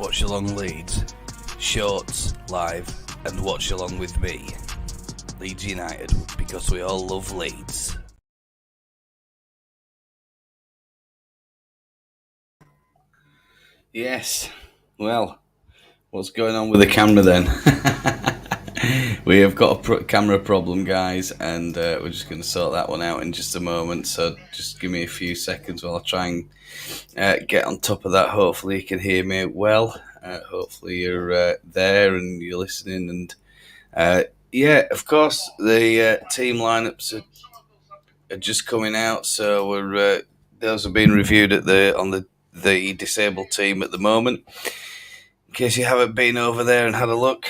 Watch Along Leeds, shorts, live, and watch along with me, Leeds United, because we all love Leeds. Yes, well, what's going on with the camera then? We have got a camera problem, guys, and we're just going to sort that one out in just a moment. So just give me a few seconds while I try and get on top of that. Hopefully you can hear me well. Hopefully you're there and you're listening. And yeah, of course, the team lineups are just coming out. So we're those are being reviewed at on the disabled team at the moment. In case you haven't been over there and had a look,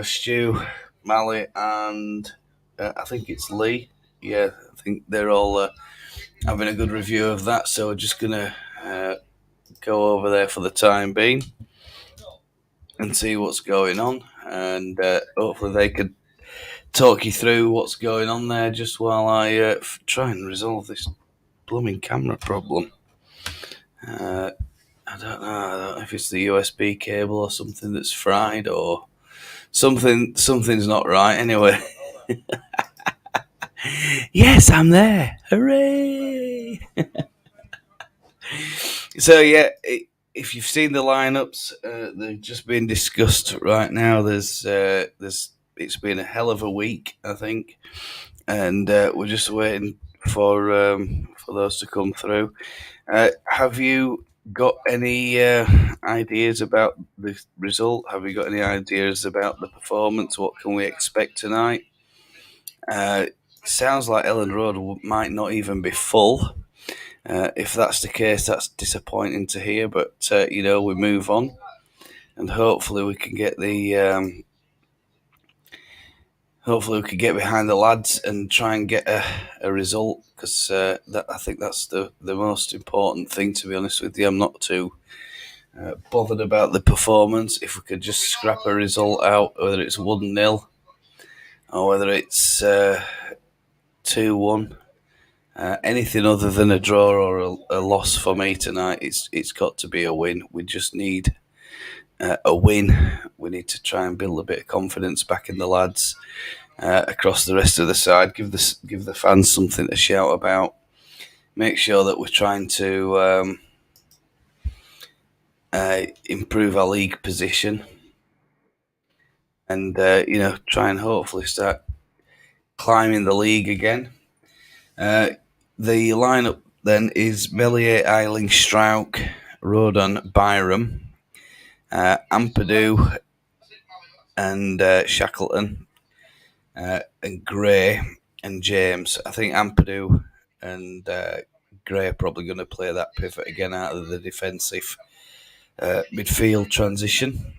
Stu, Mally, and I think it's Lee. Yeah, I think they're all having a good review of that. So we're just going to go over there for the time being and see what's going on. And hopefully they could talk you through what's going on there just while I try and resolve this blooming camera problem. I don't know if it's the USB cable or something that's fried or something's not right. Anyway, yes, I'm there. Hooray! So yeah, if you've seen the lineups, they've just been discussed right now. There's it's been a hell of a week, I think, and we're just waiting for those to come through. Have you got any ideas about the result? Have you got any ideas about the performance? What can we expect tonight? Sounds like Elland Road might not even be full. If that's the case, that's disappointing to hear. But we move on, and hopefully we can get hopefully we can get behind the lads and try and get a result, because I think that's the most important thing, to be honest with you. I'm not too bothered about the performance. If we could just scrap a result out, whether it's 1-0 or whether it's 2-1, anything other than a draw or a loss for me tonight, it's got to be a win. We just need a win. We need to try and build a bit of confidence back in the lads across the rest of the side. Give the fans something to shout about. Make sure that we're trying to improve our league position, and try and hopefully start climbing the league again. The lineup then is Melier, Eiling, Strauch, Rodon, Byram, Ampadu, and Shackleton, and Gray and James. I think Ampadu and Gray are probably going to play that pivot again out of the defensive midfield transition.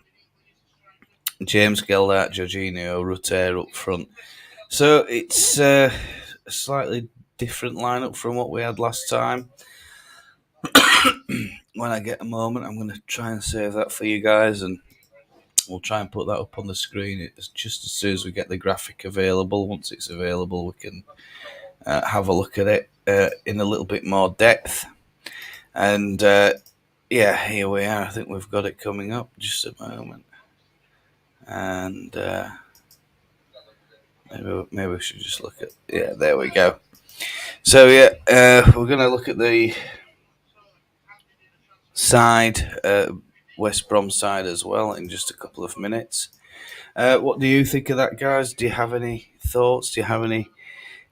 James Geldart, Jorginho, Rutter up front. So it's a slightly different lineup from what we had last time. When I get a moment, I'm going to try and save that for you guys, and we'll try and put that up on the screen. It's just as soon as we get the graphic available. Once it's available, we can have a look at it in a little bit more depth. And yeah, here we are. I think we've got it coming up. Just a moment. And maybe we should just look at... Yeah, there we go. So yeah, we're going to look at the side, West Brom side as well, in just a couple of minutes. What do you think of that, guys? Do you have any thoughts? Do you have any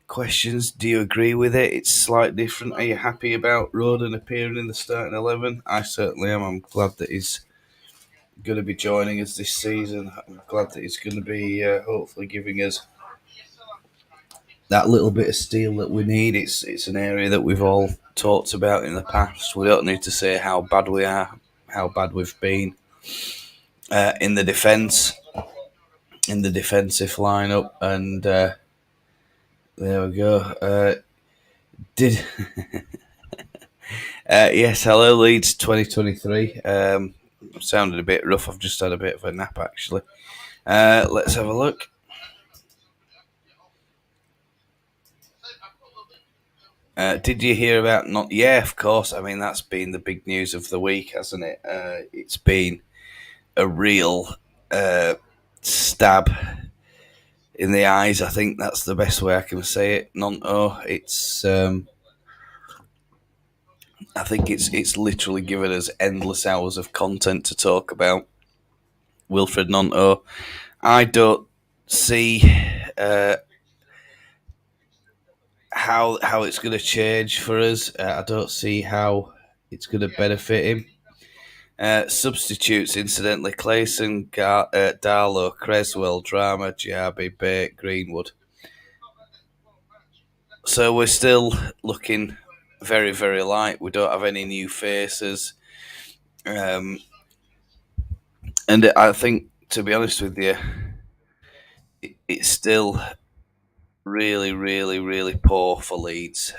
questions? Do you agree with it? It's slightly different. Are you happy about Rodon appearing in the starting 11? I certainly am. I'm glad that he's going to be joining us this season. I'm glad that he's going to be hopefully giving us that little bit of steel that we need. It's an area that we've all talked about in the past. We don't need to say how bad we are, how bad we've been in the defence, in the defensive lineup, and there we go. Yes, hello Leeds 2023. Sounded a bit rough. I've just had a bit of a nap, actually. Let's have a look. Did you hear about Yeah, of course. I mean, that's been the big news of the week, hasn't it? It's been a real stab in the eyes. I think that's the best way I can say it. Nonto, I think it's literally given us endless hours of content to talk about. Wilfred Nonto. I don't see uh, how it's going to change for us. I don't see how it's going to benefit him. Substitutes, incidentally, Clayson, Darlow, Creswell, Drama, Giabi, Bate, Greenwood. So we're still looking very, very light. We don't have any new faces. Um, and I think, to be honest with you, it's still really, really, really poor for Leeds.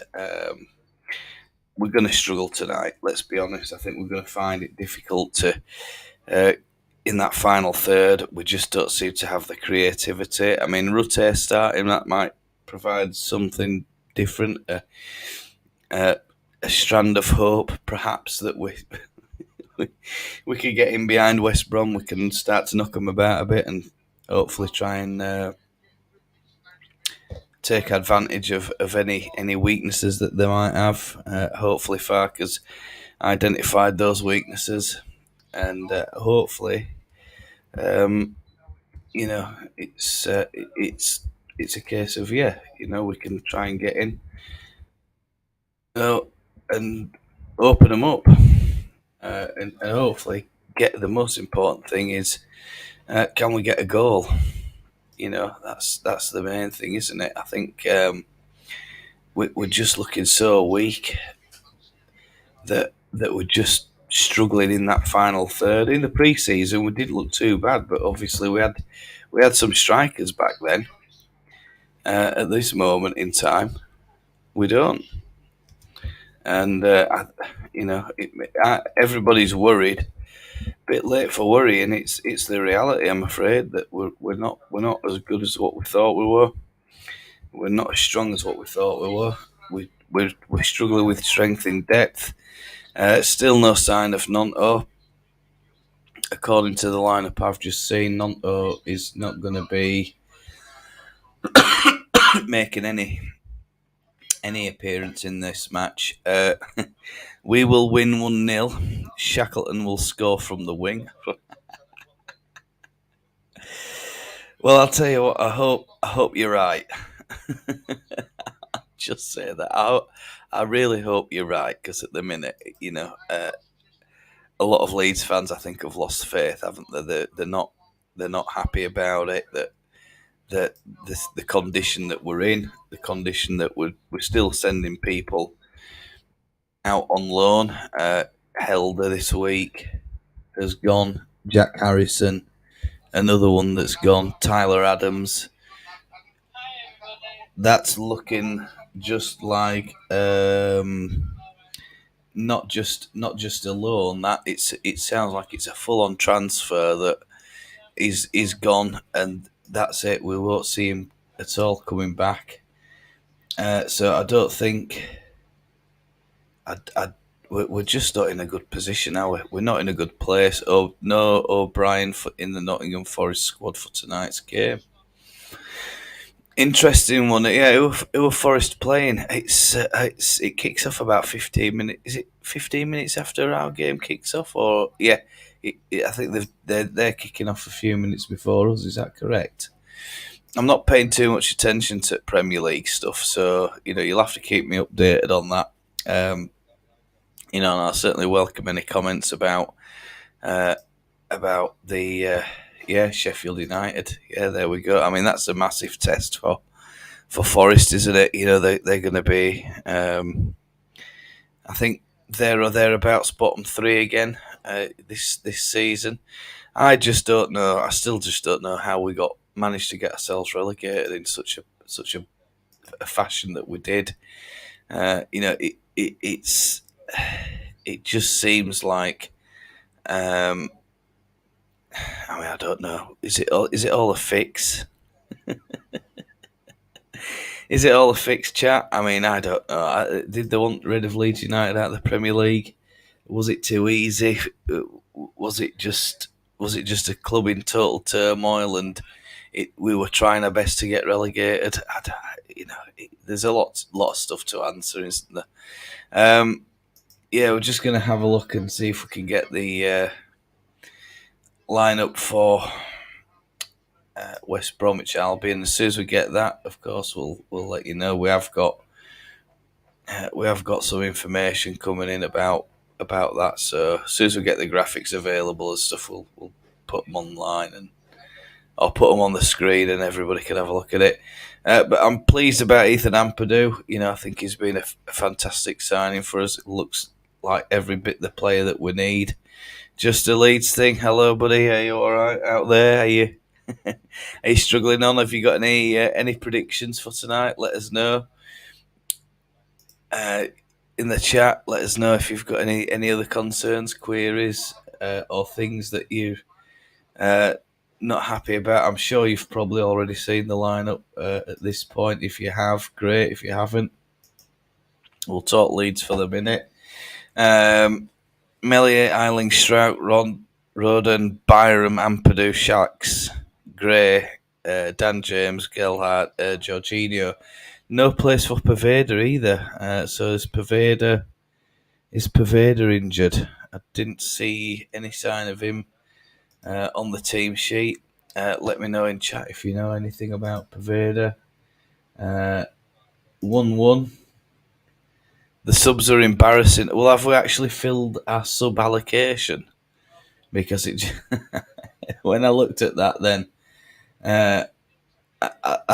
We're going to struggle tonight, let's be honest. I think we're going to find it difficult to, uh, in that final third, we just don't seem to have the creativity. I mean, Rutte starting, that might provide something different, uh, a strand of hope, perhaps, that we could get in behind West Brom. We can start to knock them about a bit and hopefully try and take advantage of any weaknesses that they might have. Hopefully, Farker's identified those weaknesses, and hopefully, um, it's a case of we can try and get in, and open them up, and hopefully get the most important thing is can we get a goal? That's the main thing, isn't it? I think we're just looking so weak that we're just struggling in that final third. In the pre-season, we didn't look too bad, but obviously we had some strikers back then. At this moment in time, we don't, and everybody's worried. Bit late for worrying. It's the reality. I'm afraid that we're not as good as what we thought we were. We're not as strong as what we thought we were. We're struggling with strength in depth. Still no sign of Nonto. According to the lineup I've just seen, Nonto is not going to be making any appearance in this match. We will win 1-0. Shackleton will score from the wing. Well, I'll tell you what. I hope you're right. Just say that. I really hope you're right, because at the minute, a lot of Leeds fans, I think, have lost faith, haven't they? They're not happy about it. That the condition that we're in, the condition that we're still sending people out on loan. Helder this week has gone. Jack Harrison, another one that's gone. Tyler Adams. That's looking just like not just a loan. That it sounds like it's a full on transfer that is gone, and that's it. We won't see him at all coming back. So I don't think we're just not in a good position, are we? We're not in a good place. Oh no, O'Brien in the Nottingham Forest squad for tonight's game. Interesting one. Yeah, who are Forest playing? It kicks off about 15 minutes. Is it 15 minutes after our game kicks off? Or yeah, I think they're kicking off a few minutes before us. Is that correct? I'm not paying too much attention to Premier League stuff, so you'll have to keep me updated on that. And I certainly welcome any comments about the Sheffield United. Yeah, there we go. I mean, that's a massive test for Forest, isn't it? They're going to be, I think, there or thereabouts bottom three again this season. I just don't know. I still just don't know how we managed to get ourselves relegated in such a fashion that we did. It just seems like. I don't know. Is it all a fix? Is it all a fix, chat? I mean, I don't know. Did they want rid of Leeds United out of the Premier League? Was it too easy? Was it just was it just a club in total turmoil, and we were trying our best to get relegated? There's a lot of stuff to answer, isn't there? Yeah, we're just going to have a look and see if we can get the lineup for West Bromwich Albion. As soon as we get that, of course, we'll let you know. We have got some information coming in about that. So as soon as we get the graphics available and stuff, we'll put them online, and I'll put them on the screen, and everybody can have a look at it. But I'm pleased about Ethan Ampadu. I think he's been a fantastic signing for us. It looks like every bit the player that we need. Just a Leeds thing. Hello, buddy. Are you all right out there? Are you struggling on? Have you got any predictions for tonight? Let us know. In the chat, let us know if you've got any other concerns, queries, or things that you're not happy about. I'm sure you've probably already seen the lineup at this point. If you have, great. If you haven't, we'll talk Leeds for the minute. Mellier, Eiling, Strout, Roden, Byram, Ampadu, Shacks, Gray, Dan James, Gelhardt, Jorginho. No place for Poveda either. So is Poveda injured? I didn't see any sign of him on the team sheet. Let me know in chat if you know anything about Poveda. 1-1. The subs are embarrassing. Well, have we actually filled our sub allocation? Because when I looked at that, then I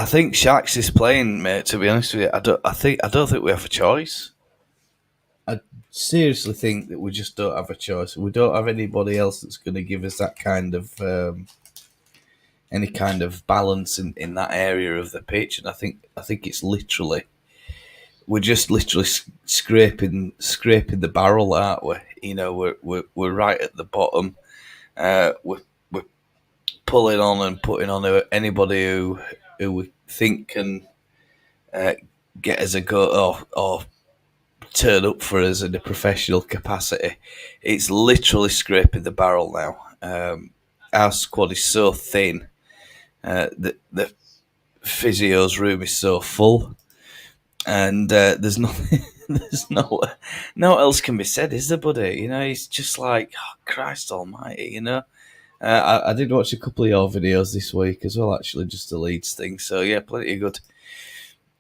think Shax is playing, mate. To be honest with you, I don't think we have a choice. I seriously think that we just don't have a choice. We don't have anybody else that's going to give us that kind of any kind of balance in that area of the pitch. And I think it's literally. We're just literally scraping the barrel, aren't we? We're right at the bottom. We're pulling on and putting on anybody who we think can get us a go or turn up for us in a professional capacity. It's literally scraping the barrel now. Our squad is so thin. The physio's room is so full. And there's nothing, no else can be said, is there, buddy? He's just like, oh, Christ Almighty. I did watch a couple of your videos this week as well, actually, just the Leeds thing. So yeah, plenty of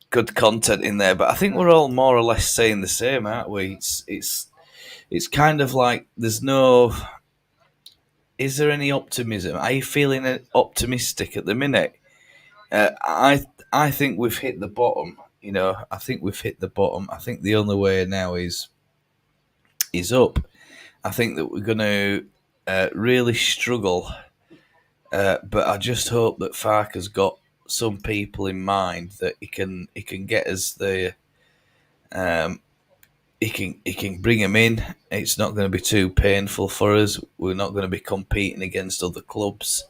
good content in there. But I think we're all more or less saying the same, aren't we? It's kind of like there's no. Is there any optimism? Are you feeling optimistic at the minute? I think we've hit the bottom. I think we've hit the bottom. I think the only way now is up. I think that we're going to really struggle, but I just hope that Farker's got some people in mind that he can get us the. He can bring them in. It's not going to be too painful for us. We're not going to be competing against other clubs,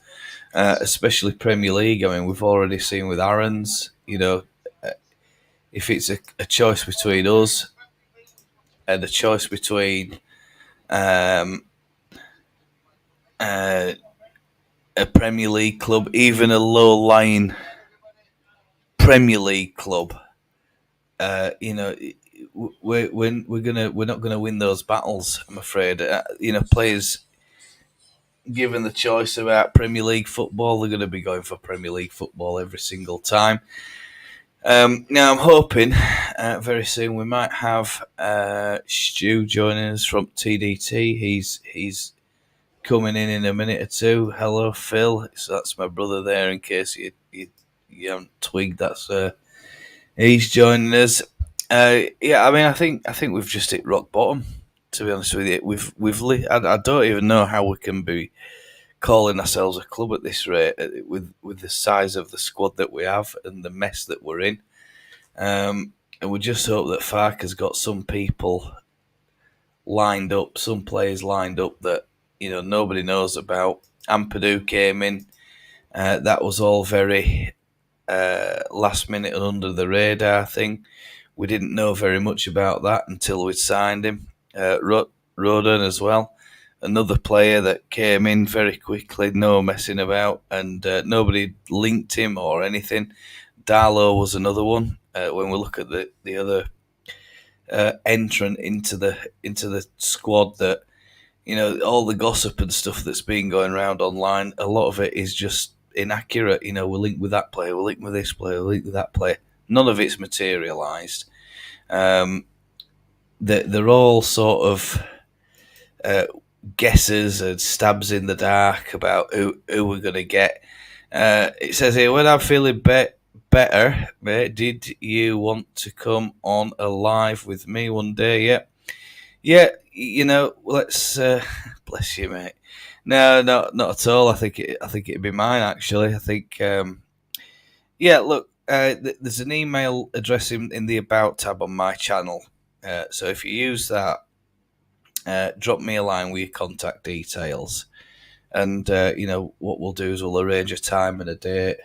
especially Premier League. I mean, we've already seen with Aaron's. If it's a choice between us and a choice between a Premier League club, even a low-lying Premier League club, we're not gonna win those battles. I'm afraid. Players given the choice about Premier League football, they're going to be going for Premier League football every single time. Now I'm hoping very soon we might have Stu joining us from T.D.T. He's coming in a minute or two. Hello, Phil. So that's my brother there. In case you haven't twigged, that's he's joining us. Yeah, I mean, I think we've just hit rock bottom. To be honest with you, I don't even know how we can be calling ourselves a club at this rate, with the size of the squad that we have and the mess that we're in. And we just hope that Farker's got some people lined up, some players lined up that nobody knows about. Ampadu came in. That was all very last minute and under the radar thing. We didn't know very much about that until we'd signed him. Roden as well. another player that came in very quickly, no messing about, and nobody linked him or anything. Darlow was another one. When we look at the other entrant into the squad, that all the gossip and stuff that's been going around online, a lot of it is just inaccurate. We're linked with that player, we're linked with this player, we're linked with that player. None of it's materialised. They're all sort of guesses and stabs in the dark about who we're going to get. It says here, when I'm feeling better, mate, did you want to come on a live with me one day? Yeah. Let's bless you, mate. No, not at all. I think it'd be mine, actually. I think, look, there's an email address in the About tab on my channel. So if you use that, drop me a line with your contact details. And, what we'll do is we'll arrange a time and a date,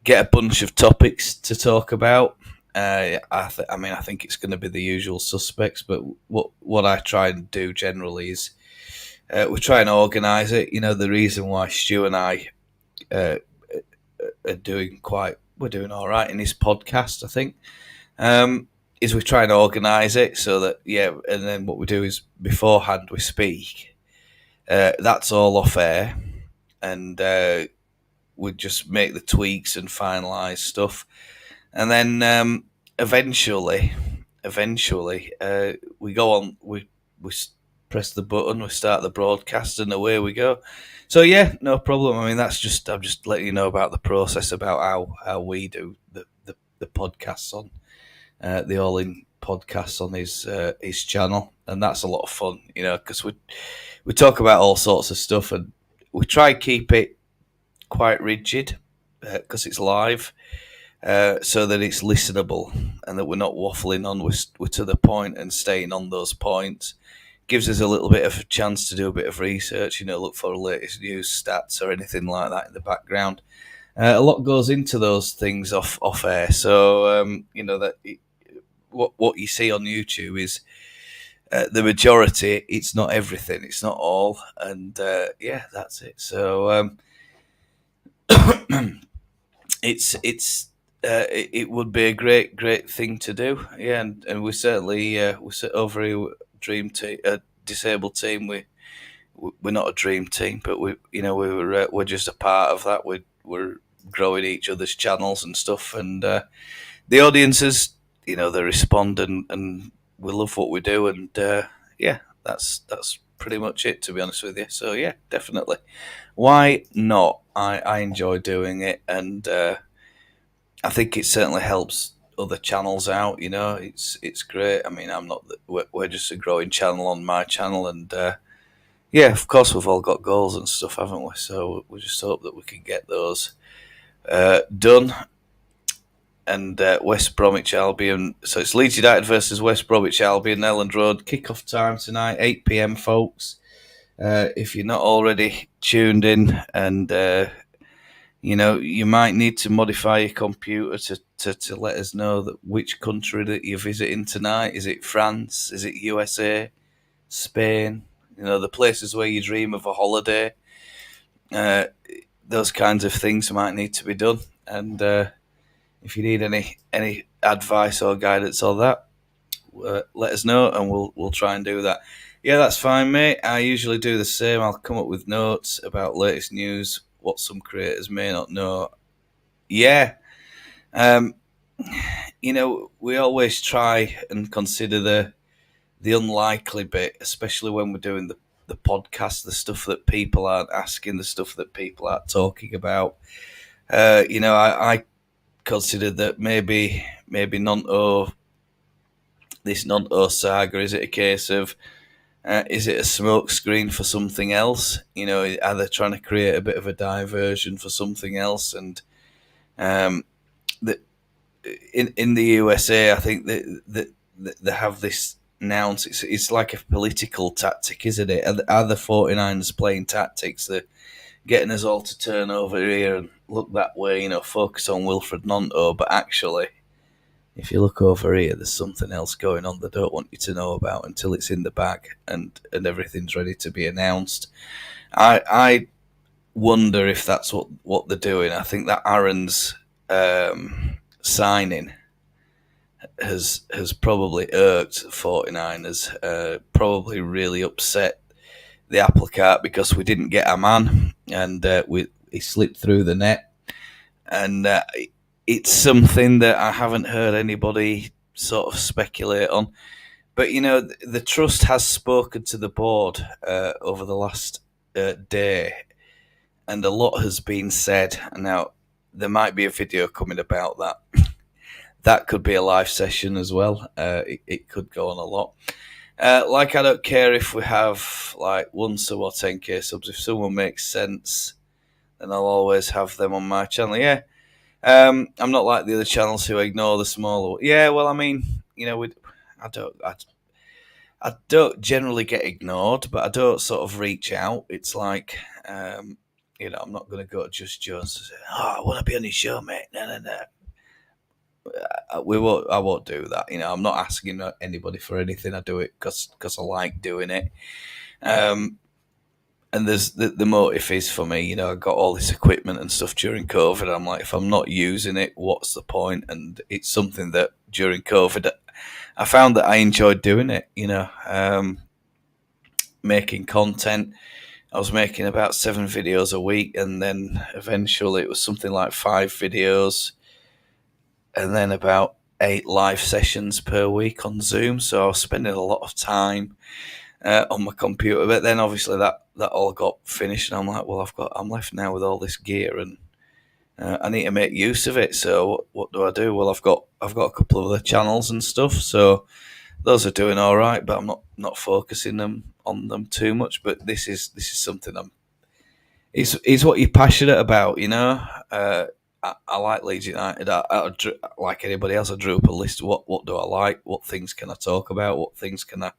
get a bunch of topics to talk about. I think it's going to be the usual suspects, but what I try and do generally is we try and organise it. The reason why Stu and I are we're doing all right in this podcast, I think, is we try and organise it so that, and then what we do is beforehand we speak. That's all off air, and we just make the tweaks and finalise stuff, and then eventually, we go on. We press the button, we start the broadcast, and away we go. So no problem. I mean, I'm just letting you know about the process, about how we do the podcasts on the All In podcasts on his channel, and that's a lot of fun, because we talk about all sorts of stuff, and we try and keep it quite rigid because it's live, so that it's listenable and that we're not waffling on. We're to the point and staying on those points. Gives us a little bit of a chance to do a bit of research, look for the latest news, stats, or anything like that in the background. A lot goes into those things off air, so what you see on YouTube is the majority. It's not everything, it's not all, and that's it. So it would be a great thing to do, and we certainly we sit over here, dream team, disabled team. We're not a dream team, but we're just a part of that. We're growing each other's channels and stuff, and the audiences, they respond, and we love what we do, and that's pretty much it, to be honest with you. So definitely, why not? I enjoy doing it, and I think it certainly helps other channels out. It's great. I mean, we're just a growing channel on my channel, and of course we've all got goals and stuff, haven't we? So we just hope that we can get those done. And West Bromwich Albion. So it's Leeds United versus West Bromwich Albion, Elland Road. Kick-off time tonight, 8 p.m, folks. If you're not already tuned in, and you might need to modify your computer to let us know that which country that you're visiting tonight. Is it France? Is it USA? Spain? The places where you dream of a holiday. Those kinds of things might need to be done. And if you need any advice or guidance on that, let us know, and we'll try and do that. That's fine, mate. I usually do the same. I'll come up with notes about latest news, what some creators may not know. We always try and consider the unlikely bit, especially when we're doing the podcast, the stuff that people aren't asking, the stuff that people aren't talking about. I consider that maybe this Nanto saga, is it a case of is it a smoke screen for something else? Are they trying to create a bit of a diversion for something else? And in the USA, I think that they have this nouns. It's like a political tactic, isn't it? Are the 49ers playing tactics? They're getting us all to turn over here and look that way, focus on Wilfred Nanto, but actually, if you look over here, there's something else going on they don't want you to know about until it's in the bag and everything's ready to be announced. I wonder if that's what they're doing. I think that Aaron's signing has probably irked 49ers, probably really upset the apple cart because we didn't get a man and he slipped through the net. And it's something that I haven't heard anybody sort of speculate on. But, the trust has spoken to the board over the last day, and a lot has been said. Now, there might be a video coming about that. That could be a live session as well. It could go on a lot. Like, I don't care if we have like 1 sub or 10k subs. If someone makes sense, then I'll always have them on my channel. Yeah. I'm not like the other channels who ignore the smaller. Yeah, well, I mean, I don't generally get ignored, but I don't sort of reach out. It's like, I'm not going to go to Just Jones and say, "Oh, I want to be on your show, mate." No. I won't do that. I'm not asking anybody for anything. I do it because I like doing it. And there's the motive is for me. I got all this equipment and stuff during COVID. I'm like, if I'm not using it, what's the point? And it's something that during COVID, I found that I enjoyed doing it. Making content. I was making about 7 videos a week, and then eventually it was something like 5 videos, and then about 8 live sessions per week on Zoom. So I was spending a lot of time on my computer, but then obviously that all got finished, and I'm like, well, I'm left now with all this gear, and I need to make use of it. So what do I do? Well, I've got a couple of other channels and stuff, so those are doing all right, but I'm not focusing on them too much. But this is something it's what you're passionate about, I like Leeds United. I like anybody else, I drew up a list of what do I like, what things can I talk about, what things can I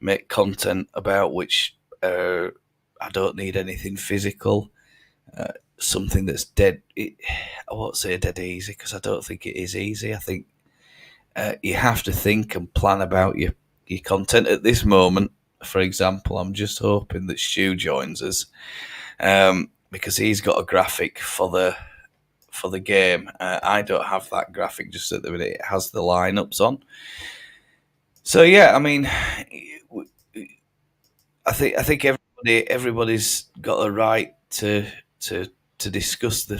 make content about, which I don't need anything physical, something that's dead. I won't say dead easy because I don't think it is easy. I think you have to think and plan about your content. At this moment, for example, I'm just hoping that Stu joins us because he's got a graphic for the game. I don't have that graphic just at the minute. It has the lineups on. So yeah, I mean, I think everybody's got a right to discuss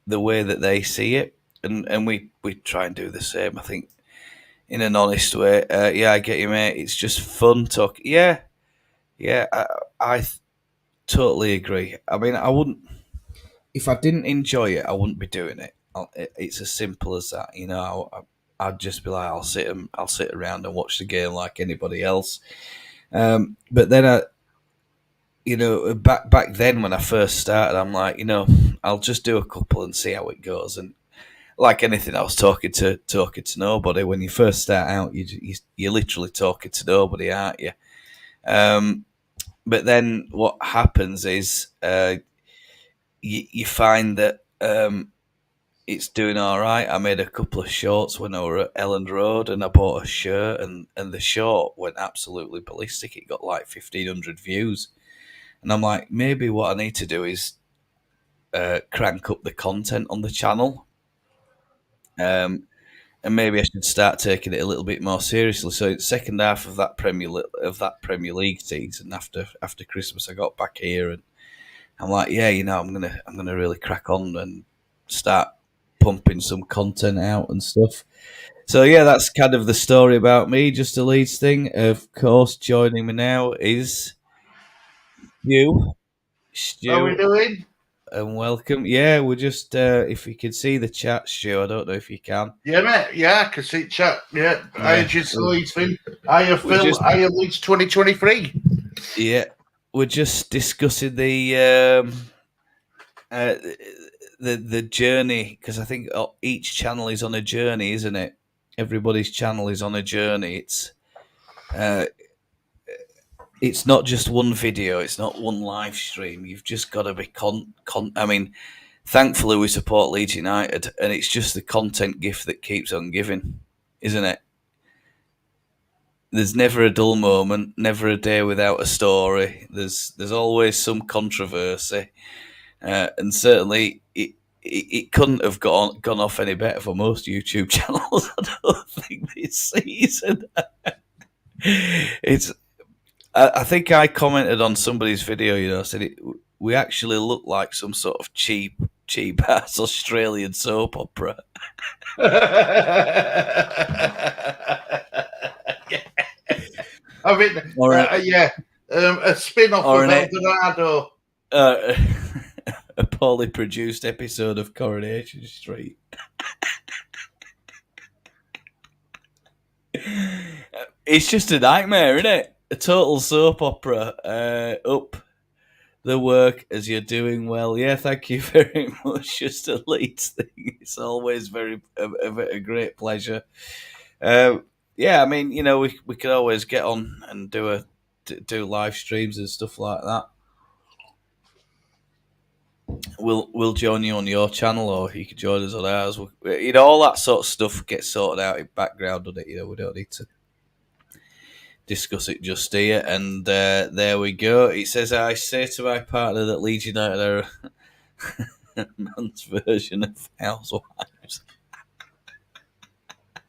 the way that they see it, and we try and do the same. I think in an honest way. Yeah, I get you, mate. It's just fun talk. Yeah, I totally agree. I mean, I wouldn't if I didn't enjoy it, I wouldn't be doing it. It's as simple as that. I'd just be like, I'll sit around and watch the game like anybody else. But then back then when I first started, I'm like, I'll just do a couple and see how it goes. And like anything, I was talking to nobody. When you first start out, you're literally talking to nobody, aren't you? But then what happens is you find that it's doing all right. I made a couple of shorts when I were at Elland Road, and I bought a shirt, and the short went absolutely ballistic. It got like 1,500 views. And I'm like, maybe what I need to do is crank up the content on the channel. And maybe I should start taking it a little bit more seriously. So it's second half of that Premier League season after Christmas, I got back here and I'm like, yeah, I'm gonna really crack on and start pumping some content out and stuff. So yeah, that's kind of the story about me. Just a Leeds thing. Of course, joining me now is you, How are we Stu, doing? and welcome. Yeah, we're just if you can see the chat, Stu. I don't know if you can. Yeah, mate. Yeah, I can see chat. Yeah, I Yeah, just Leeds thing. I have we're Phil. just I have Leeds 2023. yeah, we're just discussing uh, the journey because I think each channel is on a journey, isn't it? Everybody's channel is on a journey. Uh, it's not just one video. It's not one live stream. You've just got to be I mean, thankfully we support Leeds United, and it's just the content gift that keeps on giving. isn't it? There's never a dull moment, never a day without a story. There's always some controversy, and certainly it couldn't have gone off any better for most YouTube channels. I don't think this season. It's. I think I commented on somebody's video. I said we actually look like some sort of cheap ass Australian soap opera. I mean, a spin-off or of an Eldorado. a poorly produced episode of Coronation Street. It's just a nightmare, isn't it? A total soap opera. Up the work as you're doing well. Yeah, thank you very much. Just a Leeds thing. It's always a great pleasure. Yeah, I mean, we could always get on and do live streams and stuff like that. We'll join you on your channel, or you can join us on ours. All that sort of stuff gets sorted out in background, doesn't it? We don't need to discuss it just here. And there we go. It says, I say to my partner that Leeds United are a man's version of Housewives.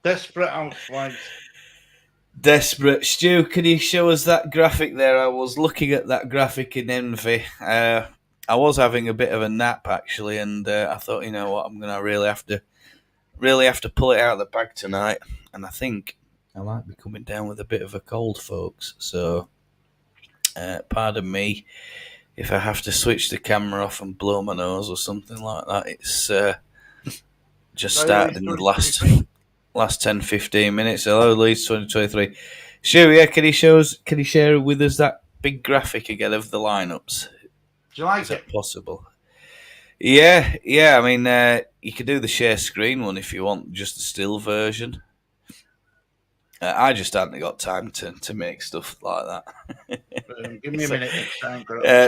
Desperate Housewives. Desperate. Stu, can you show us that graphic there? I was looking at that graphic in envy. I was having a bit of a nap, actually, and I thought, you know what, I'm going to really have to pull it out of the bag tonight. And I think I might be coming down with a bit of a cold, folks. So, pardon me if I have to switch the camera off and blow my nose or something like that. It's just started in the last 10-15 minutes. Hello, Leeds 2023. Stu, yeah, can you share with us that big graphic again of the lineups? Do you like Is that possible? Yeah. I mean, you could do the share screen one if you want, just the still version. I just hadn't got time to make stuff like that. Give me a minute.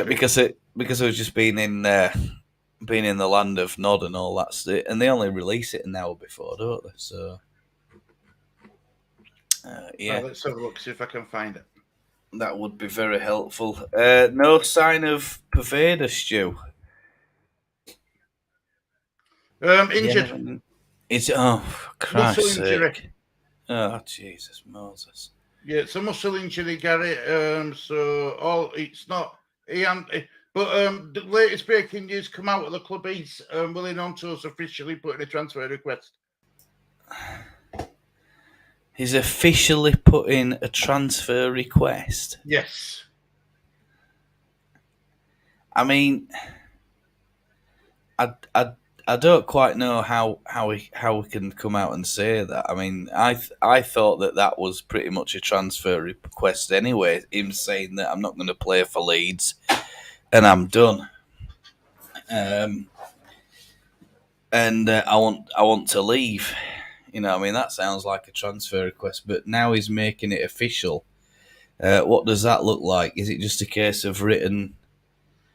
Because I've just been in the land of Nod and all that stuff, and they only release it an hour before, don't they? So yeah. Let's have a look, see if I can find it. That would be very helpful. No sign of Pervader, Stu. Injured. It's Christ's sake. Oh, Jesus, Moses. Yeah, it's a muscle injury, Gary. It's not. But the latest breaking news come out of the club. He's willing on to us officially putting a transfer request. He's officially put in a transfer request. Yes. I mean, I don't quite know how we can come out and say that. I mean, I thought that was pretty much a transfer request anyway. Him saying that I'm not going to play for Leeds and I'm done. And I want to leave. I mean, that sounds like a transfer request, but now he's making it official. What does that look like? Is it just a case of written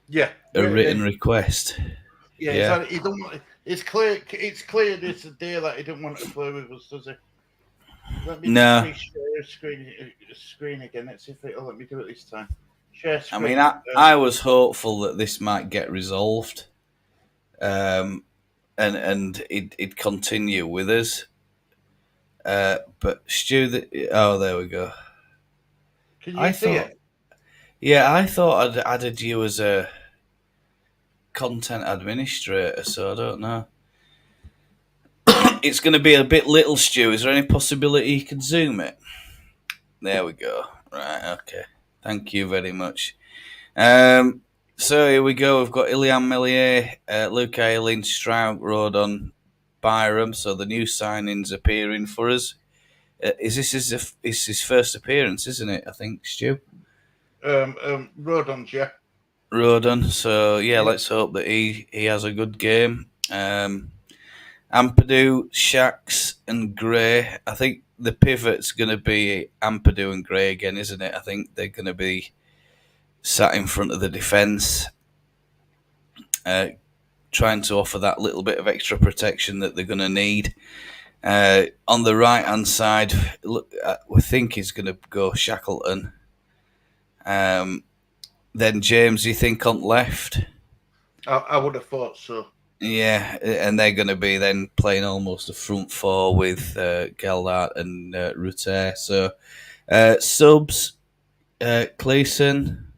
request? Yeah. It's clear. It's clear. It's a day that he didn't want to play with us, does he? Let me share screen again. Let's see if it'll let me do it this time. Share screen. I mean, I was hopeful that this might get resolved, and it'd continue with us. But Stu, there we go. Can you see it? Yeah, I thought I'd added you as a content administrator, so I don't know. It's going to be a bit little, Stu. Is there any possibility you can zoom it? There we go. Right, okay. Thank you very much. So here we go. We've got Ilian Melier, Luke Ayling, Stroud, Rodon, Byram. So the new signings appearing for us. Is this his first appearance, isn't it? I think, Stu. Rodon, yeah. Rodon. So yeah, let's hope that he has a good game. Ampadu, Shax, and Gray. I think the pivot's going to be Ampadu and Gray again, isn't it? I think they're going to be sat in front of the defence, trying to offer that little bit of extra protection that they're going to need. On the right hand side, look, we think he's going to go Shackleton. Then James, you think on left? I would have thought so. Yeah, and they're going to be then playing almost a front four with Geldart and Rutter. So subs, Cleason,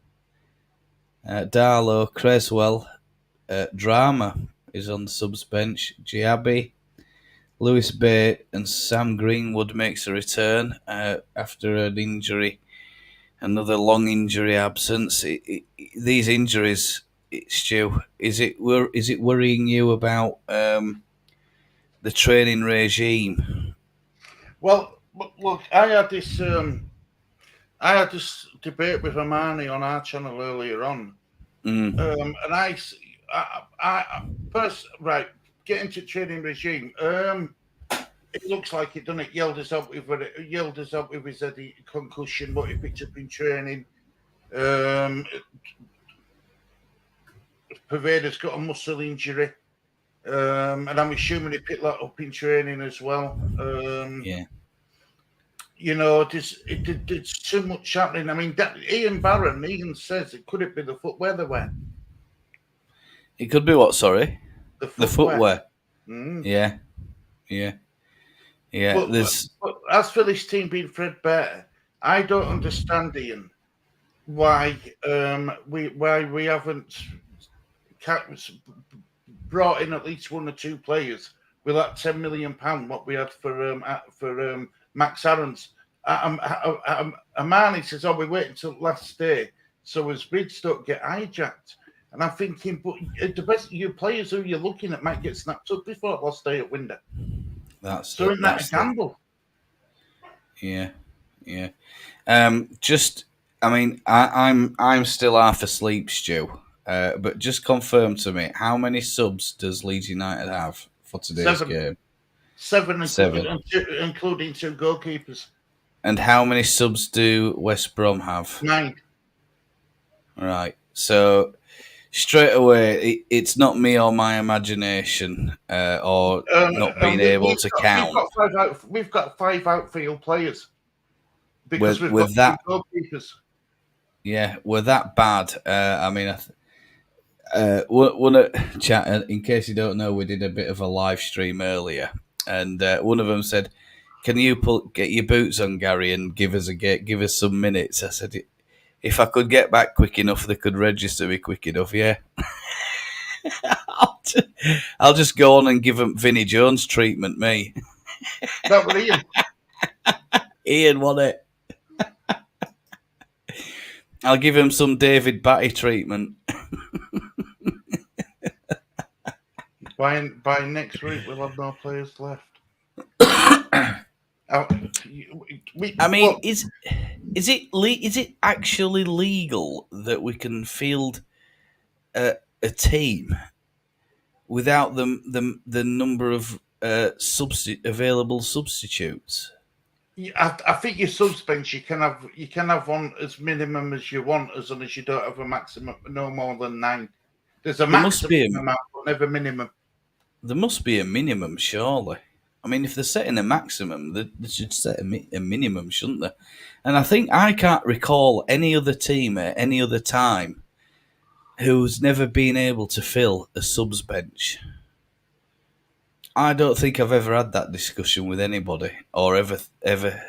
Darlow, Creswell, Drama is on the subs bench. Giabi, Lewis Bay, and Sam Greenwood makes a return after an injury, another long injury absence. These injuries, Stu, is it worrying you about the training regime? Well, look, I had this debate with Amani on our channel earlier on, and first, right, get into training regime. It looks like it, doesn't it? Yelder's up with his head concussion, what he picked up in training. Pervader's got a muscle injury, and I'm assuming he picked that up in training as well. Yeah. There's too much happening. I mean, Ian says it could it be the footwear they wear? It could be what? Sorry, The the footwear. Mm. Yeah, yeah, yeah. But as for this team being threadbare, I don't understand, Ian, why we haven't brought in at least one or two players with that £10 million what we had for Max Aarons. Amani says, "Oh, we wait until last day so his bids don't get hijacked." And I'm thinking, but the best your players who you're looking at might get snapped up before the last day at window. Isn't that a gamble? Yeah, yeah. I mean, I'm still half asleep, Stu. But just confirm to me, how many subs does Leeds United have for today's game? Seven, Seven. including two goalkeepers. And how many subs do West Brom have? 9. Right. So straight away, it's not me or my imagination or not being able to count. We've got 5 outfield players because we've got that, 2 goalkeepers. Yeah, we're that bad. I mean, one chat. In case you don't know, we did a bit of a live stream earlier, and one of them said, "Can you get your boots on, Gary, and give us some minutes?" I said, "If I could get back quick enough, they could register me quick enough." Yeah, I'll just go on and give them Vinnie Jones treatment. Me, that was Ian. Ian won it. I'll give him some David Batty treatment. By next week, we'll have no players left. Is it actually legal that we can field a team without the number of available substitutes? I think your subs bench you can have one as minimum as you want, as long as you don't have a maximum no more than 9. There's a maximum amount, but never minimum. There must be a minimum, surely. I mean, if they're setting a maximum, they should set a minimum, shouldn't they? And I can't recall any other team at any other time who's never been able to fill a subs bench. I don't think I've ever had that discussion with anybody or ever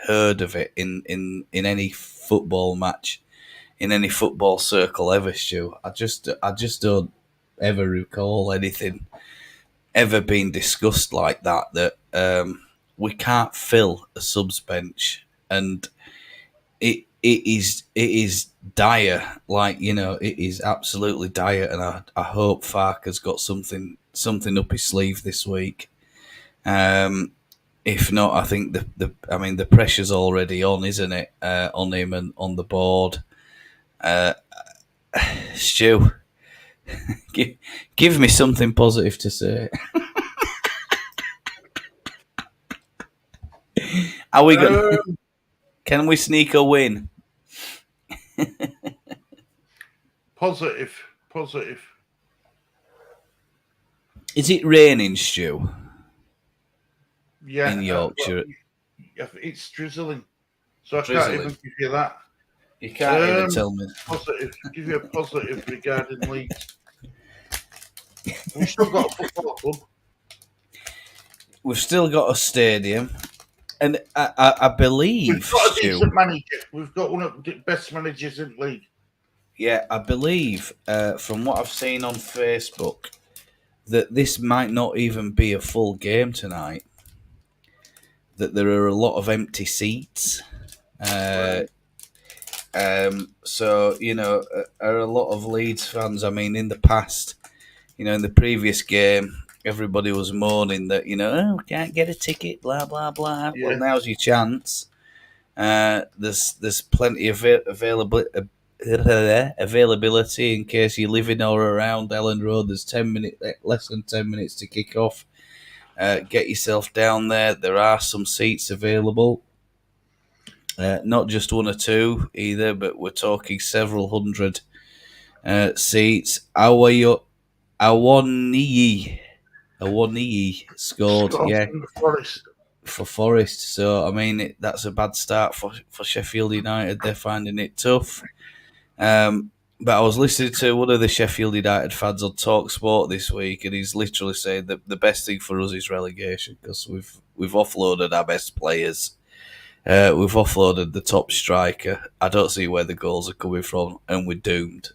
heard of it in any football match, in any football circle ever, Stu. I just don't ever recall anything ever been discussed like that we can't fill a subs bench, and it is dire. Like, it is absolutely dire, and I hope Fark has got something up his sleeve this week. If not, I think the pressure's already on, isn't it? On him and on the board. Stu, give me something positive to say. Are we going? Can we sneak a win? Positive. Is it raining, Stu? Yeah, in well, Yorkshire. it's drizzling, so I can't Drizzling. even give you that. You can't even Um, tell me. Positive. Give you a positive regarding Leeds. We've still got a football club. We've still got a stadium, and I We've believe, got a Stu. decent manager. We've got one of the best managers in the league. Yeah, I believe from what I've seen on Facebook that this might not even be a full game tonight. That there are a lot of empty seats. Uh, Right. so are a lot of Leeds fans. I mean, in the past, in the previous game, everybody was moaning that oh, we can't get a ticket, blah blah blah. Well, Yeah. now's your chance. There's plenty of availability in case you live in or around Elland Road. There's less than 10 minutes to kick off. Get yourself down there. There are some seats available. Not just one or two either, but we're talking several hundred seats. Awoniyi scored, Scores yeah, from the Forest. for Forest. So I mean, that's a bad start for Sheffield United. They're finding it tough. But I was listening to one of the Sheffield United fans on Talksport this week, and he's literally saying that the best thing for us is relegation because we've offloaded our best players. We've offloaded the top striker. I don't see where the goals are coming from, and we're doomed.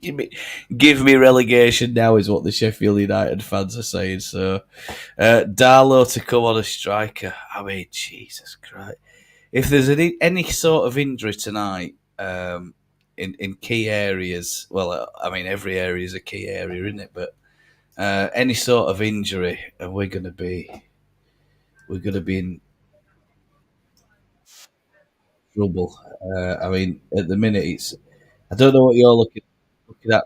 Give me relegation now is what the Sheffield United fans are saying. So, Darlow to come on a striker. I mean, Jesus Christ. If there's any sort of injury tonight in key areas, well, I mean, every area is a key area, isn't it? But any sort of injury, and we're going to be in trouble. I mean, at the minute, I don't know what you're looking at.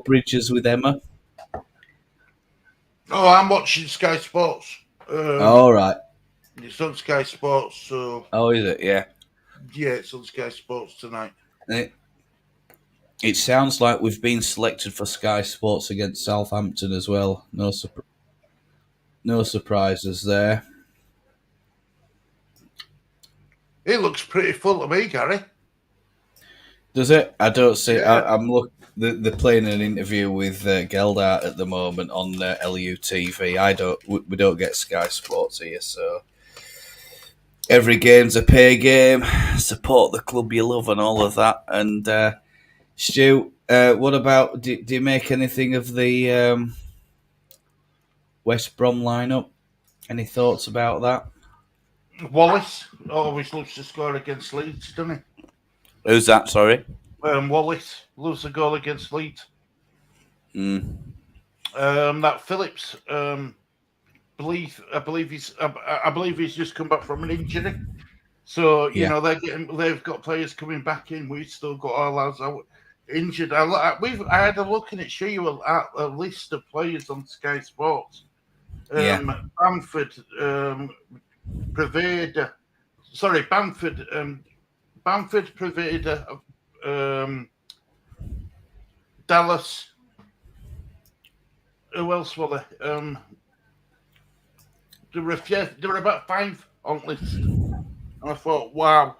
Bridges with Emma. Oh, I'm watching Sky Sports. All right. It's on Sky Sports, so Oh, is it? Yeah. yeah, it's on Sky Sports tonight. It sounds like we've been selected for Sky Sports against Southampton as well. No surprises there. It looks pretty full to me, Gary. Does it? I don't see. Yeah. I'm look. They're playing an interview with Geldart at the moment on LUTV. We don't get Sky Sports here, so every game's a pay game. Support the club you love and all of that. And Stu, what about? Do you make anything of the West Brom lineup? Any thoughts about that? Wallace always loves to score against Leeds, doesn't he? Who's that? Sorry. Wallace loves the goal against Leeds. Mm. That Phillips, I believe he's just come back from an injury. So they've got players coming back in. We've still got our lads out injured. I had a look and it show you a list of players on Sky Sports. Bamford, Preveda, sorry, Bamford, Preveda, Dallas. Who else were there? There were about 5 on list. And I thought, wow.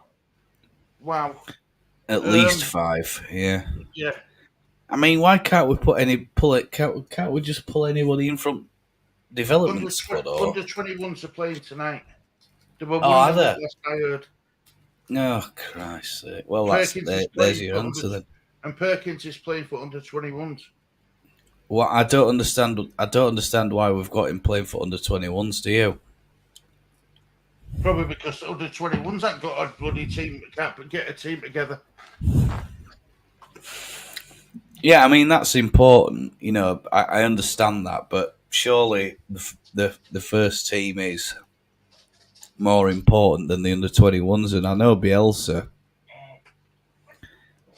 At least 5, yeah. Yeah. I mean, why can't we Can't we just pull anybody in from development squad? Or Under 21s are playing tonight. There were are one there? last I heard. Oh Christ! Well, there's your answer then. And Perkins is playing for under 21s. Well, I don't understand why we've got him playing for under 21s. Do you? Probably because under 21s ain't got a bloody team. Can't get a team together. Yeah, I mean that's important. I understand that, but surely the first team is more important than the under 21s. And I know Bielsa,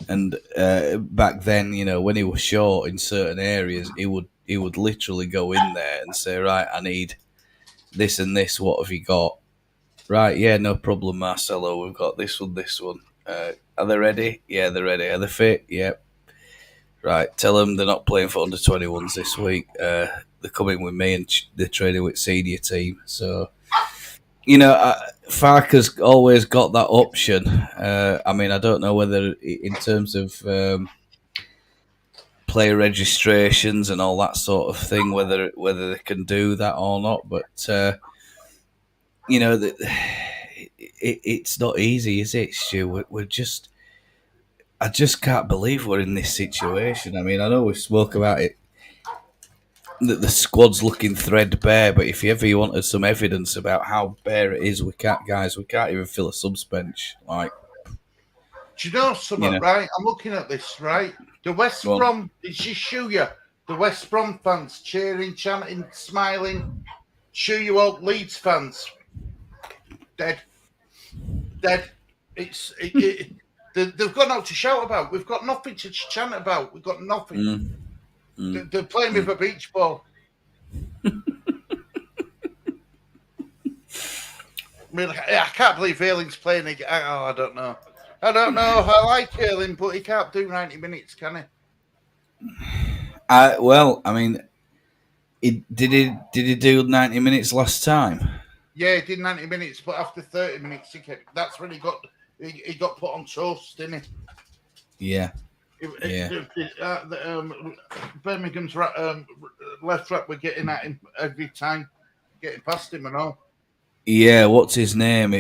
and back then, when he was short in certain areas, he would literally go in there and say, right, I need this and this. What have you got? Right, yeah, no problem, Marcelo. We've got this one. Are they ready? Yeah, they're ready. Are they fit? Yeah. Right, tell them they're not playing for under 21s this week. They're they're coming with me and they're training with senior team. So Farker's always got that option. I mean, I don't know whether in terms of player registrations and all that sort of thing, whether they can do that or not. But it's not easy, is it, Stu? I just can't believe we're in this situation. I mean, I know we've spoke about it, that the squad's looking threadbare, but if you wanted some evidence about how bare it is, we can't even fill a subs bench. Like, do you know something, right? I'm looking at this, right? The West Brom, did she show you? The West Brom fans cheering, chanting, smiling. Show you all Leeds fans. Dead. They've got nothing to shout about. We've got nothing to chant about. We've got nothing. They're playing with a beach ball. I mean, I can't believe Erling's playing again. Oh, I don't know. I like Erling, but he can't do 90 minutes, can he? Well, I mean, did he do 90 minutes last time? Yeah, he did 90 minutes, but after 30 minutes, that's when he got put on toast, didn't he? Yeah. Birmingham's left back were getting at him every time, getting past him and all. Yeah, what's his name?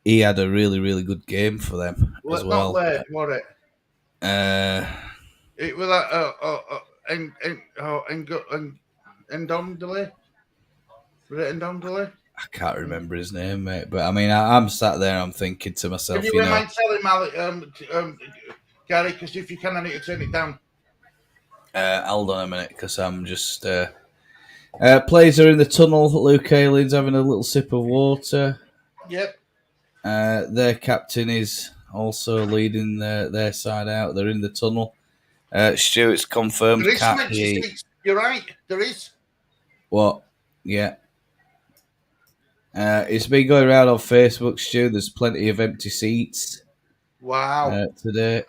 He had a really, really good game for them as well. Not late, was it? It was like Ndondele. Was it Ndondele? I can't remember his name, mate. But I mean, I'm sat there, I'm thinking to myself, Can you mind telling Gary? Because if you can, I need to turn it down. Hold on a minute, because I'm just. Players are in the tunnel. Luke Aylin's having a little sip of water. Yep. Their captain is also leading their side out. They're in the tunnel. Stuart's confirmed. There is You're right. There is. What? Yeah. It's been going around on Facebook, Stu. There's plenty of empty seats. Wow. Today.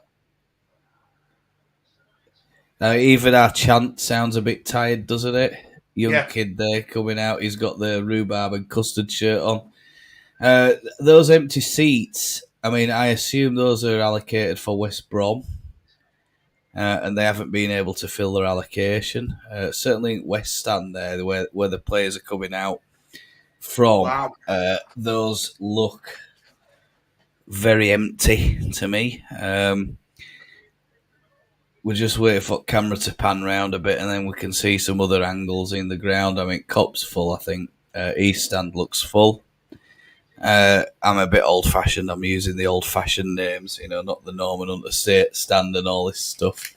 Now, even our chant sounds a bit tired, doesn't it? Young kid there coming out. He's got the rhubarb and custard shirt on. Those empty seats, I mean, I assume those are allocated for West Brom. And they haven't been able to fill their allocation. Certainly in West Stand there, where the players are coming out from, those look very empty to me. We're just waiting for camera to pan round a bit, and then we can see some other angles in the ground. I mean, Cop's full, I think. East Stand looks full. I'm a bit old-fashioned. I'm using the old-fashioned names, not the Norman Hunter Stand and all this stuff.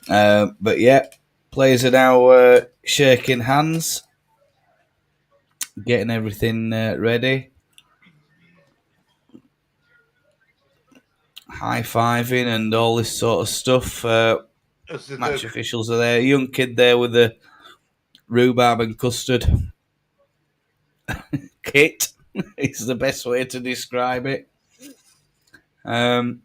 But yeah, players are now shaking hands, getting everything ready. High-fiving and all this sort of stuff. Match officials are there. A young kid there with the rhubarb and custard kit is the best way to describe it. Let's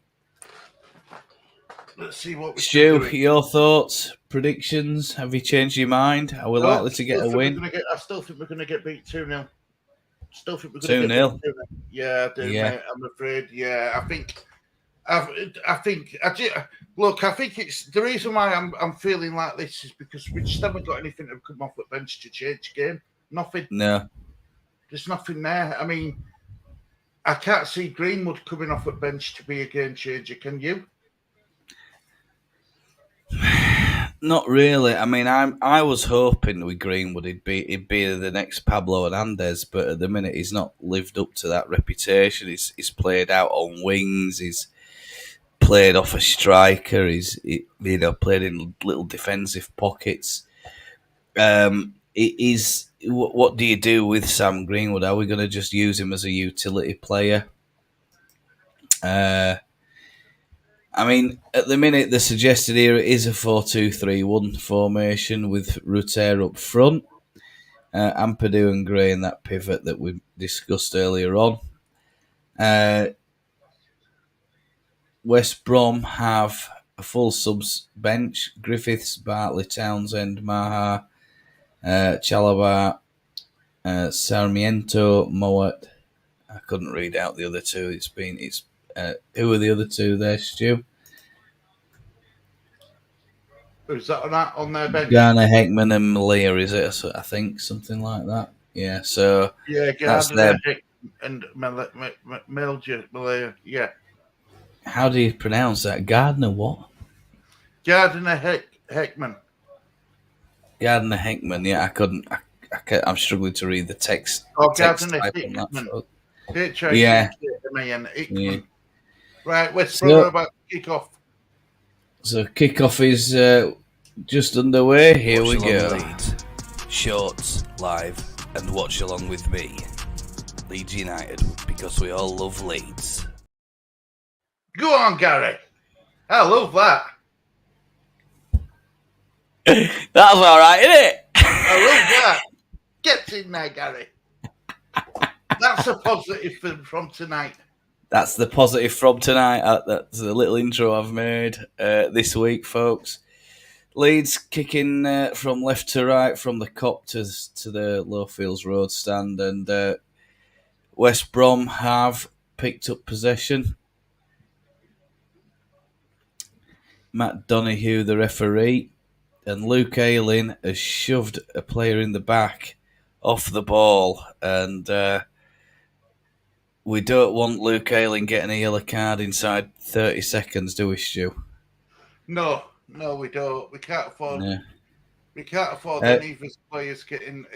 see what we Stu, your thoughts, predictions? Have you changed your mind? Are we likely to get a win? I still think we're going to get beat 2-0. Still think we're going to get beat 2-0. Yeah, I do, mate. I'm afraid. Yeah, I think it's the reason why I'm feeling like this is because we just haven't got anything to come off the bench to change the game. Nothing. No. There's nothing there. I mean, I can't see Greenwood coming off the bench to be a game changer. Can you? Not really. I mean, I was hoping with Greenwood he'd be the next Pablo Hernandez, but at the minute he's not lived up to that reputation. He's played out on wings. He's played off a striker. He's played in little defensive pockets. What do you do with Sam Greenwood? Are we going to just use him as a utility player? I mean, at the minute, the suggested here is a 4-2-3-1 formation with Rutter up front, Ampadu and Gray in that pivot that we discussed earlier on. West Brom have a full subs bench: Griffiths, Bartley, Townsend, Maha, Chalaba, Sarmiento, Moet. I couldn't read out the other two. Who are the other two there, Stu? Is that on their bench? Garner, Heckman, and Malia, is it? So I think something like that. Yeah, so Yeah, that's their. Gardner, and Malaya. Yeah, How do you pronounce that? Gardner what? Gardner Heckman. Gardner Heckman. Yeah, I couldn't. I'm struggling to read the text. Oh, Text Gardner type on that. Hickman. Yeah. Hickman. Yeah. Right, West Brom So, about to kick off. so kickoff is just underway. Here Watch we along go. Leeds. Shorts, live, and watch along with me. Leeds United, because we all love Leeds. Go on, Gary. I love that. That's all right, isn't it? I love that. Get in there, Gary. That's a positive from tonight. That's the positive from tonight. That's a little intro I've made this week, folks. Leeds kicking from left to right, from the Cop to the Lowfields Road stand, and West Brom have picked up possession. Matt Donoghue, the referee, and Luke Ayling has shoved a player in the back off the ball, and we don't want Luke Ayling getting a yellow card inside 30 seconds, do we, Stu? No, we don't. We can't afford. Yeah. We can't afford any of his players getting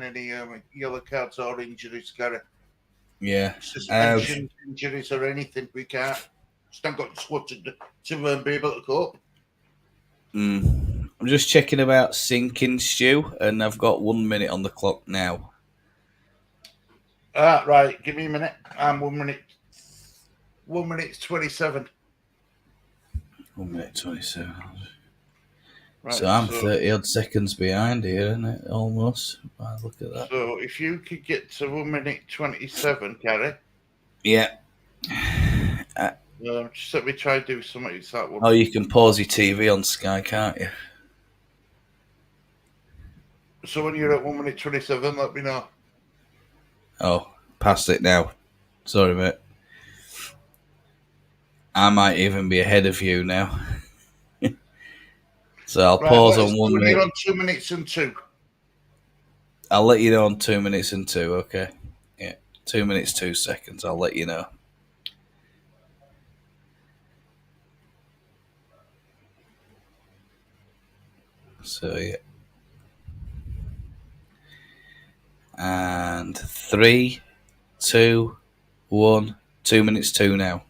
any yellow cards or injuries, Gary. Yeah. Suspension, injuries, or anything. We can't. Stand got the squad to be able to cope. I'm just checking about sinking, Stu, and I've got 1 minute on the clock now. Right. Give me a minute. I'm 1 minute. 1 minute 27. 1 minute 27. Right, so I'm 30 odd seconds behind here, isn't it? Almost. Look at that. So if you could get to 1 minute 27, Gary. Yeah. Just let me try to do something. It's that one. Oh, you can pause your TV on Sky, can't you? So when you're at 1 minute 27, let me know. Oh, past it now. Sorry, mate. I might even be ahead of you now. So I'll pause on 1 minute. You're on 2 minutes and 2. I'll let you know on 2 minutes and 2, okay? Yeah, 2 minutes, 2 seconds. I'll let you know. So, yeah. And 3, 2, 1. 2 minutes, 2 now.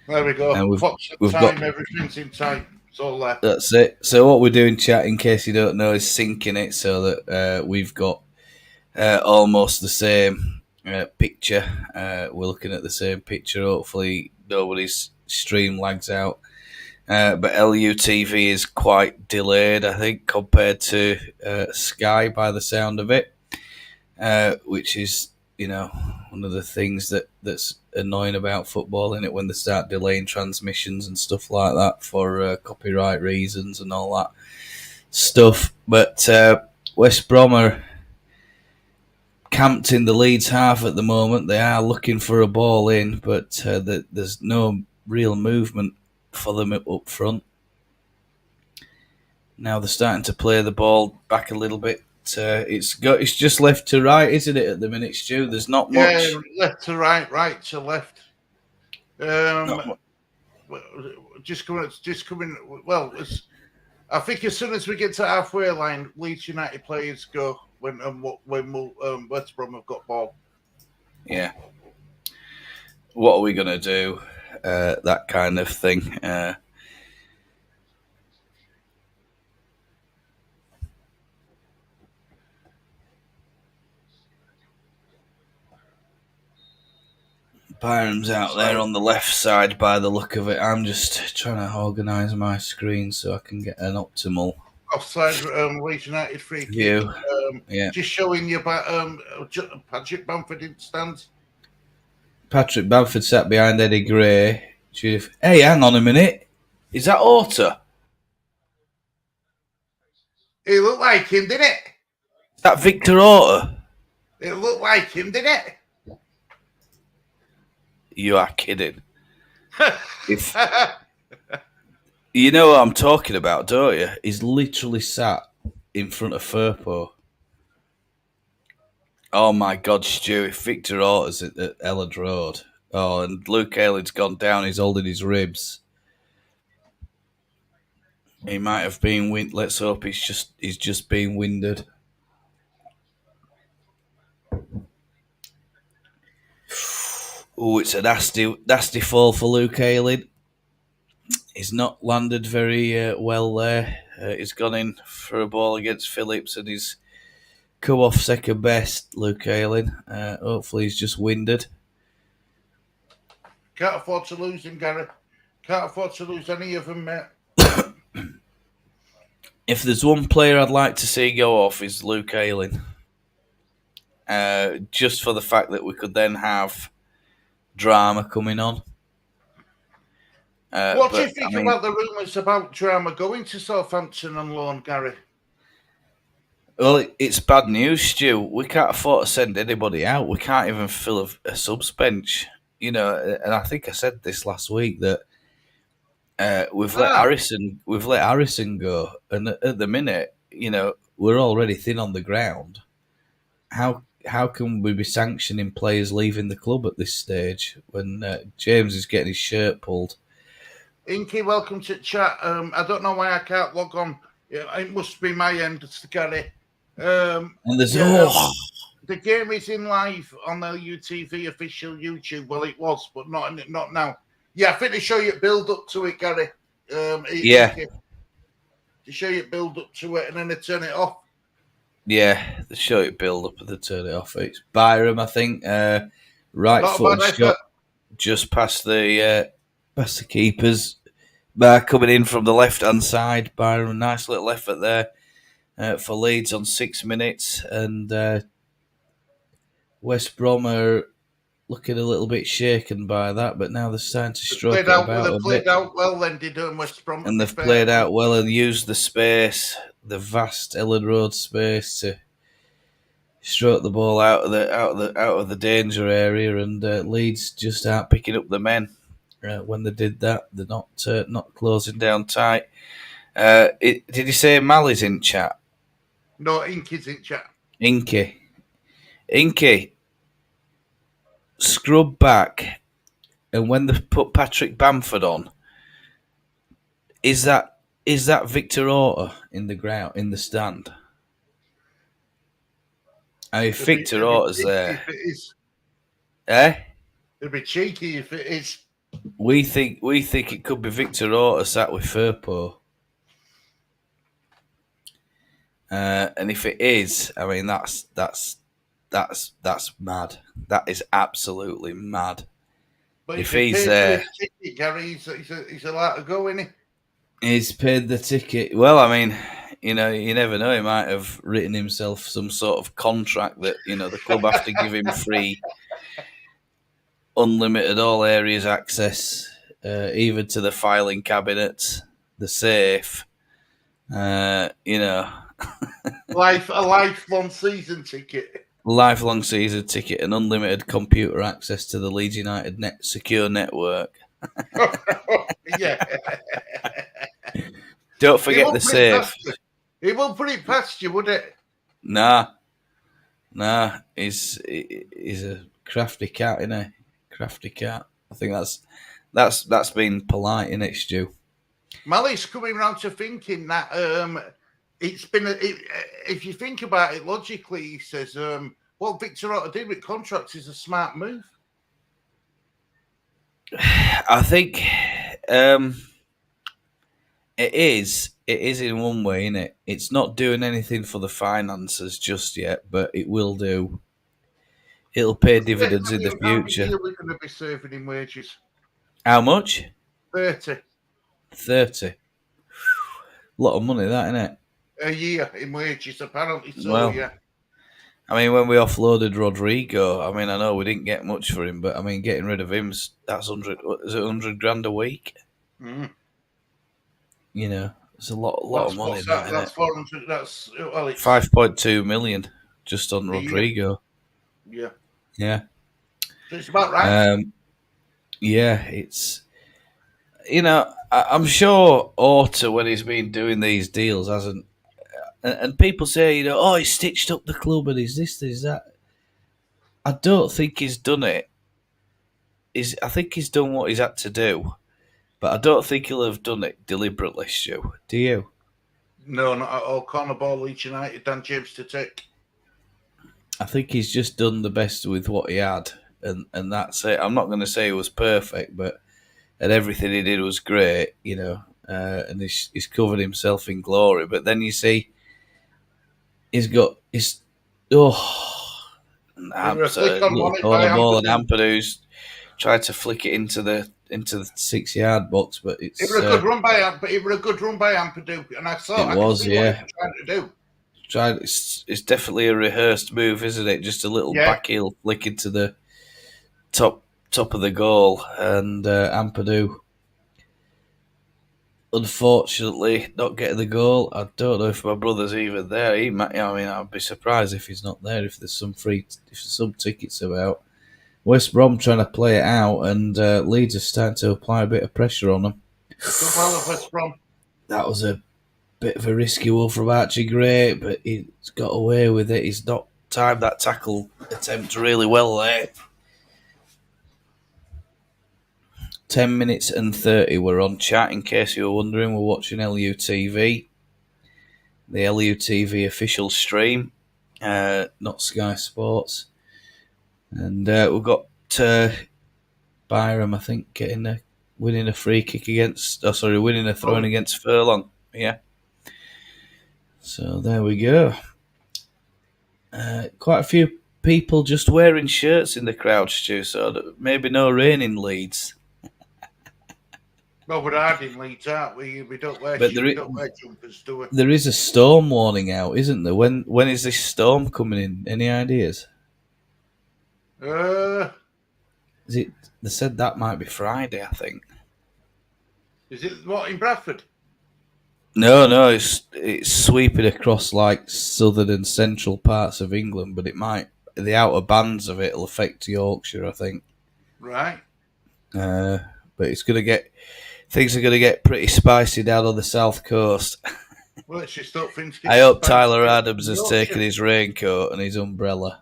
There we go. And we've got everything's in time. It's all there. That's it. So what we're doing, chat, in case you don't know, is syncing it so that we've got almost the same picture. We're looking at the same picture. Hopefully nobody's stream lags out. But LUTV is quite delayed, I think, compared to Sky by the sound of it, which is, one of the things that's annoying about football, isn't it, when they start delaying transmissions and stuff like that for copyright reasons and all that stuff. But West Brom are camped in the Leeds half at the moment. They are looking for a ball in, but there's no real movement for them up front. Now they're starting to play the ball back a little bit. It's just left to right, isn't it, at the minute, Stu? There's not much. Yeah, left to right, right to left. Just coming. Well, I think as soon as we get to halfway line, Leeds United players go when West Brom have got ball. Yeah. What are we gonna do? That kind of thing. Byram's out there on the left side by the look of it. I'm just trying to organise my screen so I can get an optimal offside. Leeds United free view. Kick. Just showing you about Patrick Bamford in stands. Patrick Bamford sat behind Eddie Gray. Hey, hang on a minute. Is that Orta? It looked like him, didn't it? Is that Victor Orta? It looked like him, didn't it? You are kidding. If you know what I'm talking about, don't you? He's literally sat in front of Firpo. Oh my God, Stu! If Victor Orta's at Elland Road, and Luke Aylin's gone down, he's holding his ribs. He might have been Let's hope he's just been winded. Oh, it's a nasty fall for Luke Ayling. He's not landed very well there. He's gone in for a ball against Phillips and he's come off second best, Luke Ayling. Hopefully he's just winded. Can't afford to lose him, Gary. Can't afford to lose any of them, mate. If there's one player I'd like to see go off, is Luke Ayling. Just for the fact that we could then have drama coming on. What do you think about the rumours about drama going to Southampton on loan, Gary? Well, it's bad news, Stu. We can't afford to send anybody out. We can't even fill a subs bench. You know, and I think I said this last week that we've let Harrison go, and at the minute, you know, we're already thin on the ground. How can we be sanctioning players leaving the club at this stage when James is getting his shirt pulled? Inky, welcome to chat. I don't know why I can't log on. It must be my end, Gary. And there's the game is in live on the UTV official YouTube. Well, it was, but not now. Yeah, I think they show you build up to it, Gary. To show you build up to it and then they turn it off. Yeah, they show it build up and they turn it off. It's Byram, I think. Right foot shot just past the keepers. Coming in from the left hand side. Byram, nice little effort there for Leeds on 6 minutes, and West Brom are looking a little bit shaken by that, but now they're starting to stroke it about a bit. They've played out well then, they do, West Brom. And they've played out well and used the space, the vast Elland Road space, to stroke the ball out of the danger area, and Leeds just aren't picking up the men. When they did that, they're not closing down tight. Did you say Mally's in chat? No, Inky's in chat. Inky, scrub back, and when they put Patrick Bamford on, is that Victor Orta in the ground, in the stand? I mean, Victor Orta's there. It'd be cheeky if it is. We think it could be Victor Orta sat with Firpo. And if it is, I mean, that's mad. That is absolutely mad. But if he's there, ticket, Gary, he's allowed to go, isn't he? He's paid the ticket. Well, I mean, you know, you never know. He might have written himself some sort of contract that, you know, the club have to give him free, unlimited all areas access, even to the filing cabinets, the safe. You know. A lifelong season ticket. Lifelong season ticket and unlimited computer access to the Leeds United secure network. Yeah. Don't forget the safe. He won't put it past you, would it? Nah. He's a crafty cat, isn't he? Crafty cat. I think that's been polite, isn't it, Stu? Mally's coming round to thinking that it's been if you think about it logically, he says what Victor Orta did with contracts is a smart move. I think it is in one way, isn't it? It's not doing anything for the finances just yet, but it will do. It'll pay dividends in the future. We're going to be serving in wages. How much? 30. 30. A lot of money, that, isn't it? A year in wages, apparently. So, well, yeah. I mean, when we offloaded Rodrigo, I mean, I know we didn't get much for him, but I mean, getting rid of him, that's 100 grand a week. Mm. You know, It's a lot of money, What's that, that? isn't That's it? 400. That's well, it's 5.2 million just on a year. Rodrigo. Yeah, Yeah. so it's about right. Yeah, it's I'm sure Orta, when he's been doing these deals, hasn't. And people say, oh, he stitched up the club and he's this, he's that. I don't think he's done it. I think he's done what he's had to do, but I don't think he'll have done it deliberately, Stu. Do you? No, not at all. Corner ball, Leeds United, Dan James to take. I think he's just done the best with what he had, and that's it. I'm not going to say it was perfect, but and everything he did was great, and he's covered himself in glory. But then you see, he's got his It was a flick on little one it by corner ball, and Ampadu. Ampadu's tried to flick it into the 6-yard box, but It it's was a good run by Ampadu, and I it could was, see what he yeah. was trying to do. It's definitely a rehearsed move, isn't it? Just a little back heel flick into the top of the goal, and Ampadu, unfortunately, not getting the goal. I don't know if my brother's even there. I'd be surprised if he's not there. If there's some tickets about. West Brom trying to play it out, and Leeds are starting to apply a bit of pressure on them. Good well of West Brom. That was a bit of a risky one from Archie Gray, but he's got away with it. He's not timed that tackle attempt really well there. 10 minutes and 30 we're on chat, in case you were wondering. We're watching LUTV, the LUTV official stream, not Sky Sports. And we've got Byram, I think, winning a free kick winning a throw-in against Furlong. Yeah. So there we go. Quite a few people just wearing shirts in the crowd, Stu, so maybe no rain in Leeds. Well, we're hard in Leeds, aren't we? We don't wear jumpers, do we? There is a storm warning out, isn't there? When is this storm coming in? Any ideas? Is it? They said that might be Friday, I think. Is it what, in Bradford? No, it's sweeping across like southern and central parts of England, but the outer bands of it will affect Yorkshire, I think. Right. But things are going to get pretty spicy down on the south coast. Well, it's just up things. I hope Tyler Adams has taken his raincoat and his umbrella.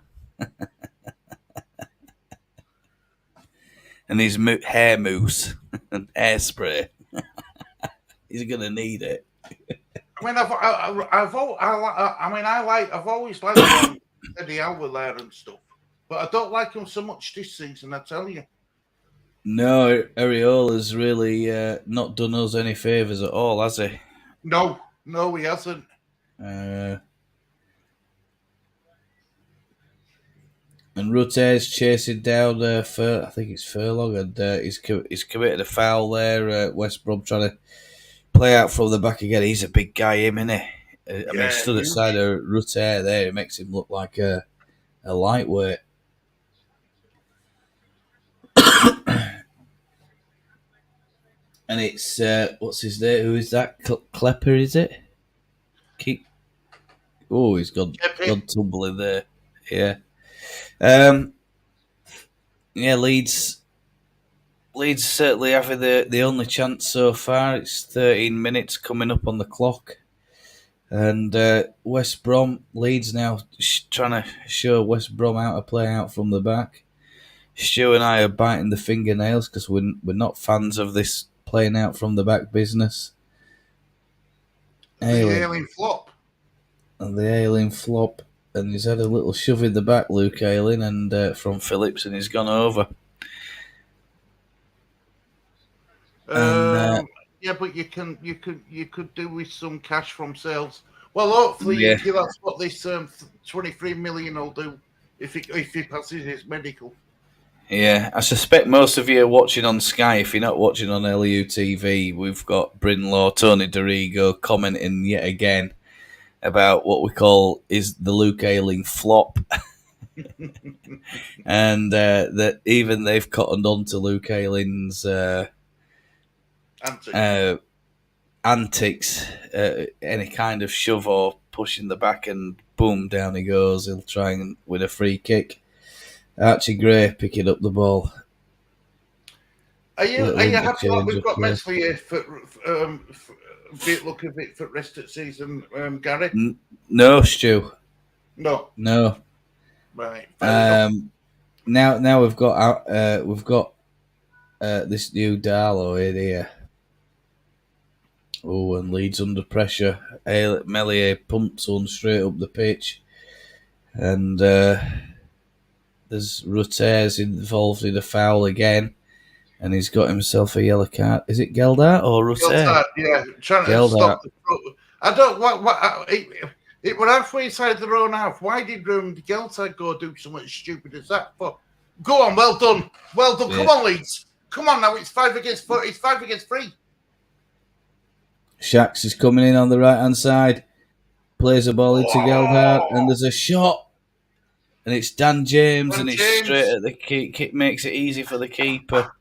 And his hair mousse and hairspray. He's going to need it. I mean, I've always liked Eddie Howe there and stuff, but I don't like him so much this season, I tell you. No, Areola's really not done us any favours at all, has he? No, he hasn't. And Rutte's chasing down I think it's Furlong, and he's committed a foul there. West Brom trying to play out from the back again. He's a big guy, him, isn't he? I mean, he stood aside of Rutte there. It makes him look like a lightweight. And it's what's his name? Who is that? Klepper, is it? He's gone tumbling there. Yeah. Leeds certainly having the only chance so far. It's 13 minutes coming up on the clock, and West Brom, Leeds now trying to show West Brom how to play out from the back. Stu and I are biting the fingernails because we're not fans of this playing out from the back business. The Ailing flop. And the Ailing flop. And he's had a little shove in the back, Luke Ayling, and from Phillips, and he's gone over. Yeah, but you could do with some cash from sales. Well, hopefully, that's what this 23 million will do if he passes his medical. Yeah, I suspect most of you are watching on Sky. If you're not watching on LUTV, we've got Brinlaw, Tony Dorigo commenting yet again about what we call is the Luke Ayling flop. And that even they've cottoned on to Luke Ayling's antics, any kind of shove or push in the back, and boom, down he goes. He'll try and win a free kick. Archie Gray picking up the ball. Are you Little happy that interchange we've of got play. Meslier here for bit look of it for rest of season, Gary? No, Stu. No. No. Right. Fair enough. Now we've got this new Darlow in here. Oh, and Leeds under pressure. Melier pumps one straight up the pitch, and there's Ruters involved in a foul again, and he's got himself a yellow card. Is it Geldart or Ruter? Yeah, trying to stop the. I don't. It were halfway inside their own half. Why did Geldart go do something stupid as that? But go on, well done. Yeah. Come on, Leeds. Come on now. It's 5 against 4. It's 5 against 3. Shax is coming in on the right hand side. Plays a ball into Geldart, and there's a shot. And it's Dan James, and it's straight at the keep. Makes it easy for the keeper.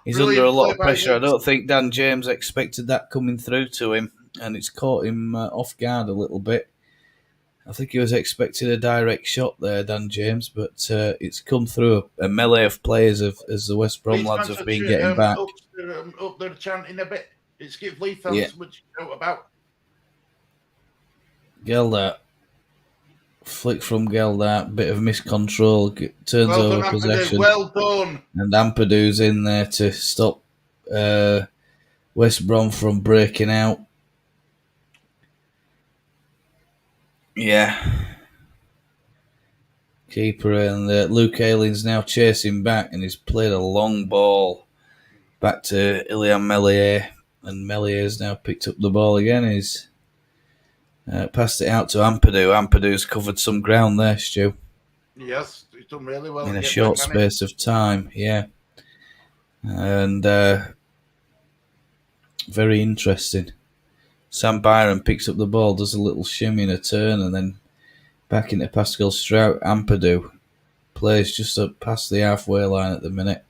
He's under a lot of pressure. I don't think Dan James expected that coming through to him, and it's caught him off guard a little bit. I think he was expecting a direct shot there, Dan James, but it's come through a melee of players as the West Brom lads have been getting back. Up there chanting a bit. It's give Leeds fans much about. Geldart. Flick from Geldart, bit of miscontrol, turns over possession. Well done. And Ampadu's in there to stop West Brom from breaking out. Yeah. Keeper and Luke Ayling's now chasing back, and he's played a long ball back to Ilian Melier, and Melier's now picked up the ball again. He's passed it out to Ampadu. Ampadu's covered some ground there, Stu. Yes, he's done really well. In a short space of time, yeah. And very interesting. Sam Byron picks up the ball, does a little shimmy and a turn, and then back into Pascal Strout. Ampadu plays just past the halfway line at the minute.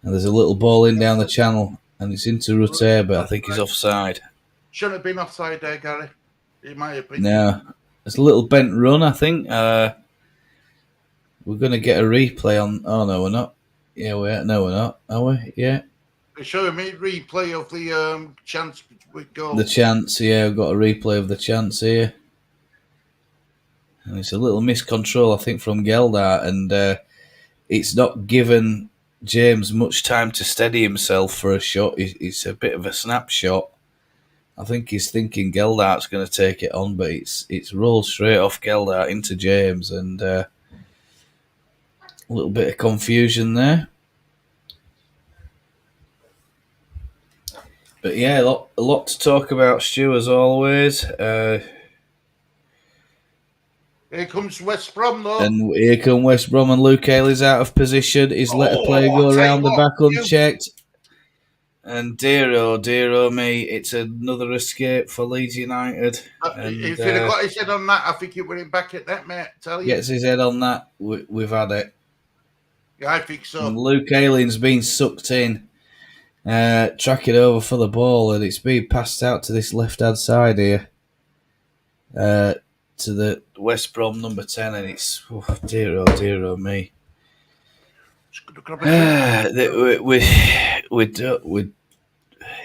And there's a little ball in down the channel, and it's into Ruter, but I think he's offside. Shouldn't have been offside there, Gary. In my opinion. No. It's a little bent run, I think. We're going to get a replay on... Oh, no, we're not. Yeah, we're not. Are we? Yeah. They're showing me replay of the chance with goal. The chance, yeah. We've got a replay of the chance here. And it's a little miscontrol, I think, from Geldart. And it's not given James much time to steady himself for a shot. It's a bit of a snapshot. I think he's thinking Geldart's going to take it on, but it's rolled straight off Geldart into James, and a little bit of confusion there. But yeah, a lot to talk about, Stu, as always. Here comes West Brom, though. And here come West Brom, and Luke Haley's out of position. He's let a player go around the back unchecked. And dear oh me, it's another escape for Leeds United. If he'd have got his head on that, I think he would have back at that, mate. Tell you. Gets his head on that, we've had it. Yeah, I think so. And Luke Ayling's been sucked in, tracking over for the ball, and it's been passed out to this left-hand side here, to the West Brom number 10, and it's dear oh me.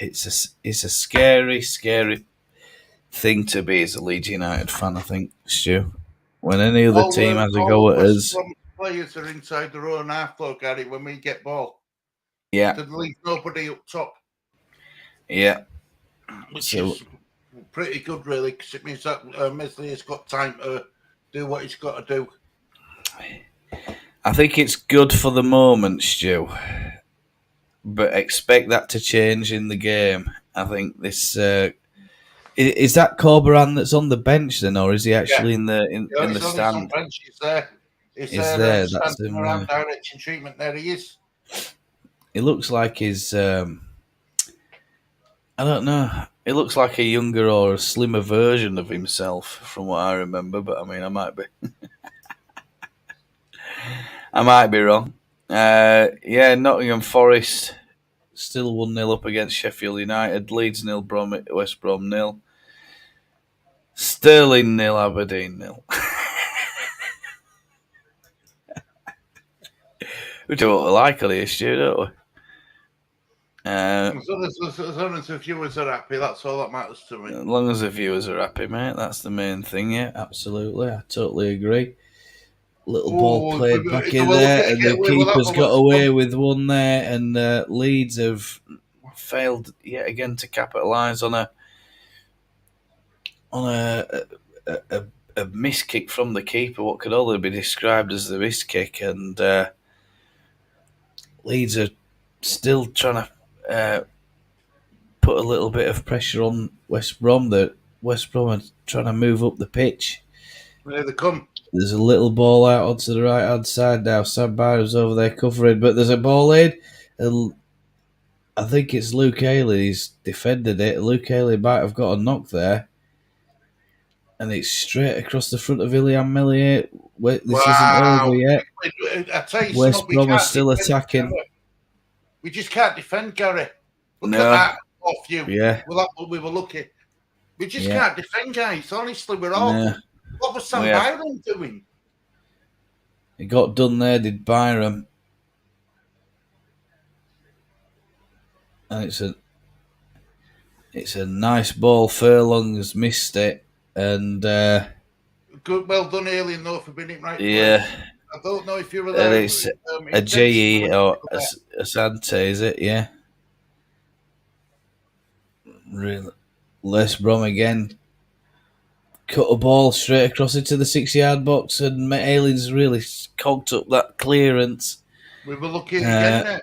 It's a scary thing to be as a Leeds United fan, I think, Stu. When any other team has a go at us, players are inside their own half, though, Gary. When we get ball, yeah, to leave nobody up top, yeah, which is pretty good, really, because it means that Mesley's got time to do what he's got to do. I think it's good for the moment, Stu, but expect that to change in the game. I think this is that Corberan that's on the bench then, or is he actually in the stand? Bench. He's there. He's there. That's him. Around direction treatment. There he is. It looks like he's. I don't know. It looks like a younger or a slimmer version of himself, from what I remember. But I mean, I might be. I might be wrong. Yeah, Nottingham Forest still 1-0 up against Sheffield United. Leeds 0, West Brom 0. Sterling 0, Aberdeen 0. We do what we like on here, Stu, don't we? As long as the viewers are happy, that's all that matters to me. As long as the viewers are happy, mate, that's the main thing, yeah, absolutely. I totally agree. Little ball played back in there, and the keeper's got away with one there, and Leeds have failed yet again to capitalise on a miss kick from the keeper, what could only be described as the miss kick, and Leeds are still trying to put a little bit of pressure on West Brom. That West Brom are trying to move up the pitch. There they come. There's a little ball out onto the right hand side now. Sam Byram's over there covering, but there's a ball in. And I think it's Luke Haley. He's defended it. Luke Haley might have got a knock there. And it's straight across the front of Ilian Millier. This isn't over yet. West Brom are still attacking. We just can't defend, Gary. Look at that off you. Yeah. We were lucky. We just can't defend, guys. Honestly, we're awful. Yeah. What was Sam Byram doing? It got done there, did Byram. And it's a nice ball. Furlong's missed it. And good, well done, Alien, though, for being it right. Yeah. I don't know if you're allowed. It's a J.E. or a Sante, is it? Yeah. Really. West Brom again. Cut a ball straight across into the 6-yard box, and Alien's really cogged up that clearance. We were lucky again.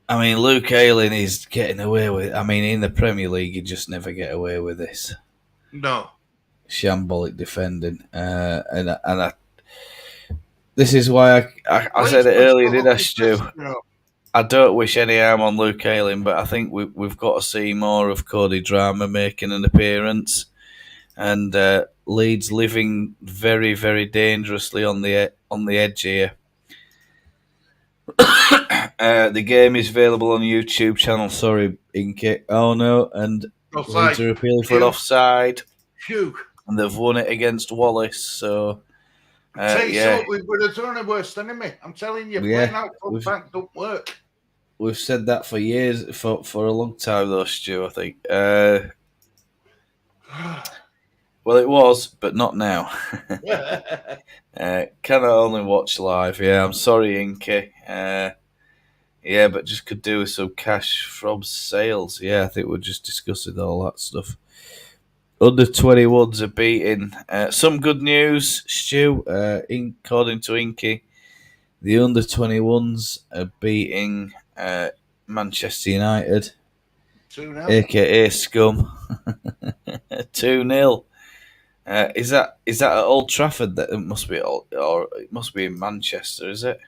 I mean, Luke Alien is getting away with. I mean, in the Premier League, you just never get away with this. No. Shambolic defending, this is why I said it earlier, didn't I, Stu? I don't wish any harm on Luke Ayling, but I think we've got to see more of Cody Drama making an appearance, and Leeds living very, very dangerously on the edge here. The game is available on YouTube channel. Sorry, Inky. Oh no, and Leeds are appealing for an offside. Phew. And they've won it against Wallace, so we're the zone of worst enemy. I'm telling you, playing out from back don't work. We've said that for years, for a long time though, Stu, I think. Well, it was, but not now. Can I only watch live? Yeah, I'm sorry, Inky. But just could do with some cash from sales. Yeah, I think we're just discussing all that stuff. Under 21s are beating. Some good news, Stu. According to Inky, the under 21s are beating Manchester United, 2-0, aka Scum, 2-0. Is that at Old Trafford? That it must be, or it must be in Manchester, is it?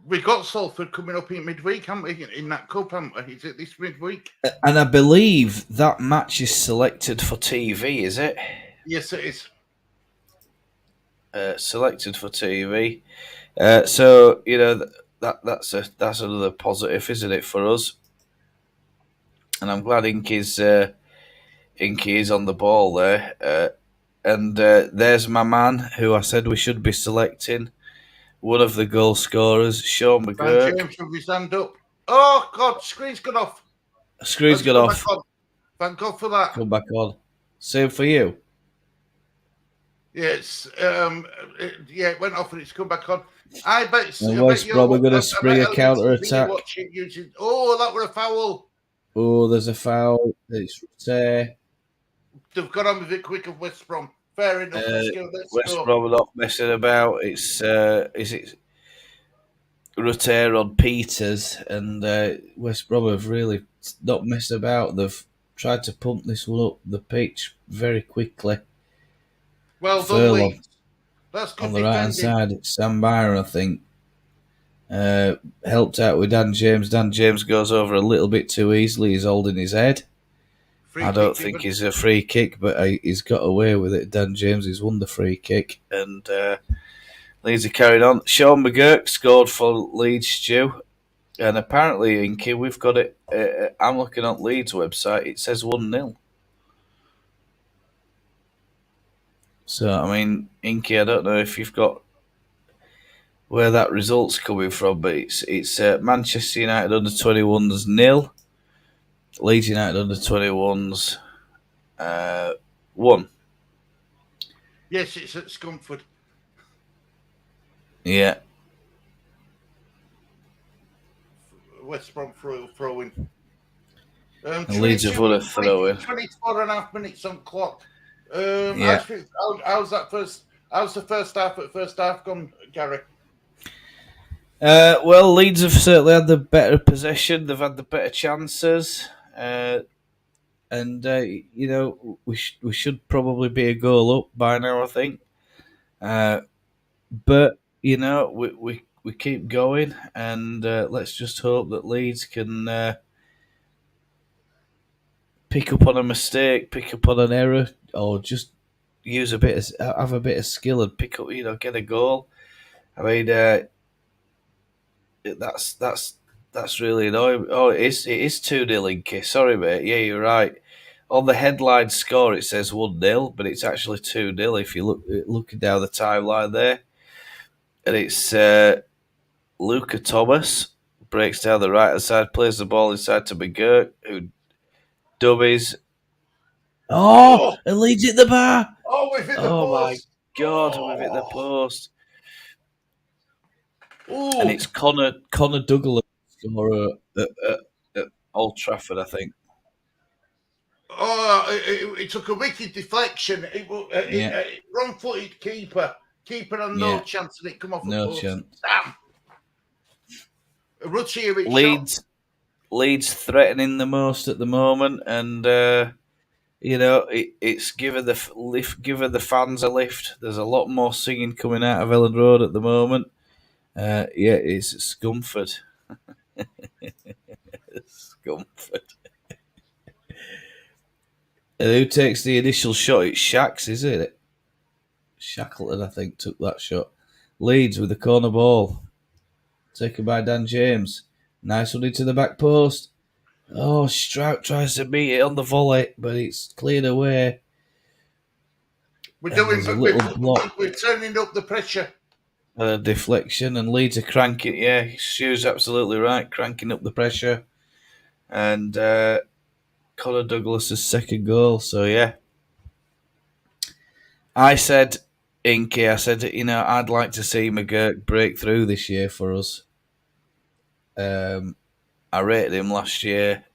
We got Salford coming up in midweek, haven't we? In that cup, haven't we? Is it this midweek? And I believe that match is selected for TV, is it? Yes, it is. Selected for TV. So you know that's another positive, isn't it, for us? And I'm glad Inky is on the ball there. And there's my man who I said we should be selecting. One of the goal scorers, Sean McGurk. James with his hand up. Oh, God, screen's gone off. Screen's gone off. Thank God for that. Come back on. Same for you. Yes. It went off and it's come back on. I bet. West Brom are going to spring a counter-attack. Oh, that were a foul. Oh, there's a foul. It's They've got on with it quick of West Brom. Fair enough. West Brom are not messing about. It's is it Rutter on Peters, and West Brom have really not messed about. They've tried to pump this one up the pitch very quickly. Well done, Leeds. That's good on the right hand side. It's Sam Byron, I think. Helped out with Dan James. Dan James goes over a little bit too easily. He's holding his head. I don't think he's a free kick, but he's got away with it. Dan James has won the free kick, and Leeds are carried on. Sean McGurk scored for Leeds, Stu. And apparently, Inky, we've got it. I'm looking at Leeds' website. It says 1-0. So, I mean, Inky, I don't know if you've got where that result's coming from, but it's Manchester United under 21s 0, Leeds United under 21s 1. Yes, it's at Scunthorpe. Yeah. West Brom throwing. Leeds have won a throw-in. 24 and a half minutes on clock. Yeah. How's the first half gone, Gary? Well, Leeds have certainly had the better possession. They've had the better chances. And we should probably be a goal up by now, I think. But we keep going, and let's just hope that Leeds can pick up on a mistake, pick up on an error, or just have a bit of skill and pick up, get a goal. I mean, that's really annoying. Oh, it is 2-0, Inky. Sorry, mate. Yeah, you're right. On the headline score, it says 1-0, but it's actually 2-0 if you looking down the timeline there. And it's Luca Thomas breaks down the right-hand side, plays the ball inside to McGurk, who dummies. Oh, and Leeds hit the bar. Oh, we've hit the post. Oh, my God, we've hit the post. Ooh. And it's Connor Douglas scorer at Old Trafford, I think. Oh, it took a wicked deflection. Wrong-footed keeper on no chance, and it come off no post. Chance. Damn. Leeds threatening the most at the moment, and it's given the fans a lift. There's a lot more singing coming out of Elland Road at the moment. It's Scunthorpe. Scunthorpe. And who takes the initial shot? It's Shacks, is it? Shackleton, I think, took that shot. Leeds with the corner ball. Taken by Dan James. Nice one into the back post. Oh, Strout tries to beat it on the volley, but it's cleared away. We're turning up the pressure. Deflection, and Leeds are cranking. Yeah, Stu's absolutely right, cranking up the pressure. And Conor Douglas's second goal. So yeah, I said, Inky, I'd like to see McGurk break through this year for us. I rated him last year.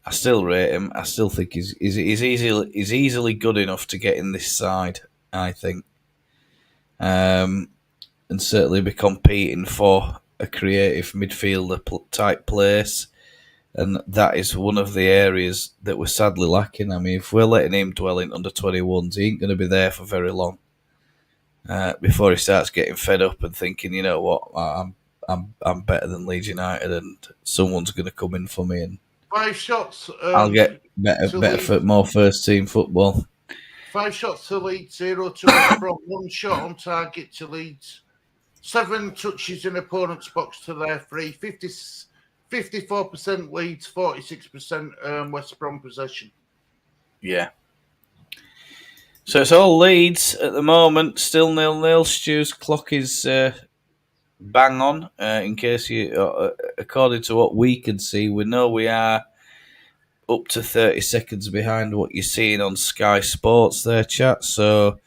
I still rate him. I still think he's easily good enough to get in this side, I think. And certainly be competing for a creative midfielder type place. And that is one of the areas that we're sadly lacking. I mean, if we're letting him dwell in under 21s, he ain't going to be there for very long. Before he starts getting fed up and thinking, you know what, I'm better than Leeds United, and someone's going to come in for me, and 5 shots. I'll get more first team football. 5 shots to Leeds, 0 to West Brom, 1 shot on target to Leeds, 7 touches in opponent's box to their 3, 54% Leeds, 46% West Brom possession. Yeah. So it's all Leeds at the moment, still 0-0. Stu's clock is bang on. In case according to what we can see, we know we are up to 30 seconds behind what you're seeing on Sky Sports there, chat. So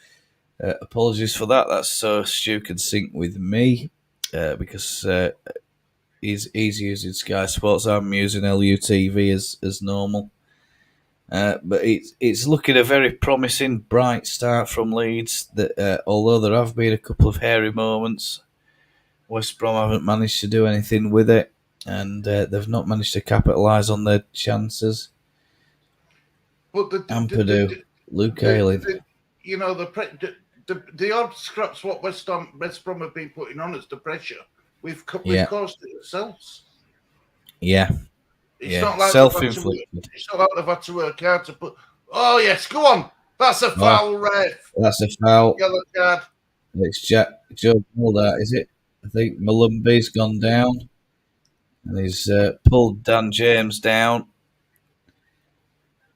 apologies for that. That's so Stu can sync with me because he's using Sky Sports. I'm using LUTV as normal. But it's looking a very promising, bright start from Leeds. That although there have been a couple of hairy moments, West Brom haven't managed to do anything with it, and they've not managed to capitalise on their chances. But Ampadu, Luke Ayling. The odd scraps what West Brom have been putting on us, the pressure. We've caused it ourselves. Yeah. It's not like self-inflicted. It's not like they've had to work hard to put. Oh yes, go on. That's a foul, ref. That's a foul. Yellow card. It's Joe Mulder, is it? I think Malumbi's gone down and he's pulled Dan James down.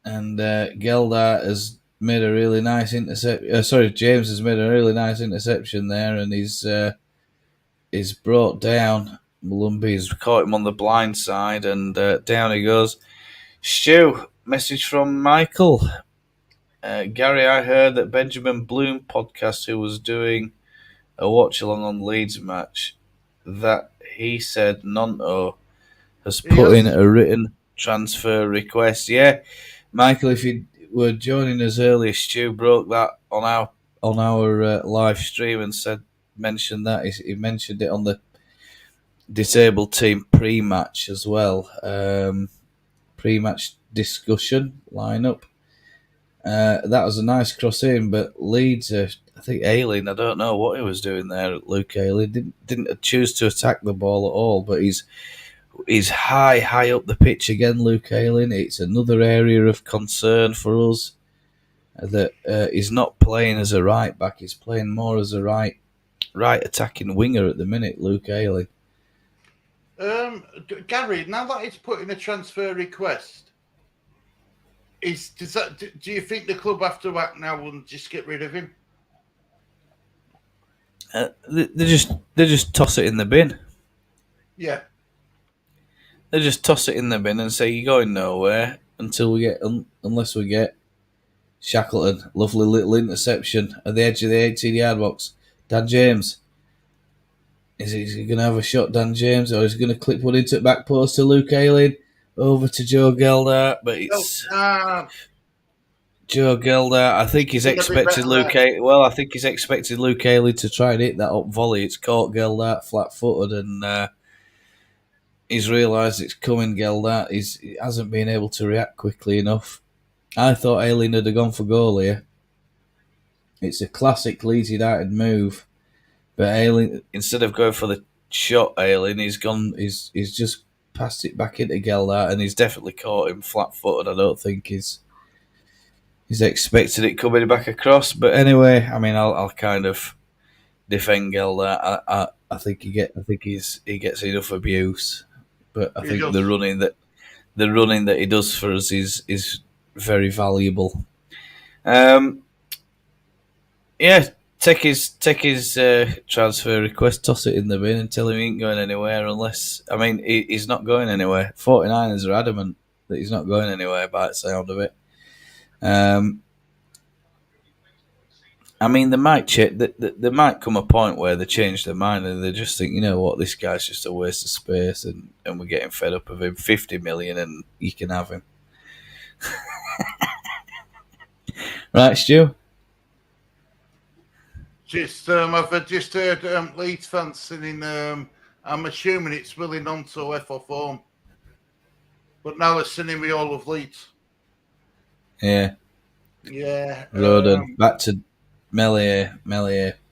And Geldart has made a really nice interception. James has made a really nice interception there, and he's brought down. Malumbi's caught him on the blind side, and down he goes. Stu, message from Michael. Gary, I heard that Benjamin Bloom podcast, who was doing a watch along on the Leeds match, that he said Nonto has put in a written transfer request. Yeah, Michael, if you were joining us earlier, Stu broke that on our live stream and mentioned that he mentioned it on the disabled team pre-match as well. Pre-match discussion lineup. That was a nice cross in, but Leeds, I think Ayling, I don't know what he was doing there. Luke Ayling didn't choose to attack the ball at all, but he's high up the pitch again. Luke Ayling. It's another area of concern for us that he's not playing as a right back. He's playing more as a right attacking winger at the minute. Luke Ayling. Gary, now that he's put in a transfer request, do you think the club have to act now and just get rid of him? They just toss it in the bin. Yeah. They just toss it in the bin and say you're going nowhere until we get unless we get Shackleton. Lovely little interception at the edge of the 18-yard box. Dan James. Is he going to have a shot, Dan James, or is he going to clip one into the back post to Luke Ayling? Over to Joe Geldart, but it's Joe Geldart. I think he's expected Luke. I think he's expected Luke Ayling to try and hit that up volley. It's caught Geldart flat-footed, and he's realised it's coming. Geldart. He hasn't been able to react quickly enough. I thought Ayling had gone for goal here. It's a classic Leeds United move, but Ayling, instead of going for the shot, he's just passed it back into Geldart, and he's definitely caught him flat-footed. I don't think he's expected it coming back across. But anyway, I mean, I'll kind of defend Geldart. I think he gets enough abuse, but I think the running that he does for us is very valuable. Take his transfer request, toss it in the bin, and tell him he ain't going anywhere unless... I mean, he's not going anywhere. 49ers are adamant that he's not going anywhere by the sound of it. I mean, there might come a point where they change their mind and they just think, you know what, this guy's just a waste of space and we're getting fed up of him. 50 million and you can have him. Right, Stu? I've just heard Leeds fans singing, I'm assuming it's Willie Nonto F off home. But now they're singing We All Love Leeds. Yeah. Yeah. Roden, back to Melier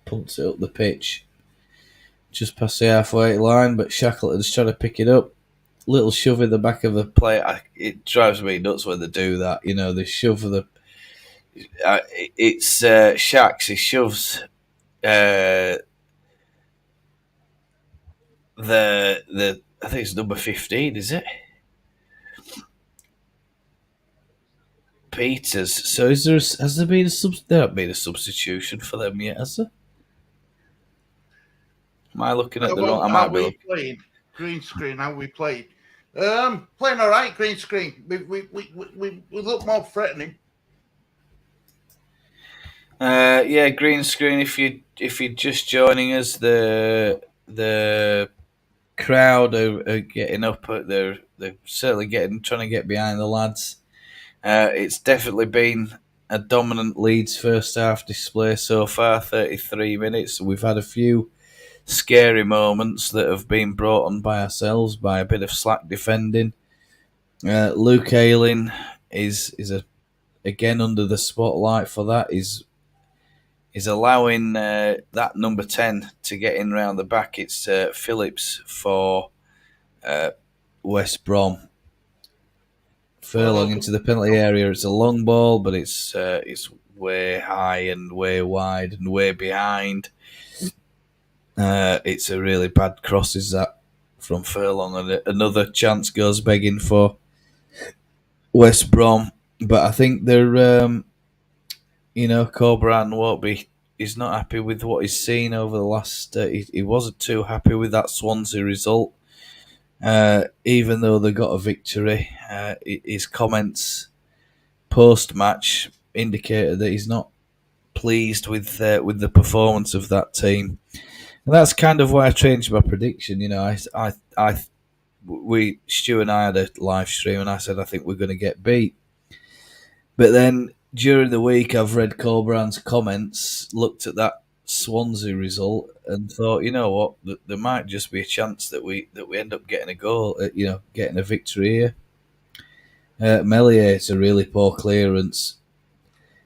pumps it up the pitch. Just past the halfway line, but Shackleton's trying to pick it up. Little shove in the back of the play. It drives me nuts when they do that. You know, they shove the... it's Shacks. He shoves... the I think it's number 15, is it? Peters. So has there been a substitution for them yet? Has there? Am I looking at the wrong? I might be looking. Green screen. How we played? Playing all right. Green screen. We look more threatening. Green screen. If you're just joining us, the crowd are getting up. They're certainly trying to get behind the lads. It's definitely been a dominant Leeds first half display so far. 33 minutes. We've had a few scary moments that have been brought on by ourselves by a bit of slack defending. Luke Ayling is again under the spotlight for that. Is allowing that number 10 to get in round the back. It's Phillips for West Brom. Furlong into the penalty area. It's a long ball, but it's way high and way wide and way behind. It's a really bad cross, is that, from Furlong, and another chance goes begging for West Brom. But I think they're, Coburn won't be. He's not happy with what he's seen over the last. He wasn't too happy with that Swansea result, even though they got a victory. His comments post match indicated that he's not pleased with the performance of that team. And that's kind of why I changed my prediction. Stu and I had a live stream, and I said I think we're going to get beat. But then during the week, I've read Colbrand's comments, looked at that Swansea result, and thought, you know what, there might just be a chance that we end up getting a goal, getting a victory here. Meslier, it's a really poor clearance.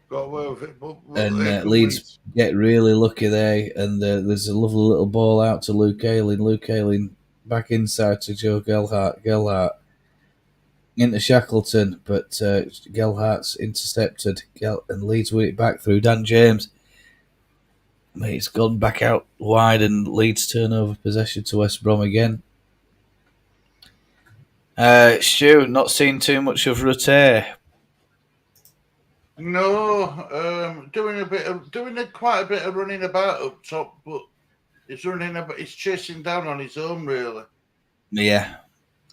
Got away with it, and Leeds get really lucky there, and there's a lovely little ball out to Luke Ayling. Luke Ayling back inside to Joe Gelhardt into Shackleton, but Gelhardt's intercepted, and Leeds win it back through Dan James. It's gone back out wide, and Leeds turn over possession to West Brom again. Stu, not seen too much of Rutter. No, doing quite a bit of running about up top, but he's chasing down on his own, really. Yeah.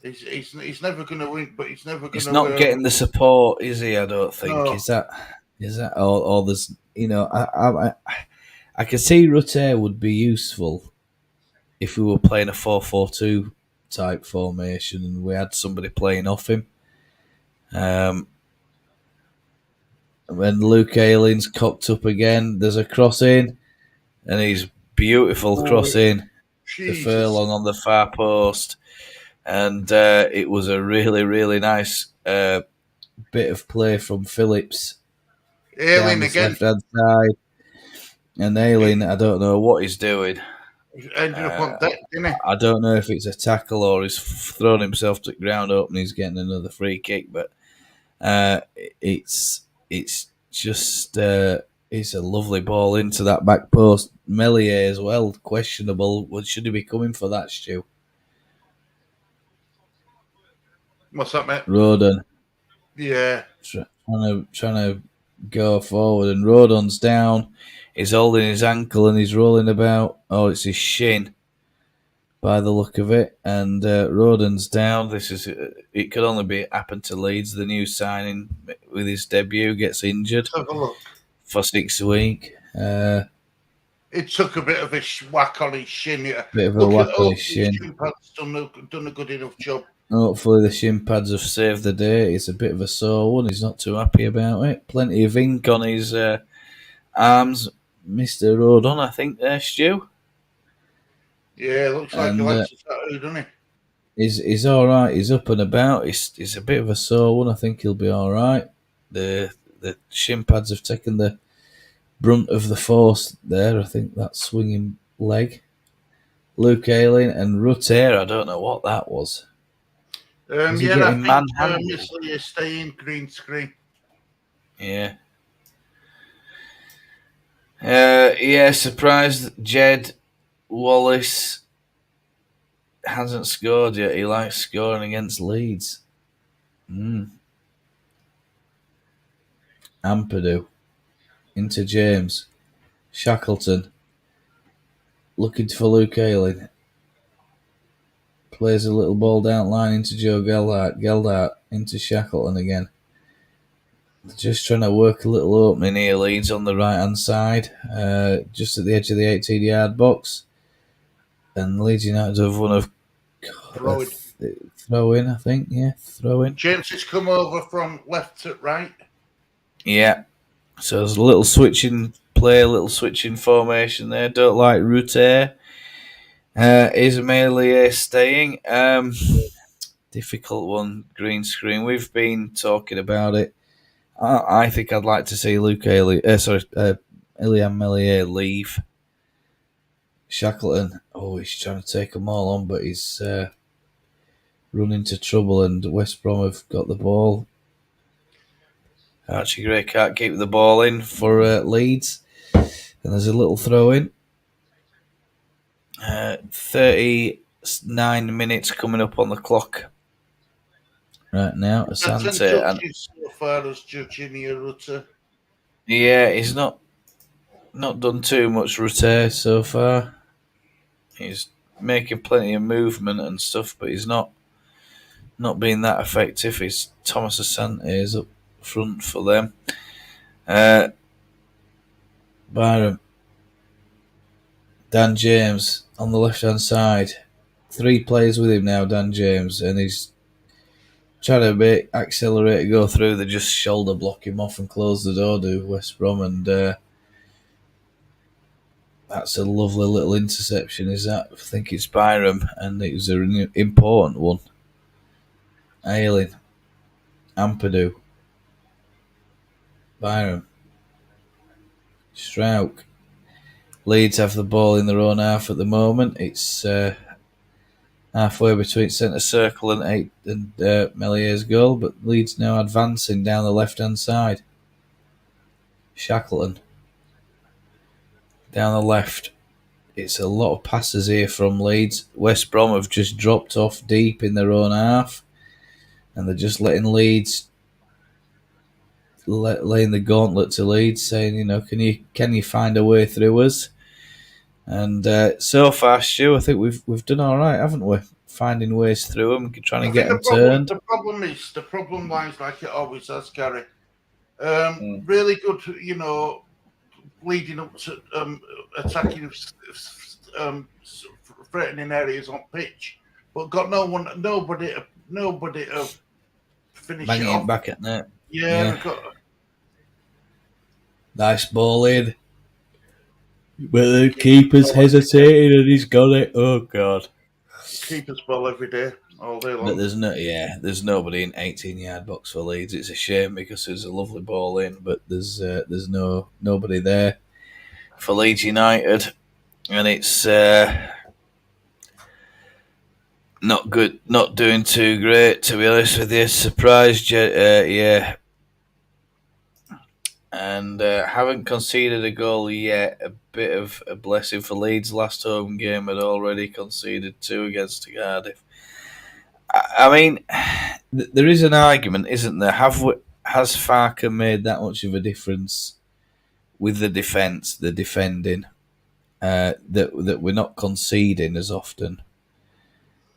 He's never going to win, but he's never going to. He's not getting the support, is he? I don't think. No. Is that or there's I can see Rutter would be useful if we were playing a 4-4-2 type formation and we had somebody playing off him. When Luke Ayling's cocked up again, there's a cross in, and he's beautiful cross in to Furlong on the far post. And it was a really, really nice bit of play from Phillips. Ayling again. Left-hand side. And Ayling, I don't know what he's doing. He's ended up on deck, didn't he? I don't know if it's a tackle or he's thrown himself to the ground up and he's getting another free kick. But it's just it's a lovely ball into that back post. Meslier as well, questionable. Should he be coming for that, Stu? What's that, mate? Rodon. Yeah. Trying to go forward, and Rodon's down. He's holding his ankle and he's rolling about. Oh, it's his shin, by the look of it. And Rodon's down. It could only be happened to Leeds. The new signing with his debut gets injured for 6 weeks. It took a bit of a whack on his shin. Yeah. Bit of a whack on his shin. Shin pads done a good enough job. Hopefully the shin pads have saved the day. It's a bit of a sore one. He's not too happy about it. Plenty of ink on his arms. Mr. Rodon, I think, there, Stu. Yeah, looks like he likes his tattoo, doesn't he? He's all right. He's up and about. He's a bit of a sore one. I think he'll be all right. The shin pads have taken the brunt of the force there. I think that swinging leg. Luke Ayling and Rutter. I don't know what that was. I think Meslier staying green screen. Yeah. Surprised Jed Wallace hasn't scored yet. He likes scoring against Leeds. Ampadu into James. Shackleton looking for Luke Ayling. Plays a little ball down line into Joe Gelhardt. Gelhardt into Shackleton again. Just trying to work a little opening here. Leeds on the right-hand side, just at the edge of the 18-yard box. And Leeds United have won a throw-in, I think. Yeah, throw-in. James has come over from left to right. Yeah. So there's a little switching play, a little switching formation there. Don't like Rutter. Is Meslier staying? Difficult one, green screen. We've been talking about it. I think I'd like to see Ilyan Meslier leave. Shackleton, he's trying to take them all on, but he's run into trouble, and West Brom have got the ball. Archie Gray can't keep the ball in for Leeds. And there's a little throw in. 39 minutes coming up on the clock right now. That's Asante. And so far as judging your Rutter. yeah, he's not done too much Rutter so far. He's making plenty of movement and stuff, but he's not being that effective. It's Thomas Asante is up front for them. Byram, Dan James on the left hand side. 3 players with him now, Dan James, and he's trying to accelerate, go through. They just shoulder block him off and close the door to West Brom, and that's a lovely little interception. Is that? I think it's Byram, and it was an important one. Ayling, Ampadu, Byram, Strauch. Leeds have the ball in their own half at the moment. It's halfway between centre circle and Mellier's goal, but Leeds now advancing down the left-hand side. Shackleton down the left. It's a lot of passes here from Leeds. West Brom have just dropped off deep in their own half, and they're just letting Leeds laying the gauntlet to Leeds, saying, can you find a way through us? And so far, Stu, I think we've done all right, haven't we? Finding ways through them, trying to get them turned. The problem lies like it always has, Gary. Really good, leading up to attacking, threatening areas on pitch, but got nobody to finish banging it off. Back at net. Yeah. Nice ball in. But the keeper's hesitated and he's got it. Oh God! Keeper's ball every day, all day long. But there's nobody in 18-yard box for Leeds. It's a shame because there's a lovely ball in, but there's nobody there for Leeds United, and it's not good, not doing too great, to be honest with you. Surprised, yeah. And haven't conceded a goal yet. A bit of a blessing for Leeds. Last home game had already conceded 2 against Cardiff. I mean, there is an argument, isn't there? Has Farker made that much of a difference with the defence, the defending, that we're not conceding as often?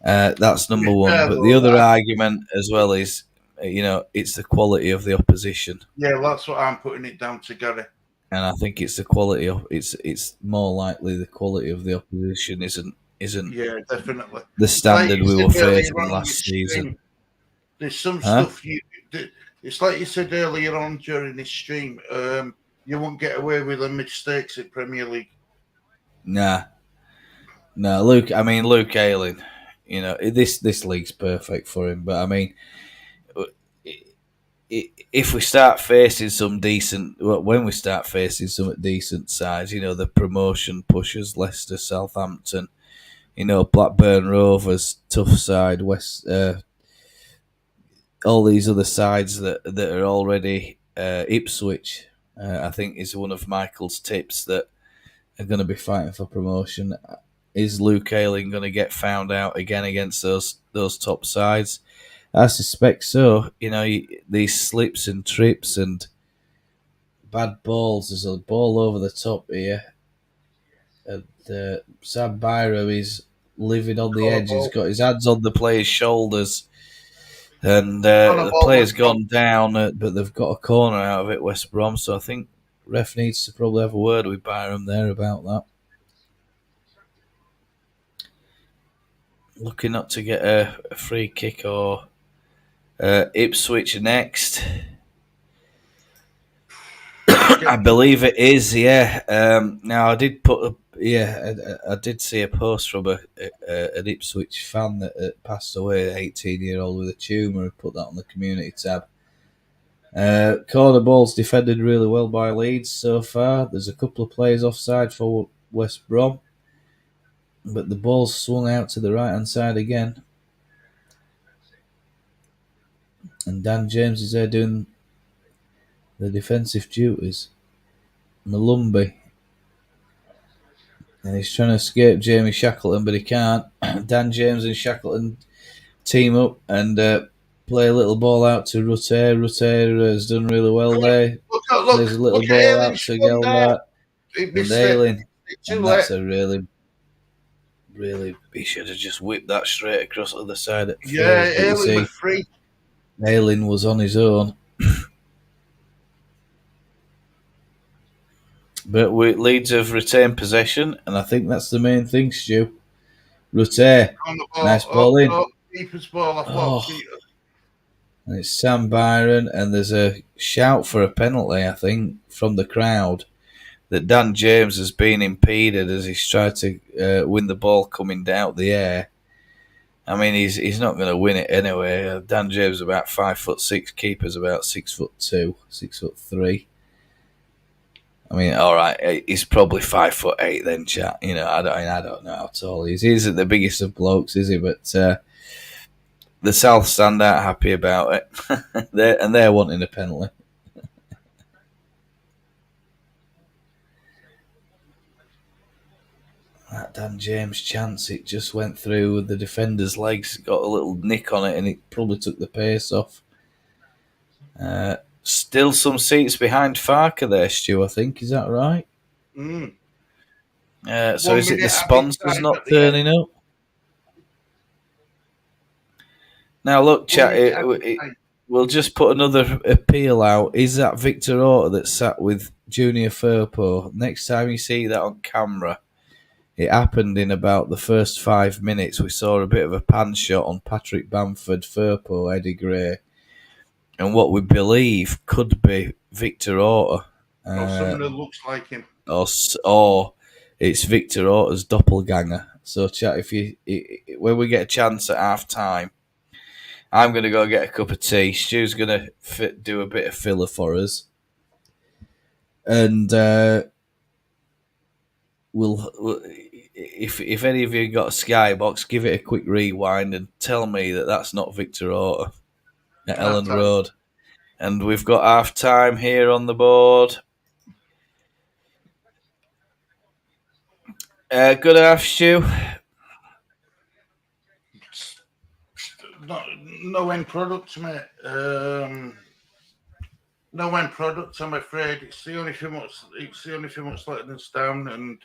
That's number one. But the other argument as well is, it's the quality of the opposition. Yeah, that's what I'm putting it down to, Gary. And I think it's the quality of it's more likely the quality of the opposition isn't. Yeah, definitely. The standard we were facing last season. There's some stuff it's like you said earlier on during this stream. You won't get away with the mistakes in Premier League. Nah, Luke Ayling. This league's perfect for him. But I mean, if we start facing when we start facing some decent sides, the promotion pushers, Leicester, Southampton, Blackburn Rovers, tough side, West, all these other sides that are already Ipswich, I think is one of Michael's tips that are going to be fighting for promotion. Is Luke Ayling going to get found out again against those top sides? I suspect so. These slips and trips and bad balls. There's a ball over the top here. And Sam Byram is living on the edge. He's got his hands on the player's shoulders. And the player's gone down, but they've got a corner out of it, West Brom. So I think ref needs to probably have a word with Byram there about that. Looking not to get a free kick or Ipswich next. I believe it is, yeah. Now I did I did see a post from an Ipswich fan that passed away, an 18-year-old with a tumour, and put that on the community tab. Corner ball's defended really well by Leeds so far. There's a couple of players offside for West Brom, but the ball's swung out to the right-hand side again. And Dan James is there doing the defensive duties. Malumbi. And he's trying to escape Jamie Shackleton, but he can't. Dan James and Shackleton team up and play a little ball out to Rutter. Rutter has done really well there. There's a little ball out to Gelbart and Ayling. And that's a really, he should have just whipped that straight across the other side at first. Yeah, Ayling was free. Ayling was on his own. But Leeds have retained possession, and I think that's the main thing, Stu. Rutter, nice ball in. Keeper's ball, And it's Sam Byron, and there's a shout for a penalty, I think, from the crowd, that Dan James has been impeded as he's tried to win the ball coming down the air. I mean, he's not going to win it anyway. Dan James is about 5'6", keeper's about 6'2", 6'3". I mean, all right, he's probably 5'8" then, chat. You know, I don't know how tall he is. He isn't the biggest of blokes, is he? But the South stand out happy about it. they're wanting a penalty. That Dan James chance, it just went through with the defender's legs, got a little nick on it, and it probably took the pace off. Still some seats behind Farker there, Stu, I think. Is that right? Mm. So is it the sponsors not turning up? Now, look, chat, we'll just put another appeal out. Is that Victor Orta that sat with Junior Firpo? Next time you see that on camera, it happened in about the first 5 minutes. We saw a bit of a pan shot on Patrick Bamford, Firpo, Eddie Gray, and what we believe could be Victor Orta. Or someone that looks like him. Or it's Victor Orta's doppelganger. So, chat, when we get a chance at half time, I'm going to go get a cup of tea. Stu's going to do a bit of filler for us. And we'll if any of you got a Skybox, give it a quick rewind and tell me that that's not Victor Orta at Elland Road. And we've got half time here on the board. Good half, Stu. No end product, mate. No end product. I'm afraid it's the only thing what's letting us down. And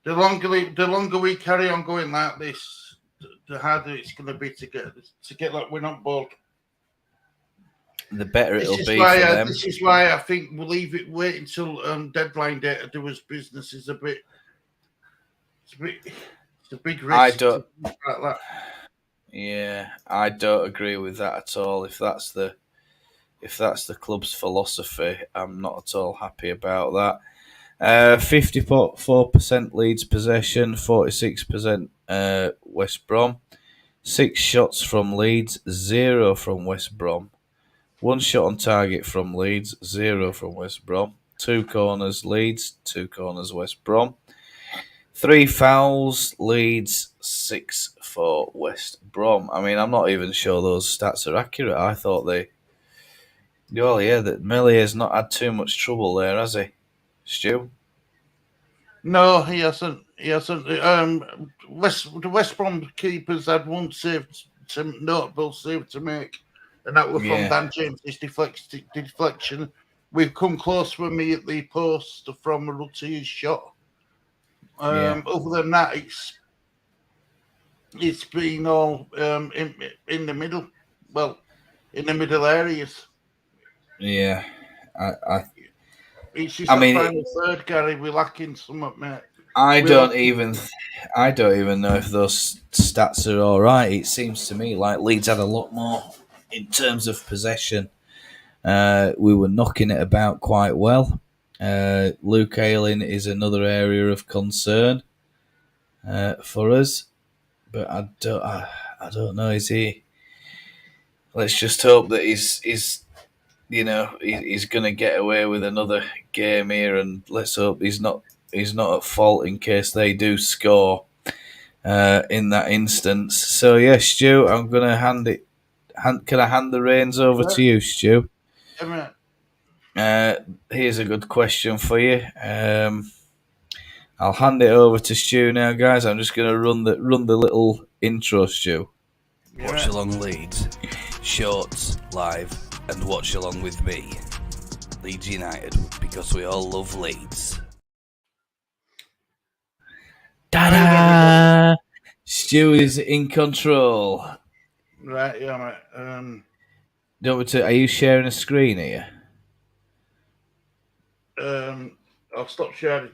the longer we carry on going like this, the harder it's going to be to get that win on board. The better it'll be for them. This is why I think we'll wait until deadline day to do us business is a bit. It's a big risk. I don't. Like that. Yeah, I don't agree with that at all. If that's the club's philosophy, I'm not at all happy about that. 54% Leeds possession, 46% West Brom. 6 shots from Leeds, 0 from West Brom. 1 shot on target from Leeds, 0 from West Brom. 2 corners Leeds, 2 corners West Brom. 3 fouls Leeds, 6 for West Brom. I mean, I'm not even sure those stats are accurate. I thought that Mellier's not had too much trouble there, has he, Stu? No, he hasn't. The West Brom keepers had one notable save to make, and that was from Dan James' deflection. We've come close with me at the post from Rutter's shot. Other than that, it's been all in the middle. Well, in the middle areas. Yeah, It's just final third, Gary. We're lacking something, mate. I don't even know if those stats are all right. It seems to me like Leeds had a lot more in terms of possession. We were knocking it about quite well. Luke Ayling is another area of concern for us, but I don't know. Is he? Let's just hope that he's going to get away with another game here, and let's hope he's not at fault in case they do score in that instance. So yeah, Stu, I'm going to can I hand the reins over to you, Stu? Yeah, Here's a good question for you. I'll hand it over to Stu now, guys. I'm just going to run the little intro, Stu. Yeah. Watch along Leeds, shorts live, and watch along with me, Leeds United, because we all love Leeds. Ta-da! Stu is in control. Right, yeah, mate. Are you sharing a screen here? I'll stop sharing.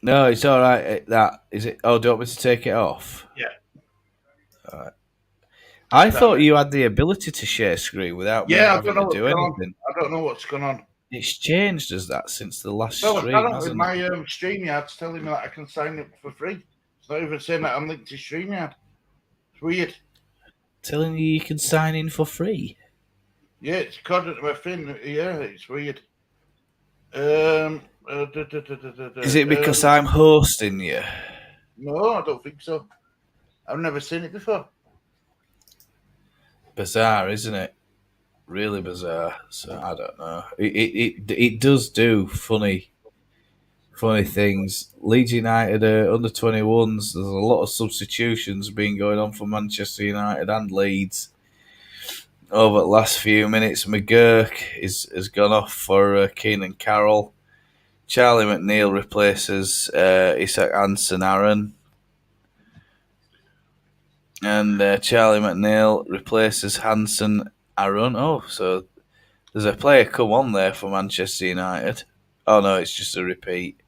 No, it's all right. That is it. Oh, do you want me to take it off? Yeah. All right. I thought you had the ability to share screen without me having to do anything. I don't know what's going on. It's changed as that since the last Well, stream, apparently hasn't my it? StreamYard's telling me that I can sign up for free. It's not even saying that I'm linked to StreamYard. It's weird. Telling you can sign in for free. Yeah, it's according to my thing. Yeah, it's weird. Is it because I'm hosting you? No, I don't think so. I've never seen it before. Bizarre, isn't it? Really bizarre. So I don't know. It does do funny things. Leeds United under 21s. There's a lot of substitutions been going on for Manchester United and Leeds over the last few minutes. McGurk has gone off for Keenan Carroll. Charlie McNeil replaces Isak Hansen-Aaron. And Charlie McNeil replaces Hansen-Aaron. Oh, so there's a player come on there for Manchester United. Oh, no, it's just a repeat.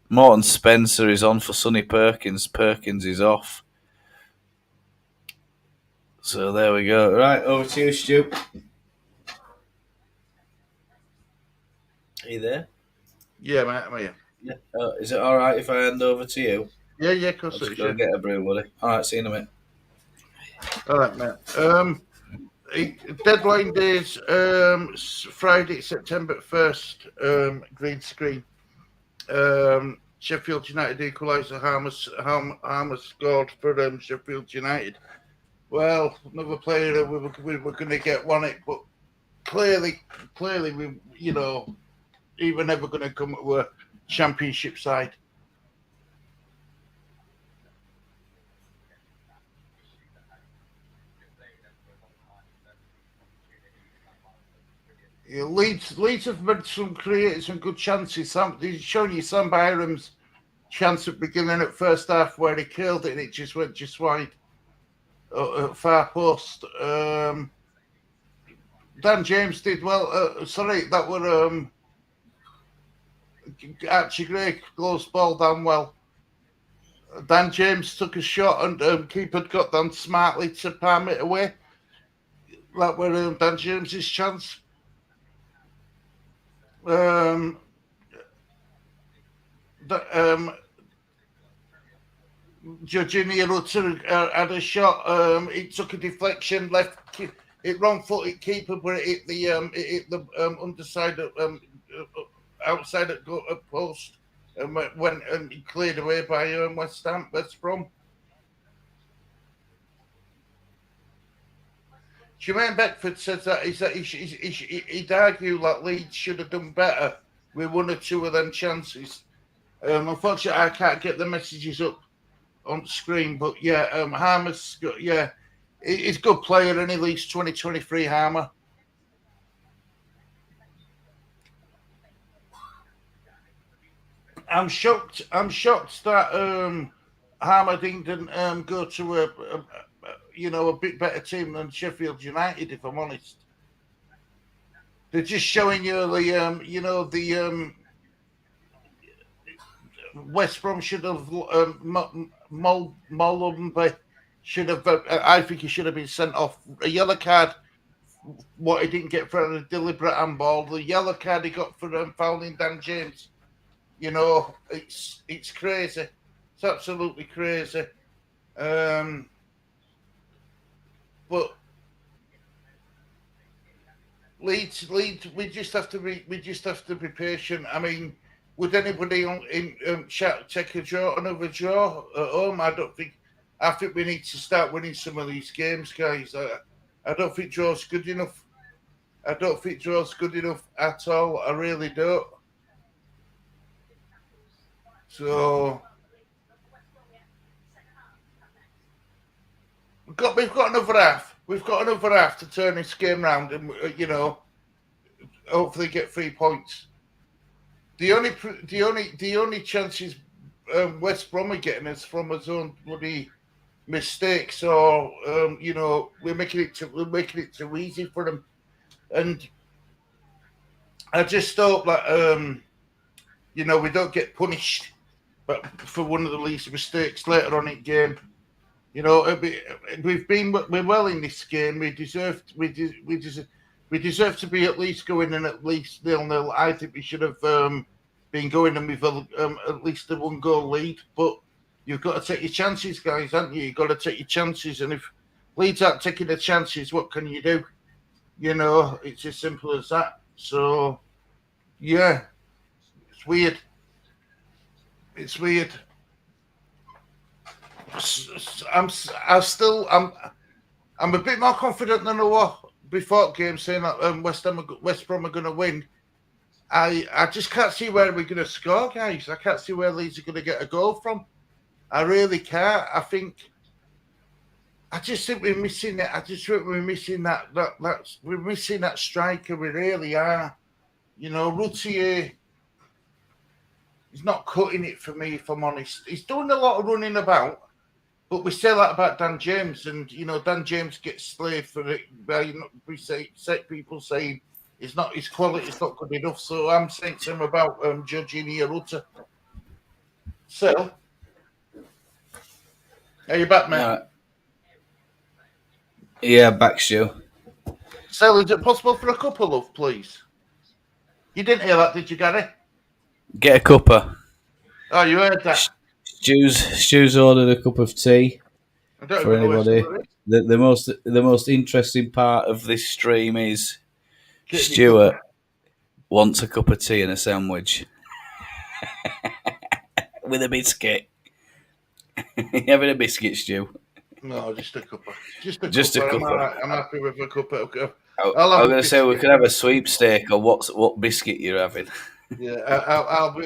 Morton Spencer is on for Sonny Perkins. Perkins is off. So there we go. Right, over to you, Stu. Are you there? Yeah, mate, I'm here. Yeah. Is it all right if I hand over to you? Yeah, of course. I'll just go get a brew, buddy. All right, see you in a minute. All right, mate. Deadline days, Friday, September 1st, green screen. Sheffield United equaliser. Harmer scored for Sheffield United. Well, another player that we were going to get won it, but clearly, we were never going to come to a championship side. Leeds have created some good chances. He's shown you Sam Byram's chance at beginning at first half where he killed it and it just went just wide at far post. Dan James did well. That were Archie Gray close ball down well. Dan James took a shot and keeper got down smartly to palm it away. That were Dan James's chance. Jorginho Rutter had a shot. It took a deflection, left it wrong-footed keeper, but it hit the underside of outside at post and went and cleared away by West Brom. Jermaine Beckford says that he'd argue that Leeds should have done better with one or two of them chances. Unfortunately, I can't get the messages up on the screen, but yeah, Harmer's got, he's a good player and he leads 2023 Harmer. I'm shocked that Harmer didn't go to a bit better team than Sheffield United, if I'm honest. They're just showing you the West Brom should have Molumby should have. I think he should have been sent off. A yellow card. What he didn't get for a deliberate handball. The yellow card he got for fouling Dan James. It's crazy. It's absolutely crazy. But Leeds, we just have to be patient. I mean, would anybody take a draw, another draw at home? I think we need to start winning some of these games, guys. I don't think draw's good enough. I don't think Joe's good enough at all. I really don't. So we've got another half. We've got another half to turn this game round, and hopefully get 3 points. The only chances West Brom are getting is from his own bloody mistakes, or we're making it too easy for them. And I just hope that we don't get punished, but for one of the least mistakes later on in game. We're well in this game. We deserve to be at least going in at least 0-0. I think we should have been going in with at least a 1-goal lead. But you've got to take your chances, guys, haven't you? You've got to take your chances. And if Leeds aren't taking the chances, what can you do? It's as simple as that. So, yeah, it's weird. It's weird. I'm a bit more confident than I was before game, saying that West Brom are going to win. I just can't see where we're going to score, guys. I can't see where Leeds are going to get a goal from. I really can't. I just think we're missing it. I just think we're missing we're missing that striker. We really are. Routier, he's not cutting it for me, if I'm honest. He's doing a lot of running about. But we say that about Dan James, and Dan James gets slaved for it. People saying his quality is not good enough. So I'm saying to him about judging here, Rutter. So, are you back, mate? Yeah, back, Stu. So, is it possible for a couple of, please? You didn't hear that, did you, Gary? Get a cuppa. Oh, you heard that. Stu's ordered a cup of tea for anybody. The most interesting part of this stream is Stuart wants a cup of tea and a sandwich with a biscuit. You having a biscuit, Stu? No, just a cuppa. Just a cuppa. I'm happy with a cuppa. I'm going to say we could have a sweepstake on what biscuit you're having. Yeah, I'll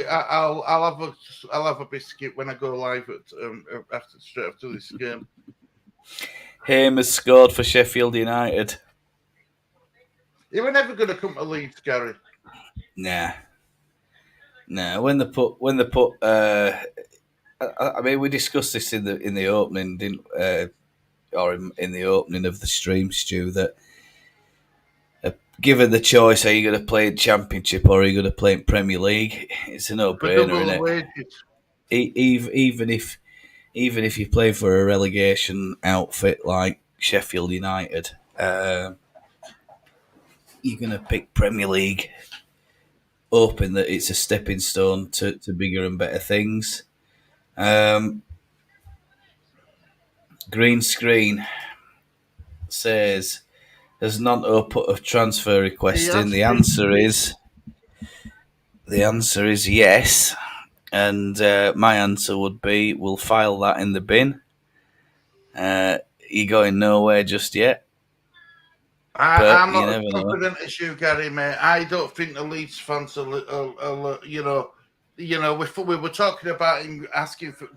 have a biscuit when I go live straight after this game. Haim has scored for Sheffield United. You were never going to come to Leeds, Gary. Nah. When they put. I mean, we discussed this in the opening, didn't? Or in the opening of the stream, Stu, that given the choice, are you going to play in Championship or are you going to play in Premier League? It's a no-brainer, isn't it? Even if you play for a relegation outfit like Sheffield United, you're going to pick Premier League, hoping that it's a stepping stone to bigger and better things. Green Screen says, has Nanto put a transfer request in? The answer is yes. And my answer would be, we'll file that in the bin. You're going nowhere just yet. I'm not as confident as you, Gary, mate. I don't think the Leeds fans we were talking about him asking for,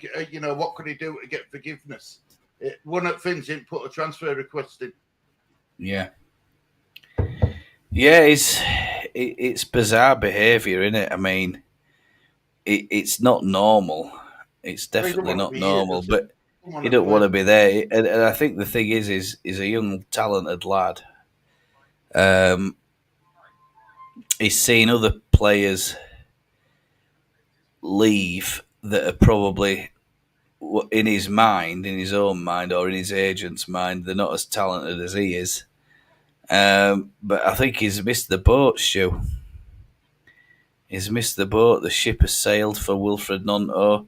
what could he do to get forgiveness? One of things didn't put a transfer request in. Yeah, it's bizarre behaviour, isn't it? I mean, it's not normal. It's definitely not normal, but you don't want to be there. And I think the thing is a young, talented lad. He's seen other players leave that are probably, in his own mind, or in his agent's mind, they're not as talented as he is. But I think he's missed the boat, Stu. He's missed the boat. The ship has sailed for Wilfred Nanto.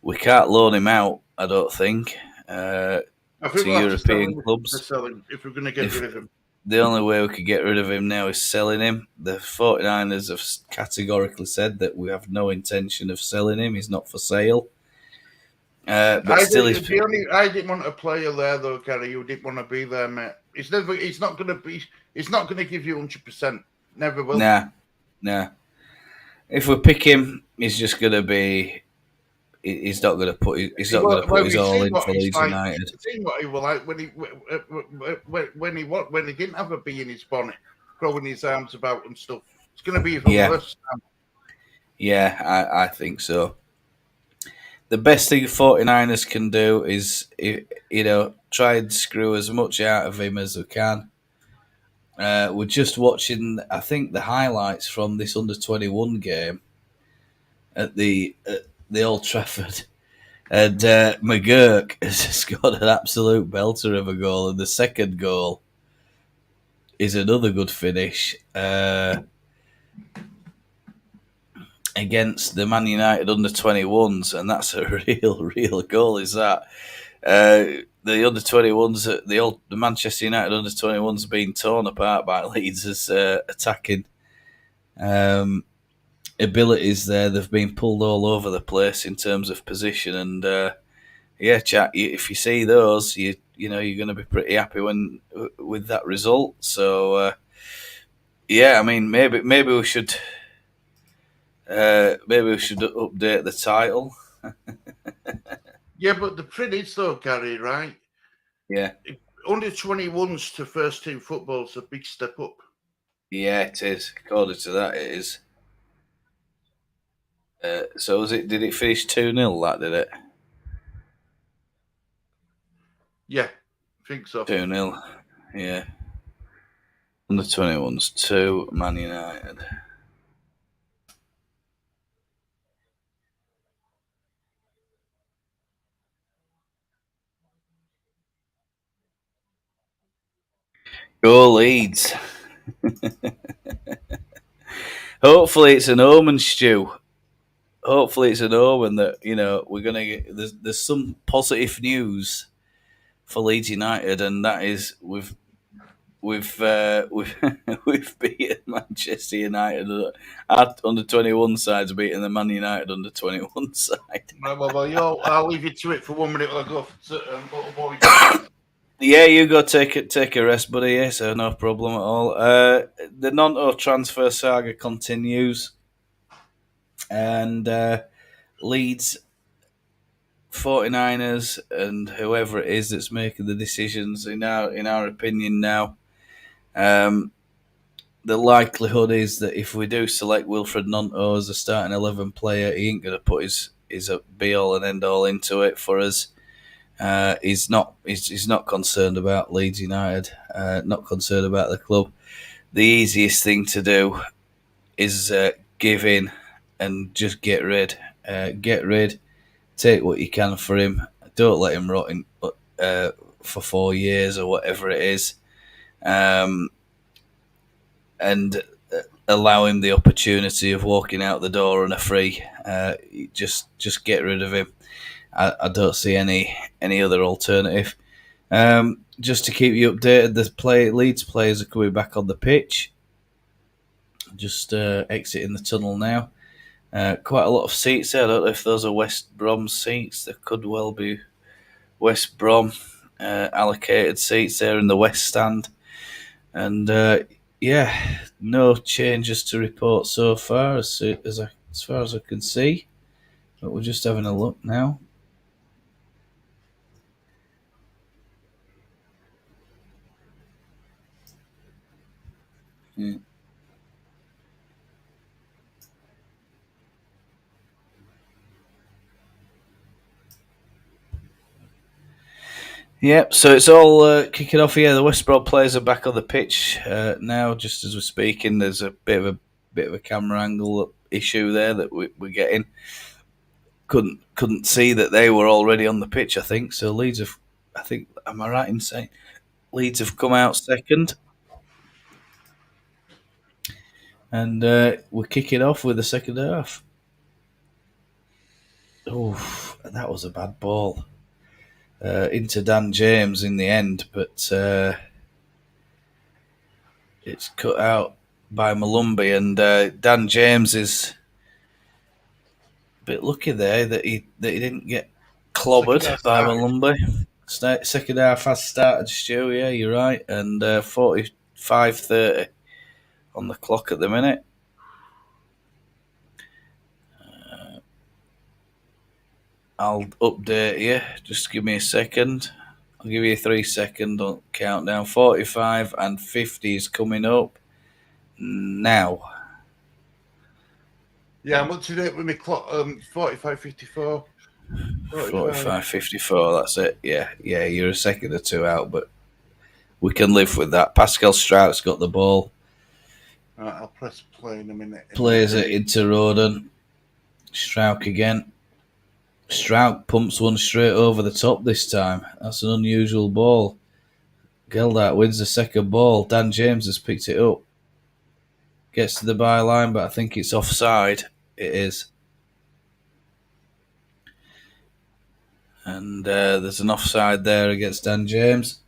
We can't loan him out, I don't think, to European clubs. If we're going to get rid of him. The only way we could get rid of him now is selling him. The 49ers have categorically said that we have no intention of selling him. He's not for sale. But I didn't want a player there, though, Gary. You didn't want to be there, mate. It's never. It's not going to be. It's not going to give you 100%. Never will. Nah. If we pick him, he's just going to be. He's not going to put. He's not going to put his We've all seen in what for he's Leeds like. United. We've seen what he was like when he didn't have a bee in his bonnet, throwing his arms about and stuff. It's going to be even worse now. Yeah, I think so. The best thing 49ers can do is, try and screw as much out of him as we can. We're just watching, I think, the highlights from this under-21 game at the Old Trafford. And McGurk has scored an absolute belter of a goal. And the second goal is another good finish against the Man United under-21s. And that's a real goal, is that. The under-21s, the Manchester United under-21s being torn apart by Leeds as attacking abilities there. They've been pulled all over the place in terms of position, and chat. If you see those, you're going to be pretty happy with that result. So I mean, maybe we should update the title. Yeah, but the print is though, Gary, right? Yeah. Under 21s to first team football is a big step up. Yeah, it is. According to that, it is. So did it finish 2-0, that, did it? Yeah, I think so. 2-0, yeah. Under 21s, 2, Man United. Go Leeds. Hopefully it's an omen, Stu. Hopefully it's an omen that, we're going to get... There's some positive news for Leeds United, and that is we've beaten Manchester United. Our under-21 side's beating the Man United under-21 side. Well, I'll leave you to it for 1 minute. I'll go to Yeah, you go take a rest, buddy. Yeah, so no problem at all. The Nonto transfer saga continues, and Leeds 49ers and whoever it is that's making the decisions, in our opinion now, the likelihood is that if we do select Wilfred Nonto as a starting 11 player, he ain't going to put his be all and end all into it for us. He's not concerned about Leeds United, not concerned about the club. The easiest thing to do is give in and just get rid. Take what you can for him. Don't let him rot in for 4 years or whatever it is, and allow him the opportunity of walking out the door on a free. Just get rid of him. I don't see any other alternative. Just to keep you updated, the Leeds players are coming back on the pitch. Just exiting the tunnel now. Quite a lot of seats there. I don't know if those are West Brom seats. There could well be West Brom allocated seats there in the West Stand. And no changes to report so far as far as I can see. But we're just having a look now. Yeah. Yep, so it's all kicking off here. The West Brom players are back on the pitch now, just as we're speaking. There's a bit of a camera angle issue there that we're getting. Couldn't see that they were already on the pitch, I think. So Leeds have, am I right in saying Leeds have come out second? And we're kicking off with the second half. Oh, that was a bad ball. Into Dan James in the end, but it's cut out by Malumbi, and Dan James is a bit lucky there that he didn't get clobbered by Malumbi. Second half has started, Stu. Yeah, you're right. And 45:30 on the clock at the minute. I'll update you. Just give me a second. I'll give you a 3-second countdown. 45 and 50 is coming up now. Yeah, I'm up to date with my clock. 45:54. 45:54. That's it. Yeah, you're a second or two out, but we can live with that. Pascal Strout's got the ball. Right, I'll press play in a minute. Plays it into Roden. Strout again. Strout pumps one straight over the top this time. That's an unusual ball. Geldart wins the second ball. Dan James has picked it up. Gets to the byline, but I think it's offside. It is. And there's an offside there against Dan James.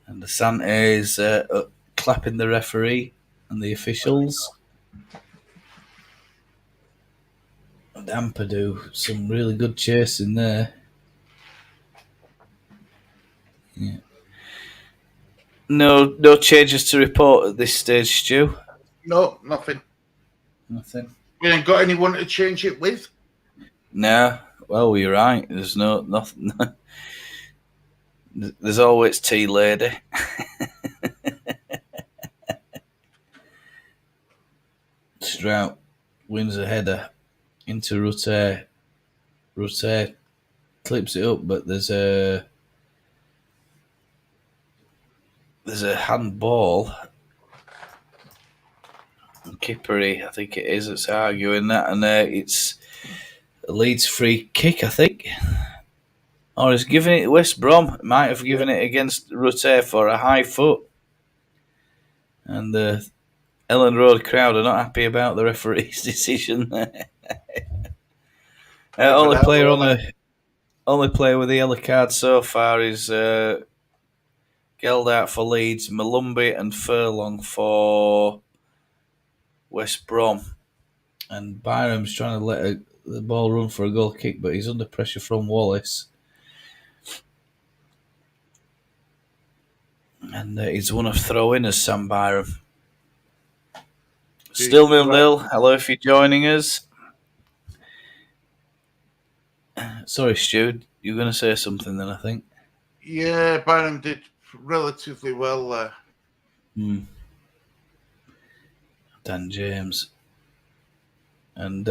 And Asante is clapping the referee and the officials. And Ampadu, some really good chasing there. Yeah. No changes to report at this stage, Stu? No, nothing. Nothing. We ain't got anyone to change it with? No. Well, you're right. There's nothing. There's always tea lady. Strout wins a header into Rutte. Rutte clips it up, but there's a handball. Kippery, I think it is, that's arguing that, and it's a Leeds free kick, I think. Or he's giving it to West Brom. Might have given it against Rutte for a high foot. And the Elland Road crowd are not happy about the referee's decision there. Only player with the yellow card so far is Geldart for Leeds, Malumbi and Furlong for West Brom. And Byram's trying to let the ball run for a goal kick, but he's under pressure from Wallace. And he's one of throw-inners, Sam Byram. Still 0-0. Hello if you're joining us. Sorry, Stu. You're going to say something then, I think. Yeah, Byram did relatively well there. Dan James. And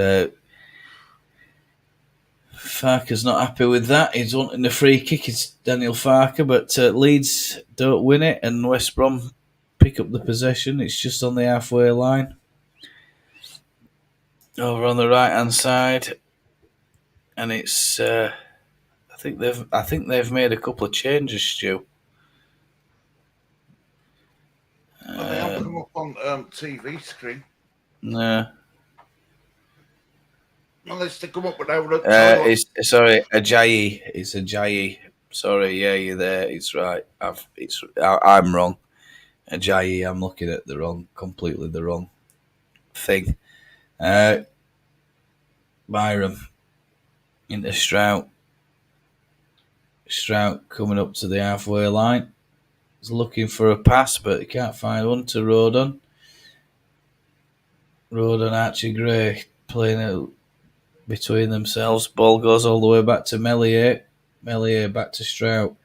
Farker's not happy with that. He's wanting the free kick. It's Daniel Farker, but Leeds don't win it, and West Brom pick up the possession. It's just on the halfway line. Over on the right hand side, and it's. I think they've made a couple of changes, Stu. They haven't come up on TV screen. No. Unless they come up without sorry, Ajayi. It's Ajayi. Sorry, yeah, you're there. It's right. I'm wrong. Ajayi. I'm looking at completely the wrong thing. Byram into Strout. Strout coming up to the halfway line. He's looking for a pass, but he can't find one to Roden. Roden, Archie Gray playing it between themselves. Ball goes all the way back to Melier. Melier back to Strout.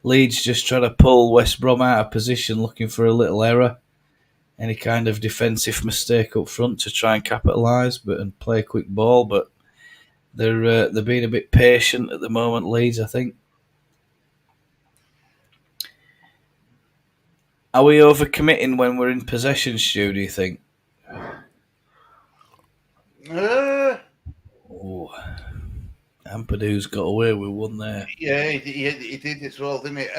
Leeds just trying to pull West Brom out of position, looking for a little error. Any kind of defensive mistake up front to try and capitalise and play a quick ball, but they're being a bit patient at the moment, Leeds, I think. Are we overcommitting when we're in possession, Stu, do you think? Ampadu's got away with one there. Yeah, he did as well, didn't he?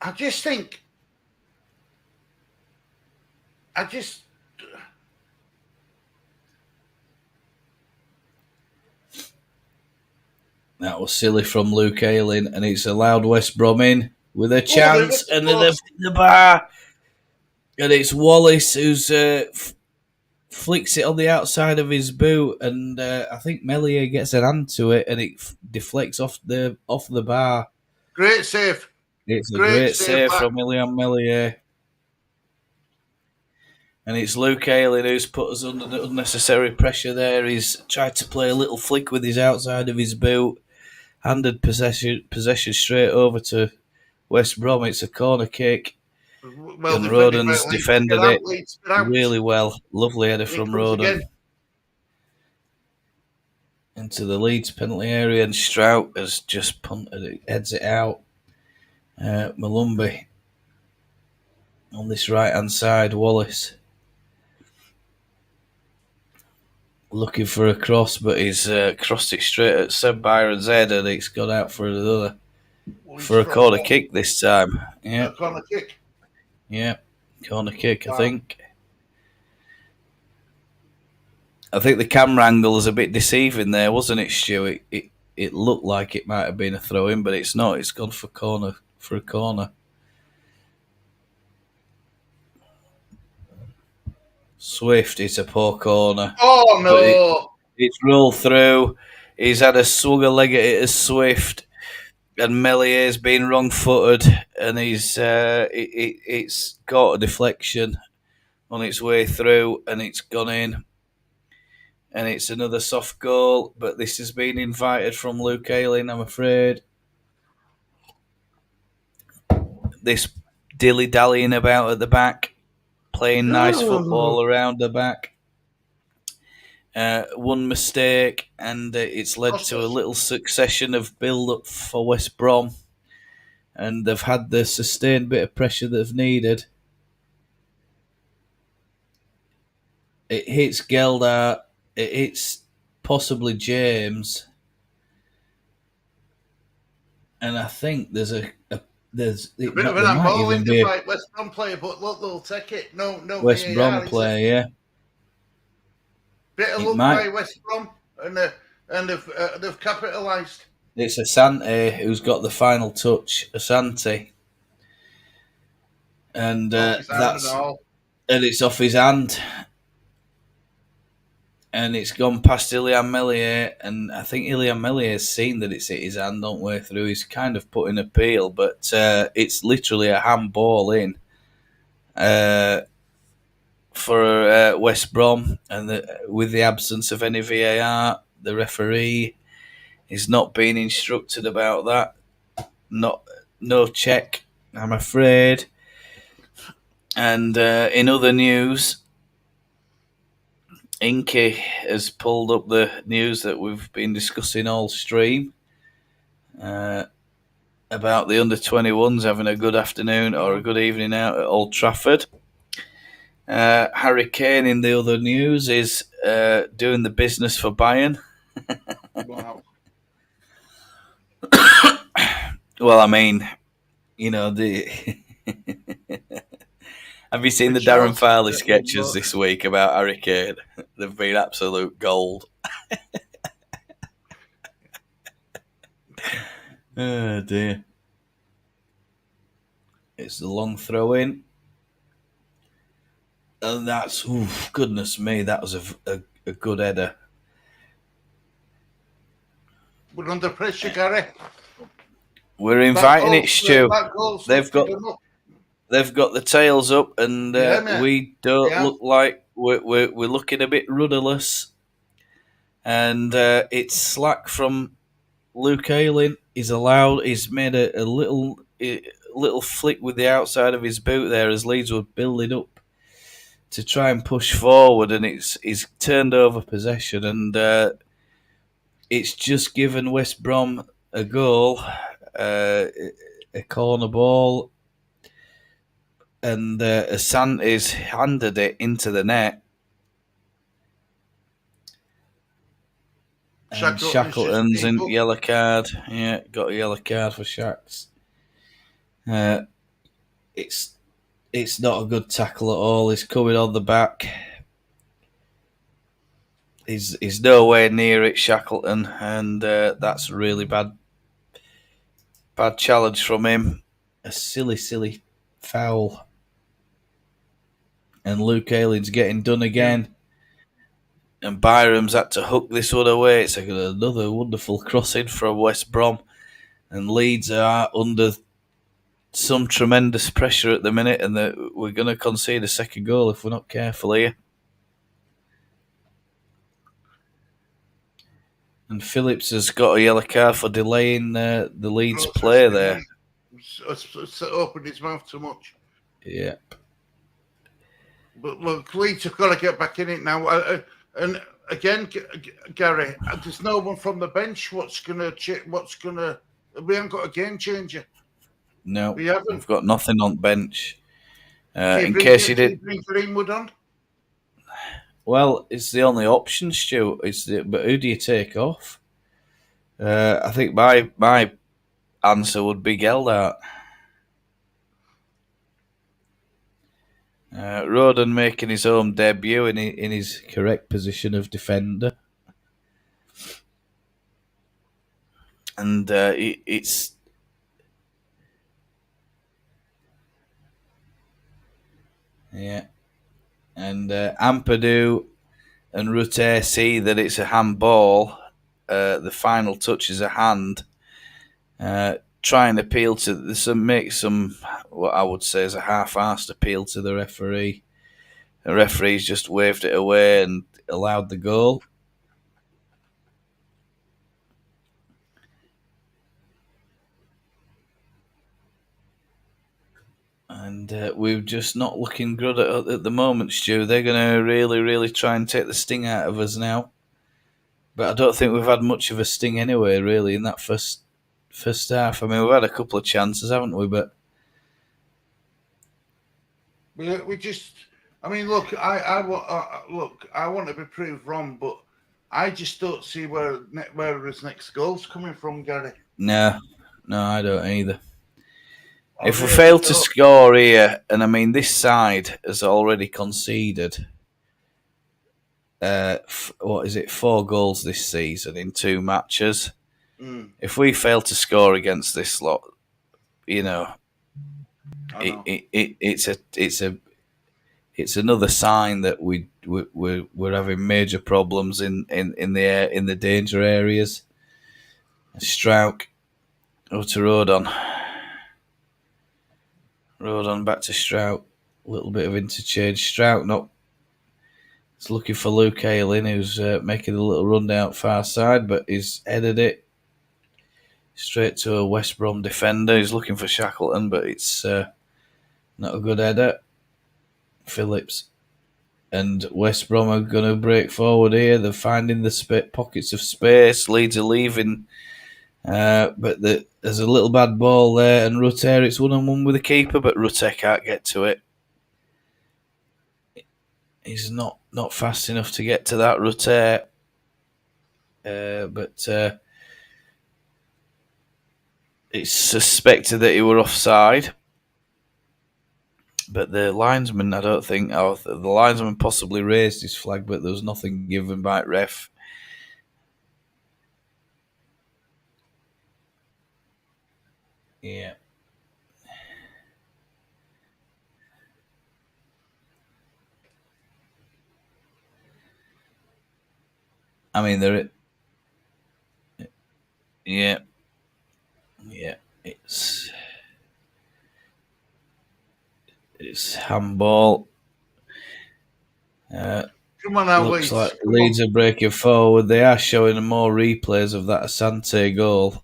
I just think... That was silly from Luke Ayling, and it's allowed West Brom in with a chance, and then the bar. And it's Wallace who's flicks it on the outside of his boot, and I think Melier gets an hand to it, and it deflects off the bar. Great save. It's a great save from Ilian Melier. And it's Luke Ayling who's put us under the unnecessary pressure there. He's tried to play a little flick with his outside of his boot, handed possession straight over to West Brom. It's a corner kick. Well, and Roden's defended it really well. Lovely header from Roden. Again. Into the Leeds penalty area, and Strout has just punted it, heads it out. Malumbi on this right-hand side, Wallace looking for a cross, but he's crossed it straight at Seb Byron's head, and it's gone out for another for a corner kick this time. Yeah, corner kick. Yeah, corner kick. Wow. I think the camera angle is a bit deceiving there, wasn't it, Stu? It looked like it might have been a throw-in, but it's not. It's gone for a corner. Swift, it's a poor corner. Oh, no! It's rolled through. He's had a swagger leg at it as Swift, and Melier's been wrong-footed, and it's got a deflection on its way through, and it's gone in. And it's another soft goal, but this has been invited from Luke Ayling, I'm afraid. This dilly-dallying about at the back, playing nice football around the back. One mistake, and it's led to a little succession of build-up for West Brom. And they've had the sustained bit of pressure they've needed. It hits Geldart. It hits possibly James, and I think there's a bit of an handball in the fight. West Brom player, but look, they'll take it. No, West Brom player, yeah. Bit of luck by West Brom, and they've capitalised. It's Asante who's got the final touch. Asante, and it's off his hand. And it's gone past Ilian Melier, and I think Ilian Melier has seen that it's hit his hand on the way through. He's kind of put in appeal, but it's literally a handball in for West Brom, and with the absence of any VAR, the referee is not being instructed about that. No check, I'm afraid. And in other news, Inky has pulled up the news that we've been discussing all stream about the under-21s having a good afternoon or a good evening out at Old Trafford. Harry Kane, in the other news, is doing the business for Bayern. Wow. Well, I mean, have you seen the Darren Farley sketches this week about Harry Kane? They've been absolute gold. Oh, dear. It's the long throw in. And that's, goodness me, that was a good header. We're under pressure, Gary. We're inviting it, Stu. They've got the tails up, and we don't look like we're looking a bit rudderless. And it's slack from Luke Ayling. He's made a little flick with the outside of his boot there as Leeds were building up to try and push forward, and he's turned over possession, and it's just given West Brom a goal, a corner ball. And Asante's handed it into the net. And Shackleton's in yellow card. Yeah, got a yellow card for Shacks. It's not a good tackle at all. He's coming on the back. He's nowhere near it, Shackleton, and that's a really bad challenge from him. A silly foul. And Luke Ayling's getting done again. and Byram's had to hook this one away. It's another wonderful crossing from West Brom, and Leeds are under some tremendous pressure at the minute, and we're going to concede a second goal if we're not careful here. And Phillips has got a yellow card for delaying the Leeds play there. Opened his mouth too much. Yeah. But look, Leeds have got to get back in it now. And again, Gary, there's no one from the bench. We haven't got a game changer. No, we've got nothing on the bench. In Bring Greenwood on? Well, it's the only option, Stu. But who do you take off? I think my answer would be Geldart. Roden making his own debut in his correct position of defender. And it's... Yeah. And Ampadu and Rutte see that it's a handball. The final touch is a hand. Try and appeal to make some what I would say is a half-assed appeal to the referee. The referee's just waved it away and allowed the goal. And we're just not looking good at the moment, Stu. They're going to really, really try and take the sting out of us now. But I don't think we've had much of a sting anyway, really, in that first half. I mean, we've had a couple of chances, haven't we? But we just... I mean, look, I want to be proved wrong, but I just don't see where his next goal's coming from, Gary. No, I don't either. If we fail to score here, and I mean, this side has already conceded, 4 goals this season in 2 matches. If we fail to score against this lot, it's another sign that we're having major problems in the danger areas. Strauch over to Rodon. Rodon back to Strauch. A little bit of interchange. Strauch He's looking for Luke Ayling, who's making a little run down far side, but he's headed it straight to a West Brom defender. He's looking for Shackleton, but it's not a good header. Phillips and West Brom are going to break forward here. They're finding the pockets of space. Leeds are leaving, but there's a little bad ball there, and Rutte, it's 1-on-1 with the keeper, but Rutte can't get to it. He's not fast enough to get to that, Rutte. But it's suspected that he were offside. But the linesman, I don't think... the linesman possibly raised his flag, but there was nothing given by ref. Yeah. I mean, yeah, it's handball. Come on now, looks like Leeds are breaking forward. They are showing more replays of that Asante goal.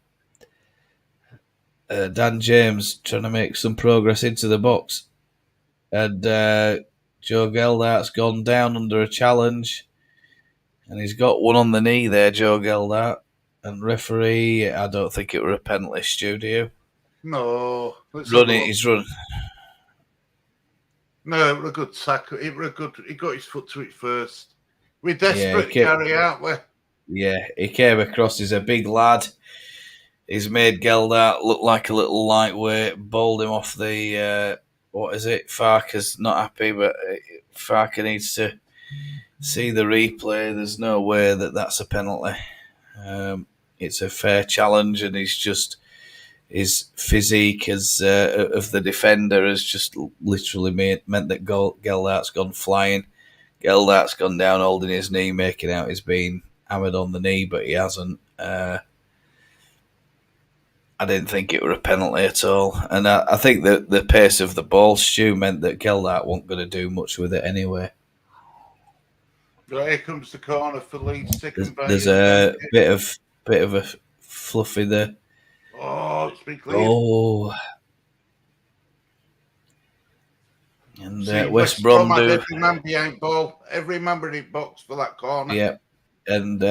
Dan James trying to make some progress into the box, and Joe Geldart's gone down under a challenge. And he's got one on the knee there, Joe Geldart. And referee, I don't think it were a penalty, Stu, do you? No. He's run. No, it was a good tackle. He got his foot to it first. We're desperate, Gary, aren't we? Yeah, he came across as a big lad. He's made Geldart look like a little lightweight, bowled him off the... Farker's not happy, but Farker needs to see the replay. There's no way that that's a penalty. It's a fair challenge, and his physique of the defender has just literally meant that Geldart's gone flying. Geldart's gone down holding his knee, making out he's been hammered on the knee, but he hasn't. I didn't think it were a penalty at all. And I think that the pace of the ball, Stu, meant that Geldart wasn't going to do much with it anyway. Right, here comes the corner for Leeds. There's a bit of a fluffy there. Oh, it's been cleared. Oh. And See, West Brom do. Every man behind ball, every man in box for that corner. Yeah. And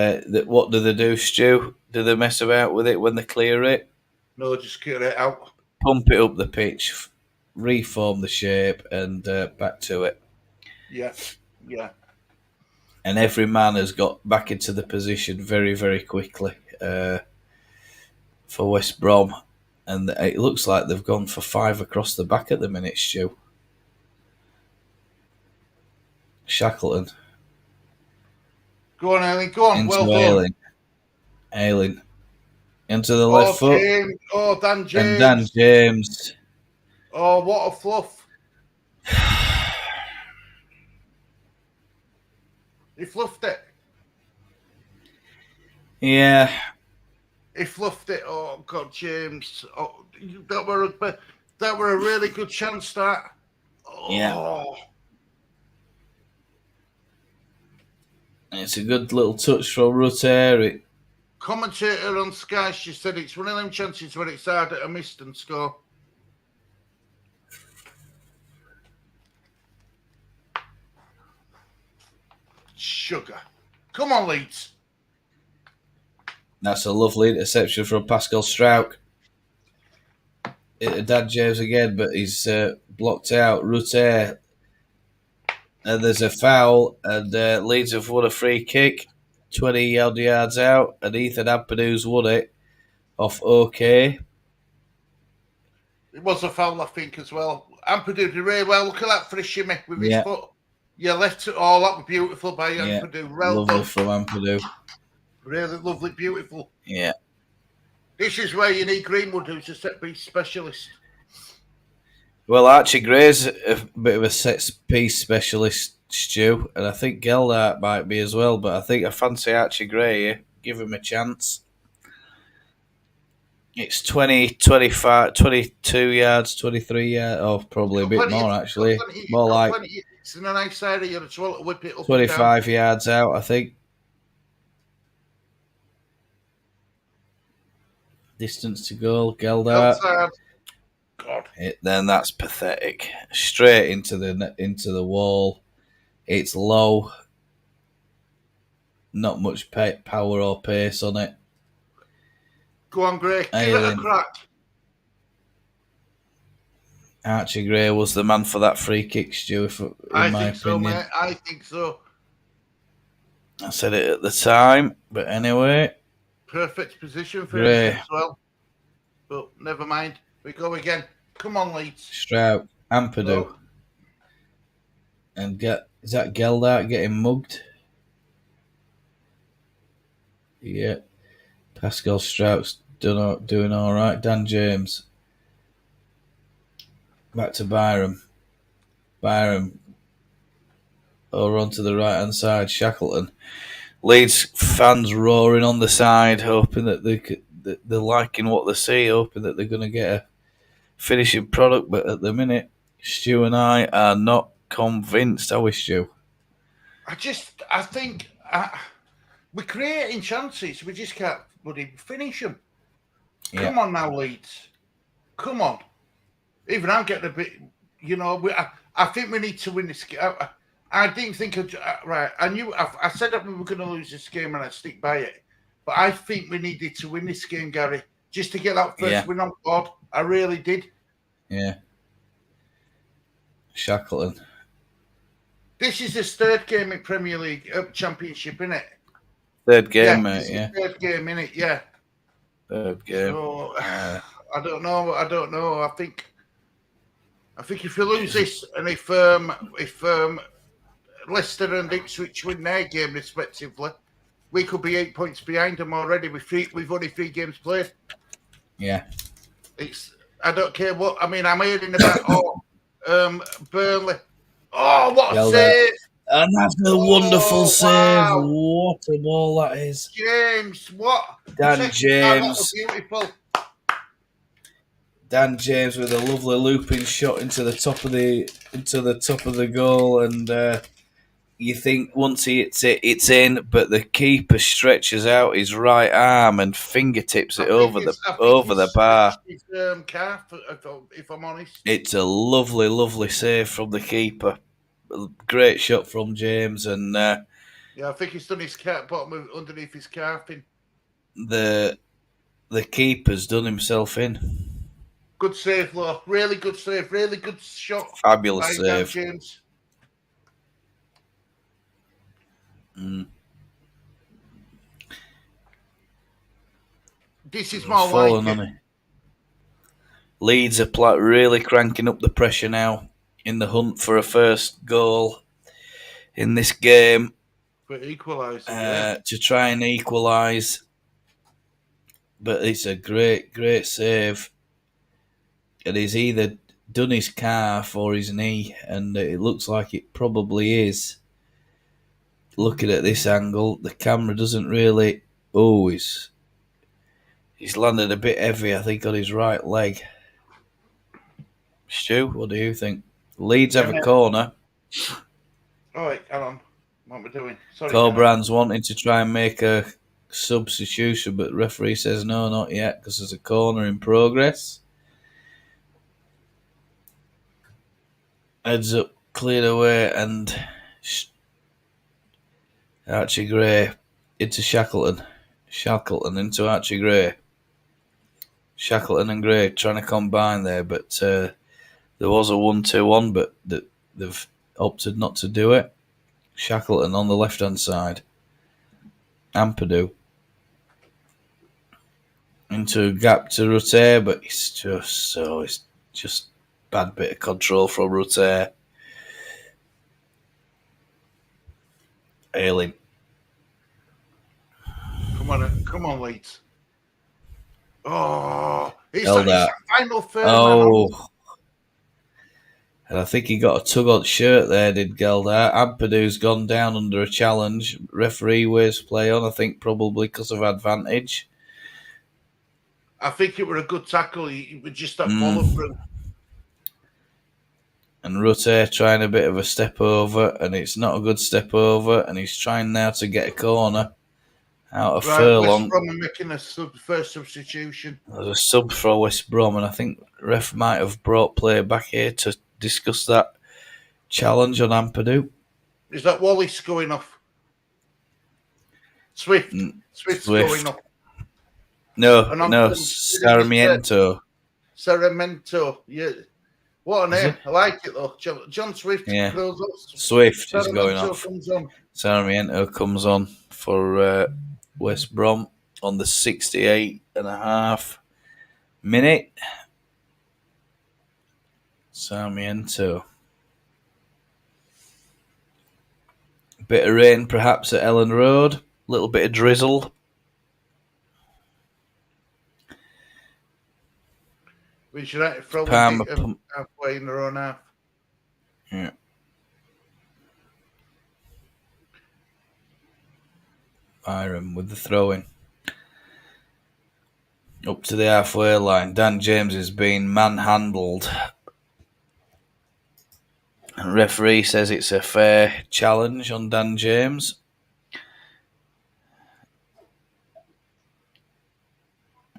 what do they do, Stu? Do they mess about with it when they clear it? No, just clear it out. Pump it up the pitch, reform the shape, and back to it. Yeah, yeah. And every man has got back into the position very, very quickly for West Brom. And it looks like they've gone for 5 across the back at the minute, Stu. Shackleton. Go on, Aileen. Go on. Into Well done. Aileen. Into the left foot. James. Oh, Dan James. And Dan James. Oh, what a fluff. He fluffed it. Yeah. He fluffed it. Oh, God, James. Oh, that were a really good chance, that. Oh. Yeah. It's a good little touch from Rutter. Commentator on Sky, she said it's one of them chances where it's harder to miss than score. Sugar. Come on, Leeds. That's a lovely interception from Pascal Strauch. Dan James again, but he's blocked out. Rutter. And there's a foul, and Leeds have won a free kick, 20 odd yards out, and Ethan Ampadu's won it off OK. It was a foul, I think, as well. Ampadu did really well. Look at that for a shimmy with his foot. Yeah, left it all. That was beautiful by Ampadu. Well lovely done. from Ampadu. Really lovely, beautiful. Yeah. This is where you need Greenwood, who's a set-piece specialist. Well, Archie Gray's a bit of a set-piece specialist, Stu, and I think Geldart might be as well, but I fancy Archie Gray here. Give him a chance. It's 20, 25, 22 yards, 23 yards, oh, probably a bit more, actually. More like it's in a nice area as well to whip it up 25 yards out, I think. Distance to goal, Geldart. God. Then that's pathetic. Straight into the wall. It's low. Not much power or pace on it. Go on, Gray. Give it a crack. Archie Gray was the man for that free kick, Stu, in my opinion. So, mate. I think so. I said it at the time, but anyway. Perfect position for him as well. But never mind. We go again. Come on, Leeds. Strout, Ampadu. Oh. And is that Geldart getting mugged? Yeah. Pascal Strout's doing all right. Dan James. Back to Byram. Over onto the right-hand side, Shackleton. Leeds fans roaring on the side, hoping that they're liking what they see, hoping that they're going to get a finishing product. But at the minute, Stu and I are not convinced, are we, Stu? I think we're creating chances. We just can't bloody finish them. Yeah. Come on now, Leeds. Come on. Even I'm getting a bit, I think we need to win this game. I didn't think, right, I said that we were going to lose this game and I'd stick by it. But I think we needed to win this game, Gary, just to get that first win on board. I really did. Yeah. Shackleton. This is his third game in Premier League Championship, isn't it? Third game, mate, yeah. Third game, innit? Yeah. Third game. So, I don't know. I think if you lose this, and if Leicester and Ipswich win their game respectively, we could be 8 points behind them already. We've only 3 games played. Yeah. I don't care what. I mean, I'm hearing about Burnley. Oh, what a save! And that's a wonderful Oh, save. wow. What a ball that is. James, what? The Dan second time, that was James. beautiful. Dan James with a lovely looping shot into the top of the goal, and you think once he hits it, it's in. But the keeper stretches out his right arm and fingertips it over the bar. His calf, if I'm honest. It's a lovely, lovely save from the keeper. Great shot from James, and Yeah, I think he's done his calf bottom underneath his calving. the keeper's done himself in. Good save, Law. Really good save. Really good shot. Fabulous by Dan save. James. This is more Fallen like on it. it. Leeds are really cranking up the pressure now in the hunt for a first goal in this game For equaliser, to try and equalise. But it's a great, great save. And he's either done his calf or his knee, and it looks like it probably is. Looking at this angle, the camera doesn't really. Oh, he's landed a bit heavy, I think, on his right leg. Stu, what do you think? Leeds have a corner. All right, hang on. What am I doing? Sorry, Corbrand's wanting to try and make a substitution, but referee says no, not yet, because there's a corner in progress. Heads up, cleared away, and Archie Gray into Shackleton. Shackleton into Archie Gray. Shackleton and Gray trying to combine there, but there was a 1-2-1, but they've opted not to do it. Shackleton on the left-hand side. Ampadu into a gap to Rutter, but it's just bad bit of control from Rutter. Ailing. Come on, Leeds. Oh, it's Held that out. final third. Oh. And I think he got a tug on shirt there, did Geldar. Ampadu's gone down under a challenge. Referee waves play on, I think probably because of advantage. I think it were a good tackle. He would just that follow through. And Rutter trying a bit of a step over, and it's not a good step over, and he's trying now to get a corner out of Furlong. West Brom are making a first substitution. There's a sub for West Brom, and I think ref might have brought player back here to discuss that challenge on Ampadu. Is that Wallace going off? Swift's going off. No, Sarmiento. Sarmiento, yeah. What a name. I like it, though. John Swift. Yeah. Swift is going off. Sarmiento comes on for West Brom on the 68.5 minute. Sarmiento. Bit of rain perhaps at Elland Road. Little bit of drizzle. We should throw them halfway in their own half. Yeah. Byram with the throw-in. Up to the halfway line. Dan James has been manhandled. And referee says it's a fair challenge on Dan James.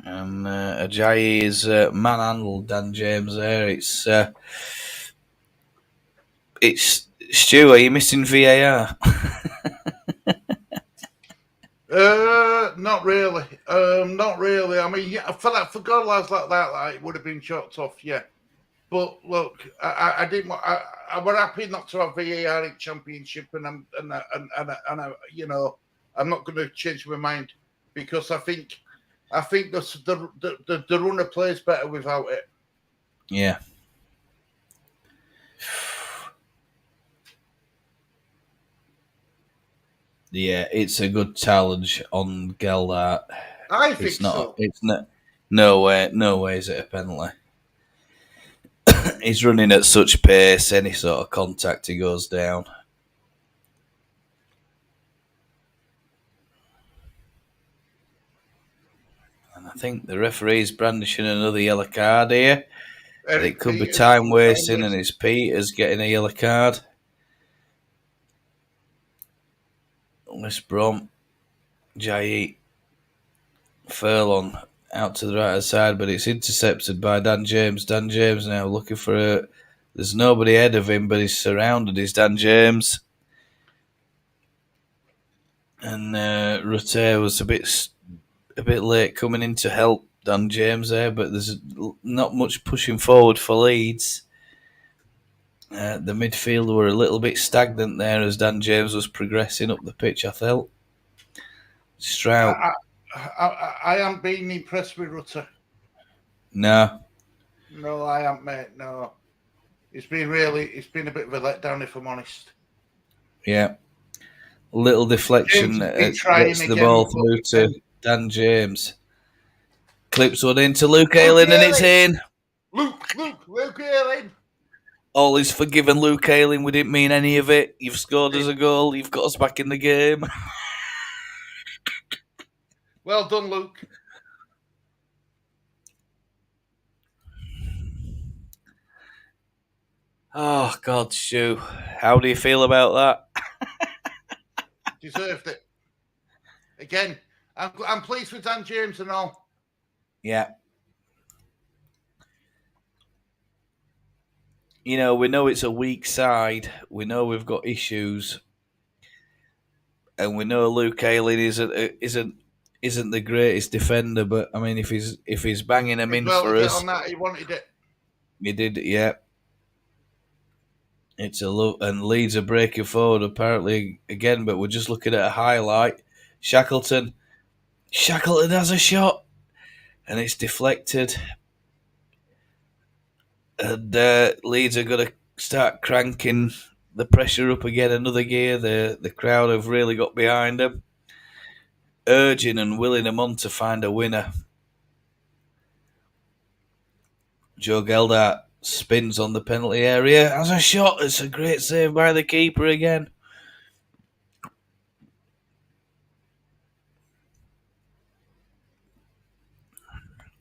And Ajayi is manhandled Dan James there. It's Stu, are you missing VAR? Not really. Not really. I mean, yeah, for goal lines like that, it would have been chopped off, yeah. But look, I didn't. I were happy not to have VAR in Championship, and you know, I'm not going to change my mind because I think the runner plays better without it. Yeah. Yeah, it's a good challenge on Geldart. I think so. It's not. No way is it a penalty. He's running at such pace, any sort of contact he goes down. I think the referee's brandishing another yellow card here. It could be Peters, time wasting, and it's Peters getting a yellow card. West Brom, Jai Furlong out to the right hand side, but it's intercepted by Dan James. Dan James now looking for a. There's nobody ahead of him, but he's surrounded. Is Dan James, and Rutte was a bit late coming in to help Dan James there, but there's not much pushing forward for Leeds. The midfield were a little bit stagnant there as Dan James was progressing up the pitch, I felt. Strout. I haven't been impressed with Rutter. No. No, I haven't, mate. No. It's been a bit of a letdown, if I'm honest. Yeah. Little deflection gets the ball through to Dan James. Clips one into Luke Ayling, and it's in. Luke Ayling. All is forgiven, Luke Ayling. We didn't mean any of it. You've scored us a goal. You've got us back in the game. Well done, Luke. Oh, God, Stu. How do you feel about that? Deserved it. Again, I'm pleased with Dan James and all. Yeah. You know, we know it's a weak side. We know we've got issues. And we know Luke Ayling isn't the greatest defender, but I mean, if he's banging them in for us, on that, he wanted it. He did, yeah. It's a look, and Leeds are breaking forward apparently again, but we're just looking at a highlight. Shackleton has a shot, and it's deflected. And Leeds are going to start cranking the pressure up again another gear. The crowd have really got behind them, urging and willing them on to find a winner. Joe Geldart spins on the penalty area, has a shot. It's a great save by the keeper again.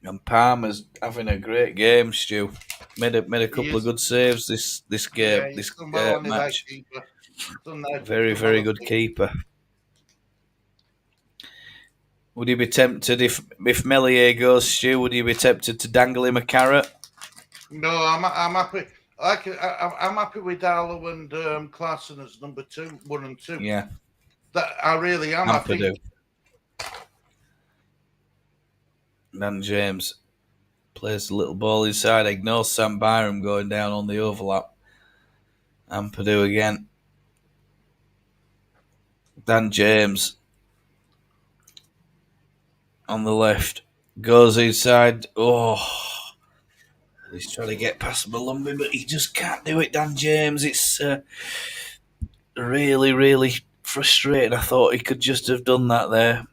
And Palmer's having a great game, Stu. Made a couple of good saves this game, this match. Very, very good keeper. Would you be tempted if Melier goes, Stu? Would you be tempted to dangle him a carrot? No, I'm happy. I'm happy with Darlow and Clarkson as number 1 and 2. Yeah, that I really am. I think. Dan James plays the little ball inside, ignores Sam Byram going down on the overlap. Ampadu again. Dan James on the left goes inside. Oh, he's trying to get past Malumbi, but he just can't do it. Dan James, it's really, really frustrating. I thought he could just have done that there.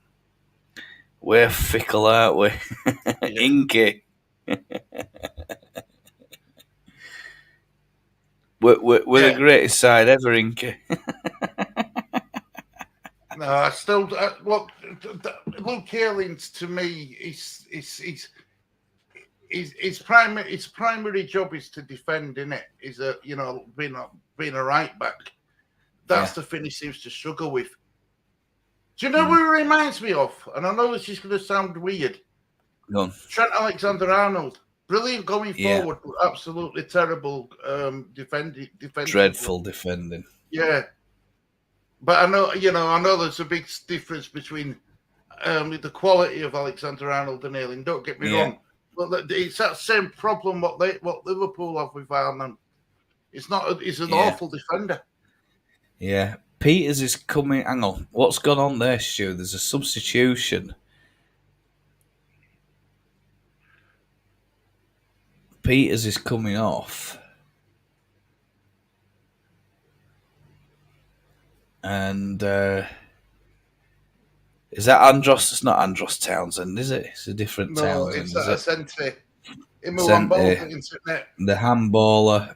We're fickle, aren't we? Yeah. Inky. we're the greatest side ever, Inky. No, I still look. Luke Ayling, to me, his primary job is to defend, isn't it? Is being a right back. That's the thing he seems to struggle with. Do you know who he reminds me of? And I know this is going to sound weird. Go on. Trent Alexander-Arnold. Brilliant going forward, but absolutely terrible defending. Dreadful defending. Yeah. But I know there's a big difference between the quality of Alexander-Arnold and Ayling. Don't get me wrong. But it's that same problem what Liverpool have with Ireland. He's an awful defender. Yeah. Peters is coming. Hang on. What's gone on there, Stu? There's a substitution. Peters is coming off. And is that Andros? It's not Andros Townsend, is it? It's a different Townsend. No, it's Asante. The handballer.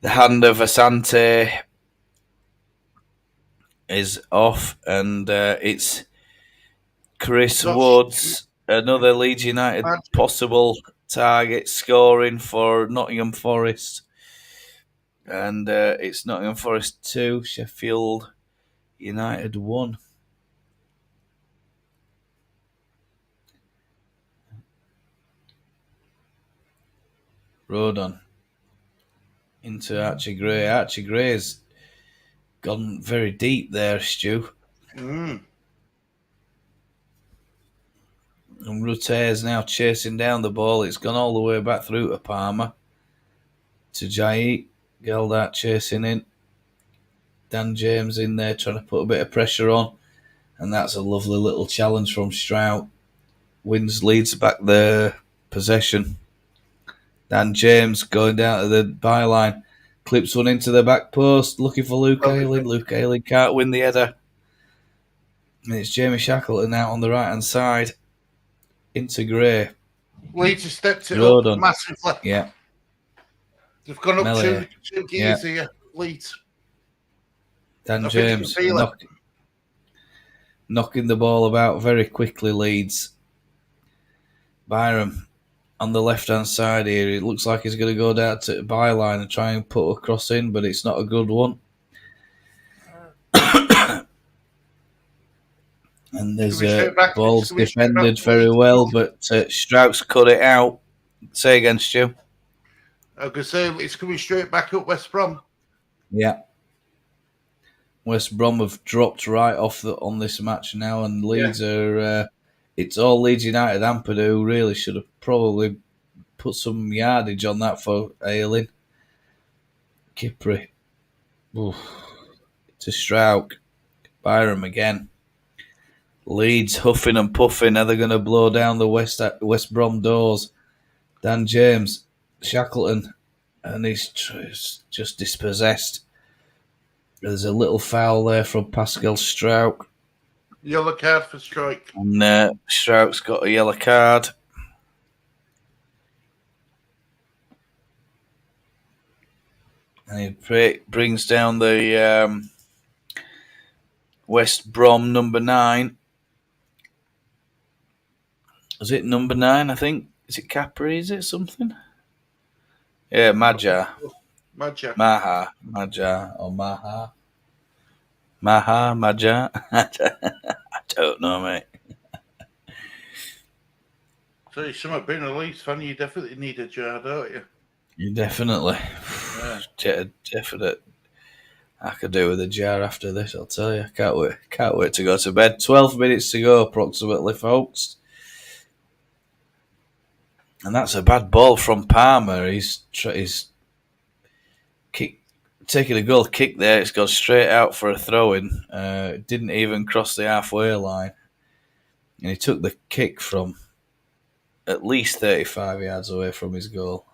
The hand of Asante is off, and it's Chris Not Woods, another Leeds United possible target scoring for Nottingham Forest. And it's Nottingham Forest 2, Sheffield United 1. Rodon into Archie Gray. Archie Gray's gone very deep there, Stu. Mm. And Rute's now chasing down the ball. It's gone all the way back through to Palmer. To Jai. Geldart chasing in. Dan James in there trying to put a bit of pressure on. And that's a lovely little challenge from Strout. Wins Leeds back the possession. Dan James going down to the byline. Clips one into the back post. Looking for Luke Ayling. Luke Ayling can't win the header. And it's Jamie Shackleton out on the right-hand side. Into Gray. Leeds have stepped it Rodon. up massively. Yeah. They've gone up Melee. two gears here, Leeds. Dan James knocking the ball about very quickly, Leeds. Byram on the left-hand side here. It looks like he's going to go down to the byline and try and put a cross in, but it's not a good one. And there's ball's defended very well, but Strout's cut it out. Say again, Stu. I could say it's coming straight back up West Brom. Yeah. West Brom have dropped right off on this match now, and Leeds are... it's all Leeds United. Ampadu really should have probably put some yardage on that for Ayling. Kipri. Oof. To Strout. Byram again. Leeds huffing and puffing. Are they going to blow down the West Brom doors? Dan James, Shackleton, and he's just dispossessed. There's a little foul there from Pascal Strout. Yellow card for strike. And Strout's got a yellow card. And he brings down the West Brom number 9. Is it number 9, I think? Is it Capri? Is it something? Yeah, Maja. Maha. I don't know, mate. So you should have been a Leeds fan. You definitely need a jar, don't you? You definitely. Yeah. Definite. I could do with a jar after this, I'll tell you. Can't wait to go to bed. 12 minutes to go, approximately, folks. And that's a bad ball from Palmer. He's taking a goal kick there. It's gone straight out for a throw-in. Didn't even cross the halfway line. And he took the kick from at least 35 yards away from his goal.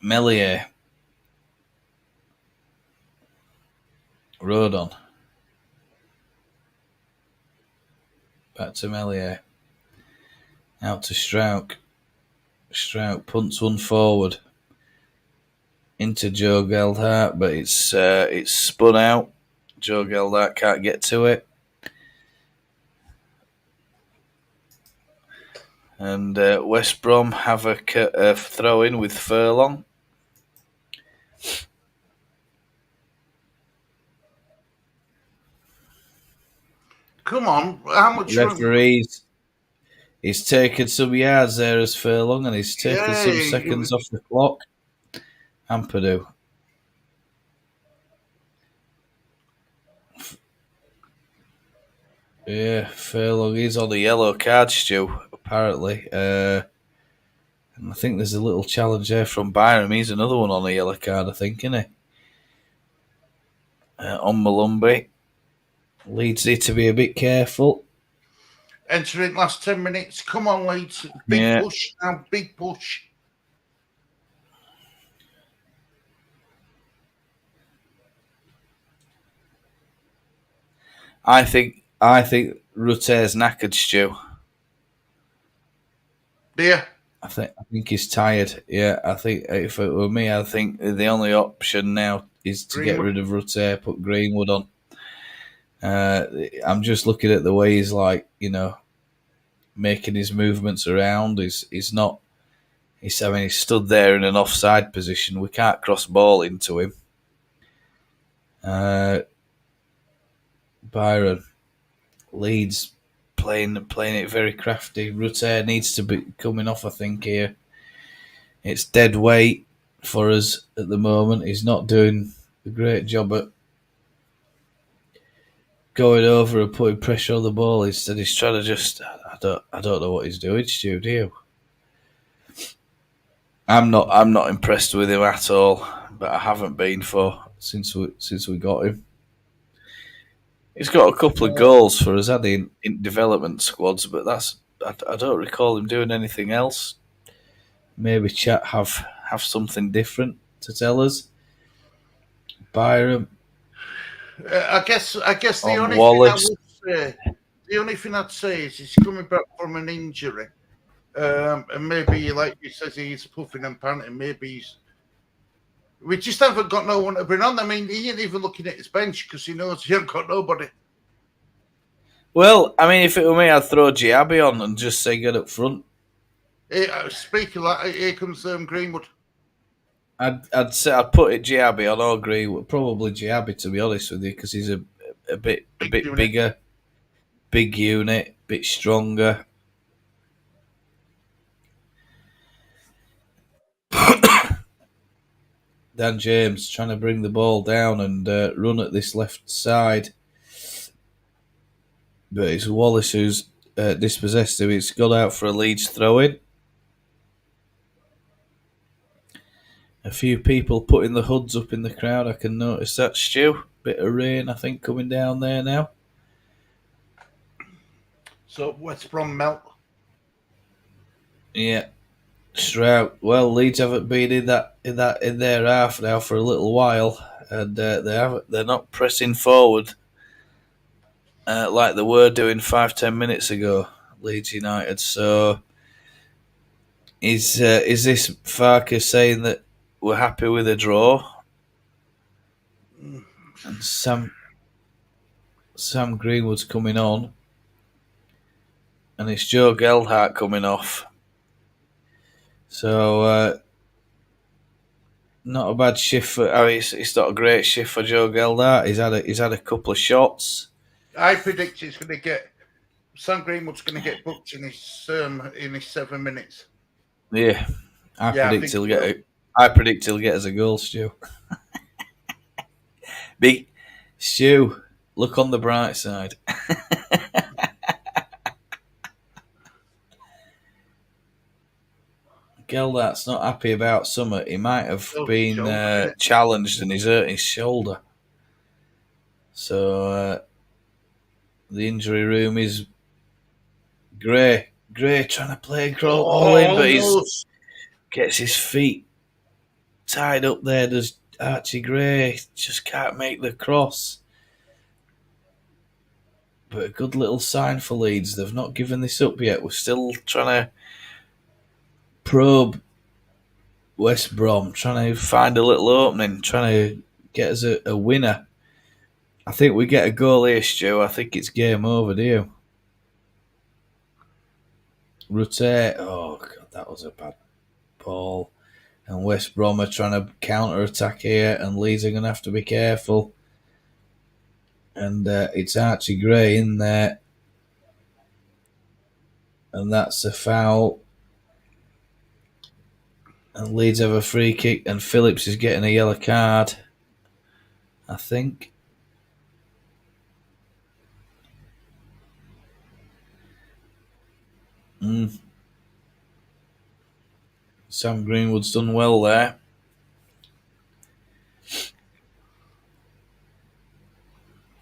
Melier. Rodon. Back to Melier. Out to Strout. Strout punts one forward. Into Joe Geldart, but it's spun out. Joe Geldart can't get to it. And West Brom have a throw-in with Furlong. Come on, how much? Referees. He's taken some yards there as Furlong, and he's taken some seconds off the clock. Ampadu. Yeah, Furlong is on a yellow card, Stu, apparently. And I think there's a little challenge there from Byram. He's another one on a yellow card, I think, isn't he? On Malumbi. Leeds need to be a bit careful. Entering last 10 minutes. Come on, Leeds. Big push now. Big push. I think Rute's knackered, Stu. Yeah. I think he's tired. Yeah, I think if it were me, I think the only option now is to get rid of Rute, put Greenwood on. I'm just looking at the way he's like, making his movements around. He's not. He's stood there in an offside position. We can't cross ball into him. Byron, Leeds playing it very crafty. Rutter needs to be coming off, I think, here. It's dead weight for us at the moment. He's not doing a great job at going over and putting pressure on the ball. Instead, he's trying to just. I don't know what he's doing, Stu. Do you? I'm not impressed with him at all. But I haven't been since we got him. He's got a couple of goals for us, had he, in development squads, but I don't recall him doing anything else. Maybe chat have something different to tell us. Byron. I guess the only Wallace. the only thing I'd say is he's coming back from an injury, and maybe like you says he's puffing and panting. Maybe we just haven't got no one to bring on. I mean, he ain't even looking at his bench because he knows he ain't got nobody. Well, I mean, if it were me, I'd throw Giabi on and just say get up front. Speaking like, here comes Greenwood. I'd say I'd put it Giabi on or Greenwood. Probably Giabi, to be honest with you, because he's a bit bigger, big unit, bit stronger. Dan James trying to bring the ball down and run at this left side. But it's Wallace who's dispossessed him. It's got out for a Leeds throw-in. A few people putting the hoods up in the crowd. I can notice that, Stu. Bit of rain, I think, coming down there now. So West Brom melt. Yeah. Strout. Well, Leeds haven't been in their half now for a little while, and they're not pressing forward like they were doing 5-10 minutes ago. Leeds United. So, is this Farker saying that we're happy with a draw? And Sam Greenwood's coming on, and it's Joe Geldhart coming off. So, not a bad shift for. It's not a great shift for Joe Geldhart. He's had a couple of shots. I predict he's going to get Sam Greenwood's going to get booked in his 7 minutes. Yeah, I predict he'll get us a goal, Stu. Big Stu, look on the bright side. Geldhart's not happy about Summer. He might have been challenged and he's hurt his shoulder. So the injury room is Gray. Gray trying to play crawl in, but he gets his feet tied up there. Does Archie Gray just can't make the cross? But a good little sign for Leeds. They've not given this up yet. We're still trying to probe West Brom, trying to find a little opening, trying to get us a winner. I think we get a goal here, Stu. I think it's game over, do you? Rutte, oh God, that was a bad ball. And West Brom are trying to counter-attack here, and Leeds are going to have to be careful. And it's Archie Gray in there. And that's a foul. And Leeds have a free kick, and Phillips is getting a yellow card, I think. Sam Greenwood's done well there.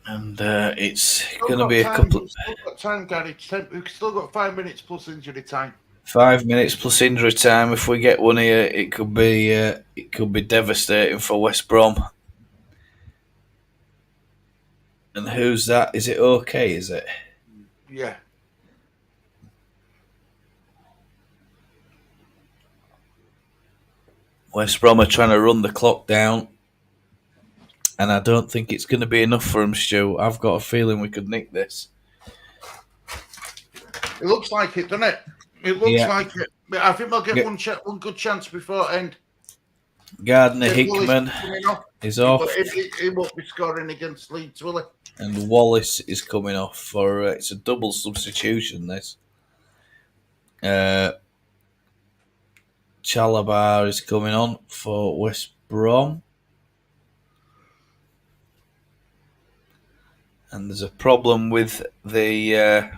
And it's going to be a couple. We've still got time, Gary. We've still got 5 minutes plus injury time. 5 minutes plus injury time. If we get one here, it could be devastating for West Brom. And who's that? Is it okay? Is it? Yeah. West Brom are trying to run the clock down, and I don't think it's going to be enough for them, Stu. I've got a feeling we could nick this. It looks like it, doesn't it? It looks like it. But I think they'll get one good chance before end. Gardner Hickman is off. He won't be scoring against Leeds, will he? And Wallace is coming off for it's a double substitution. This Chalabar is coming on for West Brom, and there's a problem with the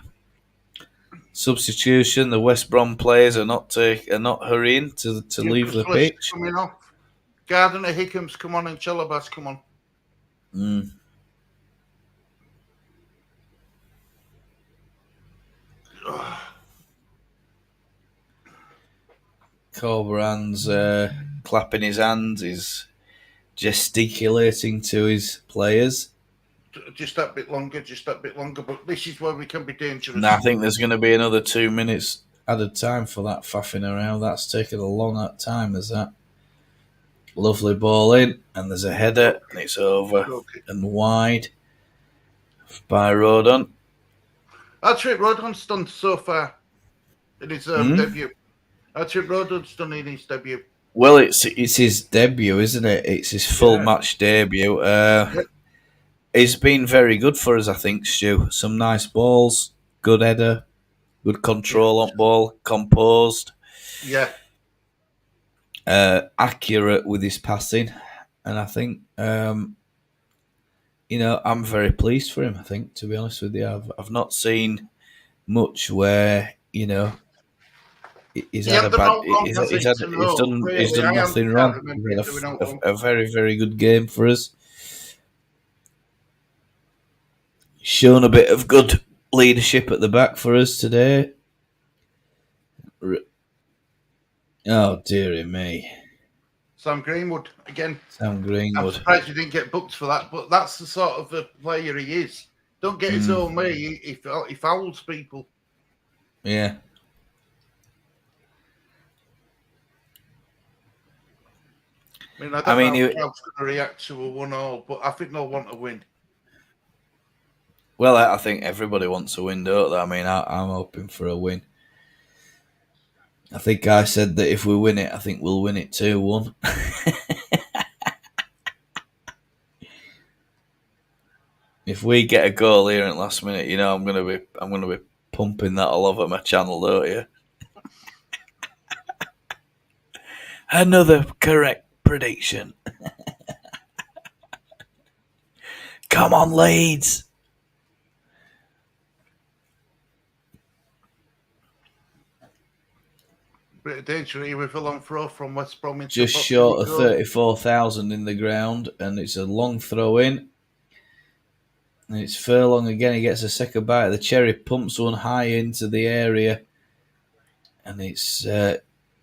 substitution. The West Brom players are not hurrying to leave the pitch. Coming off. Gardner Hickham's come on and Chalabar's come on. Corberan's clapping his hands. He's gesticulating to his players. Just that bit longer. But this is where we can be dangerous. I think there's going to be another 2 minutes added time for that faffing around. That's taken a long time, is that? Lovely ball in, and there's a header, and it's over and wide by Rodon. That's what Rodon's done so far in his debut. That's what Rodon's done in his debut. Well, it's his debut, isn't it? It's his full match debut. He's been very good for us, I think, Stu. Some nice balls, good header, good control on ball, composed. Yeah. Accurate with his passing, and I think I'm very pleased for him. I think, to be honest with you, I've not seen much where he's had a bad. He's done nothing wrong. He's had a very, very good game for us. Shown a bit of good leadership at the back for us today. Oh, dearie me. Sam Greenwood, again. Sam Greenwood. I'm surprised he didn't get booked for that, but that's the sort of a player he is. Don't get his own way. He fouls people. Yeah. I don't know how the crowd's going to react to a 1-1, but I think they'll want to win. Well, I think everybody wants a win, don't they? I mean, I'm hoping for a win. I think I said that if we win it, I think we'll win it 2-1. If we get a goal here at last minute, I'm gonna be pumping that all over my channel, don't you? Another correct prediction. Come on, Leeds. Bit of danger here with a long throw from West Bromwich. Just short of 34,000 in the ground, and it's a long throw in. And it's Furlong again. He gets a second bite of the cherry, pumps one high into the area, and it's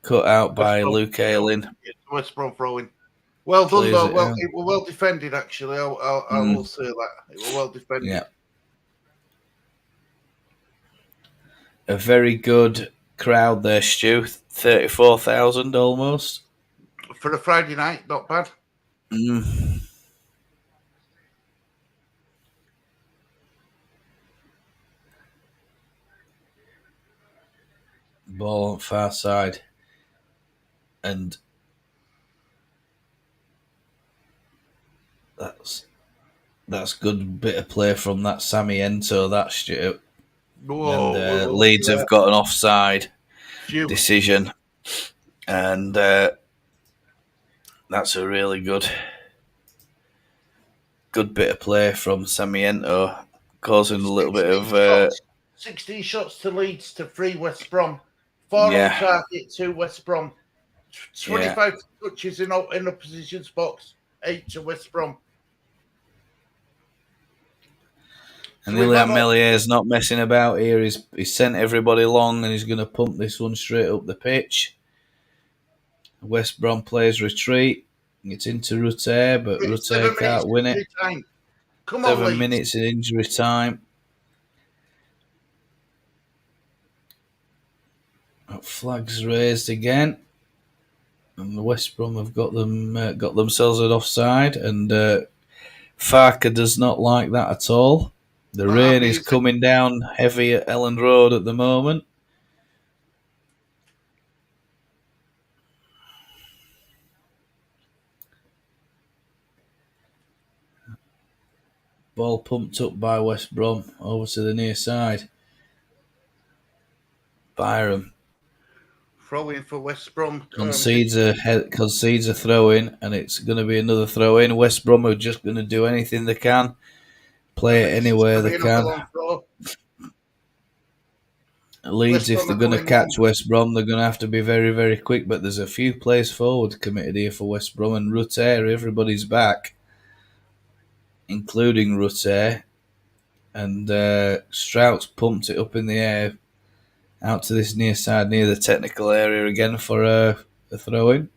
cut out by Luke Ayling. West Brom throwing. Well done, though. It was well defended, actually. I will say that. It was well defended. Yeah. A very good crowd there, Stu. 34,000 almost. For a Friday night, not bad. Ball on far side. And that's good bit of play from that Sammy Ento, that Stu. And Leeds have got an offside decision, and that's a really good bit of play from Samiento, causing a little bit of 16 shots to Leeds to 3 West Brom, 4 on target to West Brom, 25 touches in opposition's box, 8 to West Brom. And Ilya Mellier's not messing about here. He's sent everybody long, and he's going to pump this one straight up the pitch. West Brom players retreat. It's into Rutter, but Rutter can't win it. Come on, 7 minutes in injury time. Flags raised again, and the West Brom have got themselves an offside, and Farker does not like that at all. The Not rain happy, is is he? coming down heavy at Elland Road at the moment. Ball pumped up by West Brom over to the near side. Byram Throwing for West Brom. concedes a throw in, and it's going to be another throw in. West Brom are just going to do anything they can, play And it it's just anywhere going to they be another can. long throw. Leeds, West if Brom they're are going to coming catch long. West Brom, they're going to have to be very, very quick. But there's a few plays forward committed here for West Brom, and Rutter, everybody's back, including Rutter. And Strout's pumped it up in the air out to this near side, near the technical area again for a throw-in.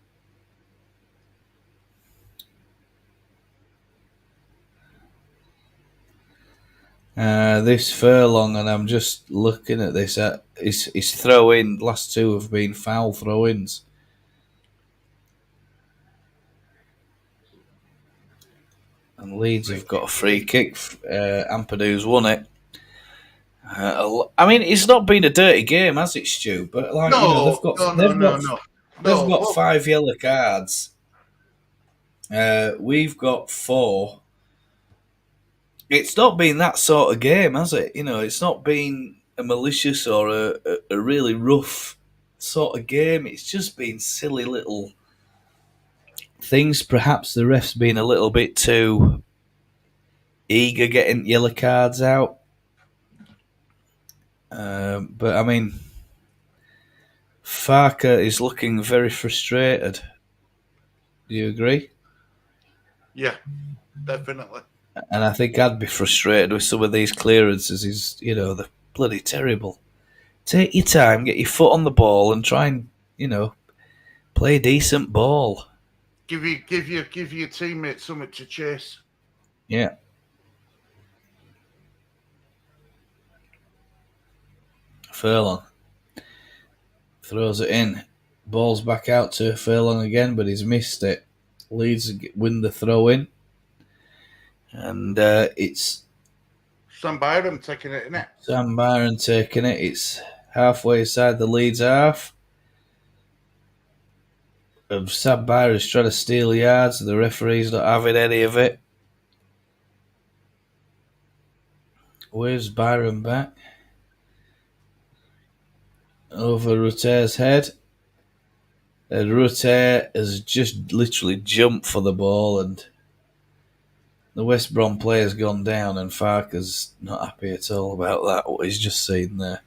This Furlong, and I'm just looking at this, his throw-in, last two have been foul throw-ins. And Leeds have got a free kick. Ampadu's won it. I mean, it's not been a dirty game, has it, Stu? But No, they've no. got Well, 5 yellow cards. We've got 4. It's not been that sort of game, has it? It's not been a malicious or a really rough sort of game. It's just been silly little things. Perhaps the refs been a little bit too eager getting yellow cards out. But I mean, Farker is looking very frustrated. Do you agree? yeah, definitely. And I think I'd be frustrated with some of these clearances. They're bloody terrible. Take your time, get your foot on the ball, and try and play a decent ball. Give your teammates something to chase. Yeah. Furlong throws it in. Ball's back out to Furlong again, but he's missed it. Leeds win the throw in. And it's Sam Byram taking it, innit? Sam Byron taking it. It's halfway inside the Leeds half. Sam Byron's trying to steal yards. The referee's not having any of it. Where's Byron back? Over Rutter's head. And Rutter has just literally jumped for the ball, and the West Brom player's gone down, and Farker's not happy at all about that, what he's just seen there.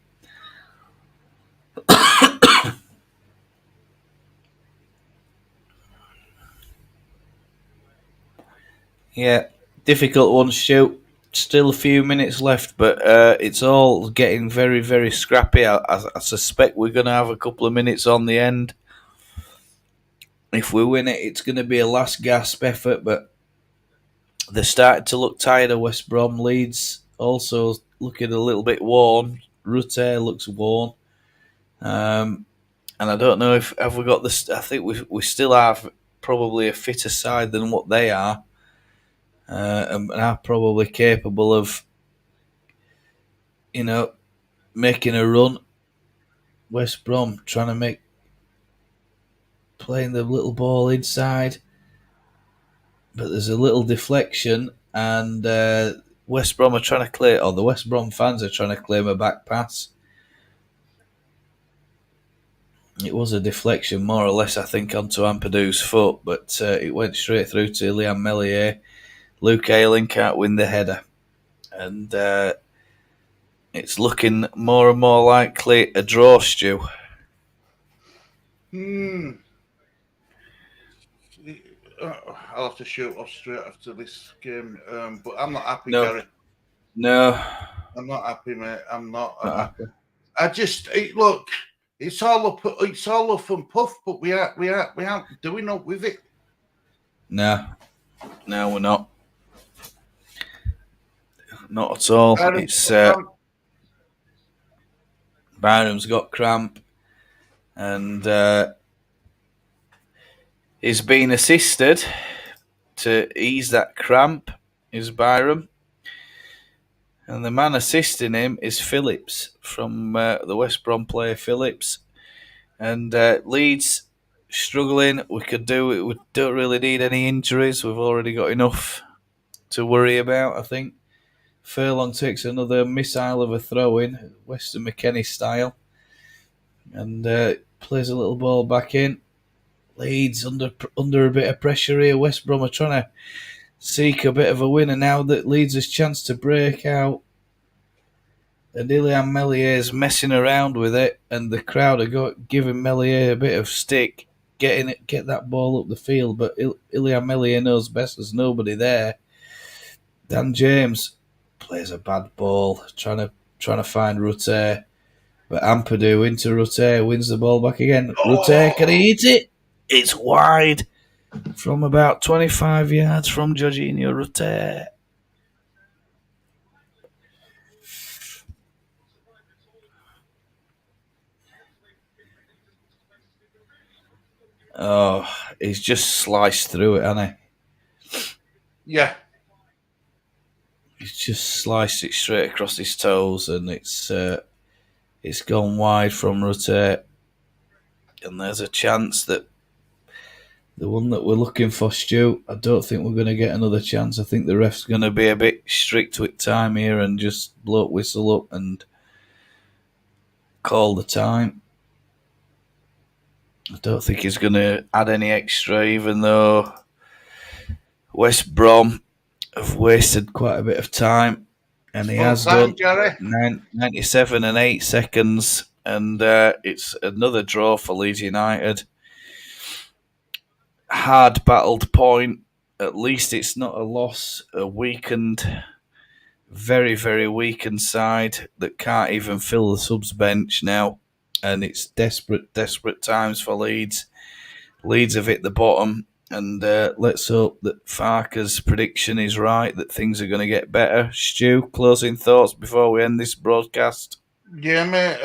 Yeah, difficult one, Stu. Still a few minutes left, but it's all getting very, very scrappy. I suspect we're going to have a couple of minutes on the end. If we win it, it's going to be a last gasp effort, but they're starting to look tired of West Brom. Leeds also looking a little bit worn. Rutter looks worn. And I don't know if have we got this. I think we still have probably a fitter side than what they are. And are probably capable of, making a run. West Brom trying to playing the little ball inside, but there's a little deflection, and West Brom are trying to clear, or the West Brom fans are trying to claim a back pass. It was a deflection, more or less, I think, onto Ampadu's foot, but it went straight through to Liam Mellier. Luke Ayling can't win the header. And it's looking more and more likely a draw, Stu. I'll have to shoot off straight after this game, but I'm not happy, No. Gary. No. I'm not happy, mate. I'm not. Happy. I just look. It's all up and puff, but we aren't doing up with it. No, we're not. Not at all. Byram's got cramp, and he's been assisted to ease that cramp is Byram. And the man assisting him is Phillips from the West Brom player Phillips. And Leeds struggling. We could do it. We don't really need any injuries. We've already got enough to worry about, I think. Furlong takes another missile of a throw in, Weston McKennie style, and plays a little ball back in. Leeds under a bit of pressure here. West Brom are trying to seek a bit of a win, and now that Leeds has chance to break out, and Ilian Meslier is messing around with it, and the crowd are giving Meslier a bit of stick, get that ball up the field, but Ilian Meslier knows best. There's nobody there. Dan James plays a bad ball, trying to find Rutter, but Ampadu into Rutter, wins the ball back again. Rutter, can he hit it? It's wide from about 25 yards from Jorginho Rutter. Oh, he's just sliced through it, hasn't he? Yeah. He's just sliced it straight across his toes, and it's gone wide from Rutter. And there's a chance that the one that we're looking for, Stu, I don't think we're going to get another chance. I think the ref's going to be a bit strict with time here and just blow whistle up and call the time. I don't think he's going to add any extra, even though West Brom have wasted quite a bit of time. And he has done. 97 and 8 seconds. And it's another draw for Leeds United. Hard battled point. At least it's not a loss. A weakened, very, very weakened side that can't even fill the subs bench now. And it's desperate times for Leeds. Leeds have hit the bottom. And let's hope that Farker's prediction is right, that things are going to get better. Stu, closing thoughts before we end this broadcast? Yeah, mate.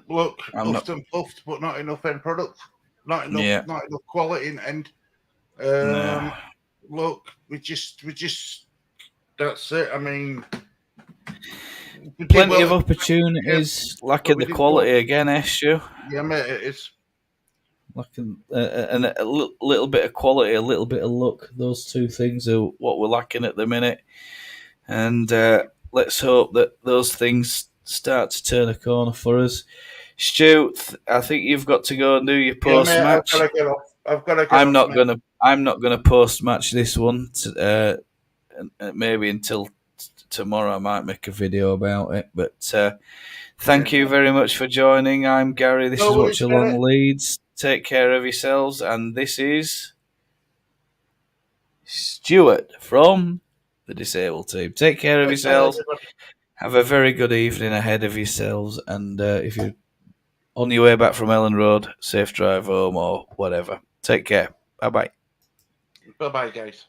Look, puffed and puffed, but not enough end product. Not enough quality in end. Look, we just that's it. I mean, plenty of opportunities, lacking the quality again, Stu. Yeah, mate, it is. Lacking and a little bit of quality, a little bit of luck. Those two things are what we're lacking at the minute. And let's hope that those things start to turn a corner for us. Stu, I think you've got to go and do your post match. I've got to get off. I'm not gonna post match this one. Maybe until tomorrow. I might make a video about it. But thank you very much for joining. I'm Gary. This is Watch Along Leeds. Take care of yourselves. And this is Stuart from the disabled team. Take care of yourselves. Have a very good evening ahead of yourselves. And if you're on your way back from Elland Road, safe drive home or whatever. Take care. Bye-bye. Bye-bye, guys.